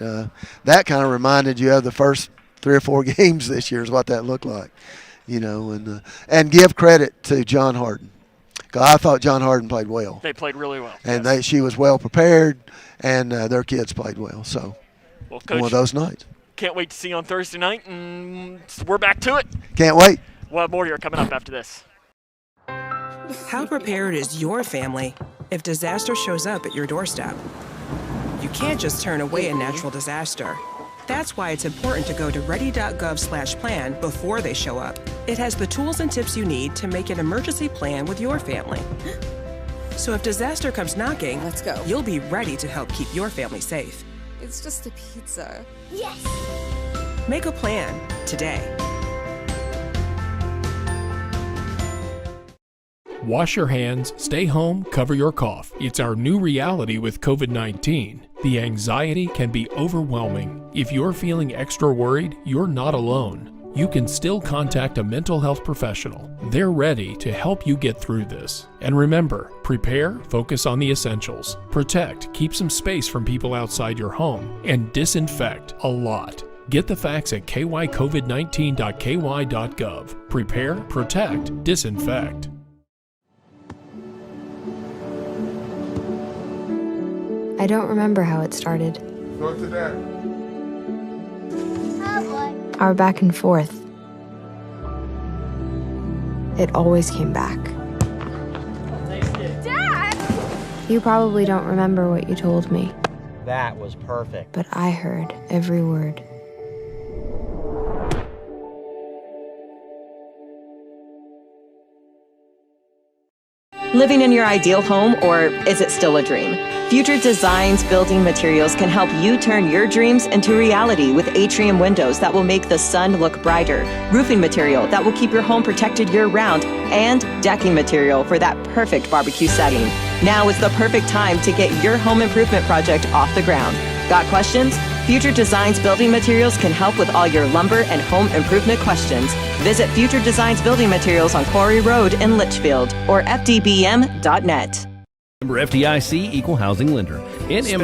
[SPEAKER 11] That kind of reminded you of the first 3 or 4 games this year is what that looked like, and give credit to John Hardin. I thought John Hardin played well.
[SPEAKER 1] They played really well.
[SPEAKER 11] And she was well prepared, and their kids played well. So
[SPEAKER 1] Coach,
[SPEAKER 11] one of those nights.
[SPEAKER 1] Can't wait to see you on Thursday night, and we're back to it.
[SPEAKER 11] Can't wait.
[SPEAKER 1] We'll have more here coming up after this.
[SPEAKER 12] How prepared is your family if disaster shows up at your doorstep? You can't just turn away a natural disaster. That's why it's important to go to ready.gov/plan before they show up. It has the tools and tips you need to make an emergency plan with your family. So if disaster comes knocking,
[SPEAKER 15] let's go.
[SPEAKER 12] You'll be ready to help keep your family safe.
[SPEAKER 15] It's just a pizza.
[SPEAKER 17] Yes!
[SPEAKER 12] Make a plan today.
[SPEAKER 7] Wash your hands, stay home, cover your cough. It's our new reality with COVID-19. The anxiety can be overwhelming. If you're feeling extra worried, you're not alone. You can still contact a mental health professional. They're ready to help you get through this. And remember, prepare, focus on the essentials. Protect, keep some space from people outside your home. And disinfect a lot. Get the facts at kycovid19.ky.gov. Prepare, protect, disinfect.
[SPEAKER 9] I don't remember how it started.
[SPEAKER 16] Go to that.
[SPEAKER 17] Oh boy.
[SPEAKER 9] Our back and forth. It always came back.
[SPEAKER 17] Dad!
[SPEAKER 9] You probably don't remember what you told me,
[SPEAKER 26] That was perfect.
[SPEAKER 9] but I heard every word.
[SPEAKER 5] Living in your ideal home, or is it still a dream? Future Designs Building Materials can help you turn your dreams into reality with atrium windows that will make the sun look brighter, roofing material that will keep your home protected year-round, and decking material for that perfect barbecue setting. Now is the perfect time to get your home improvement project off the ground. Got questions? Future Designs Building Materials can help with all your lumber and home improvement questions. Visit Future Designs Building Materials on Quarry Road in Litchfield or fdbm.net.
[SPEAKER 8] Member FDIC, Equal Housing Lender. NMLS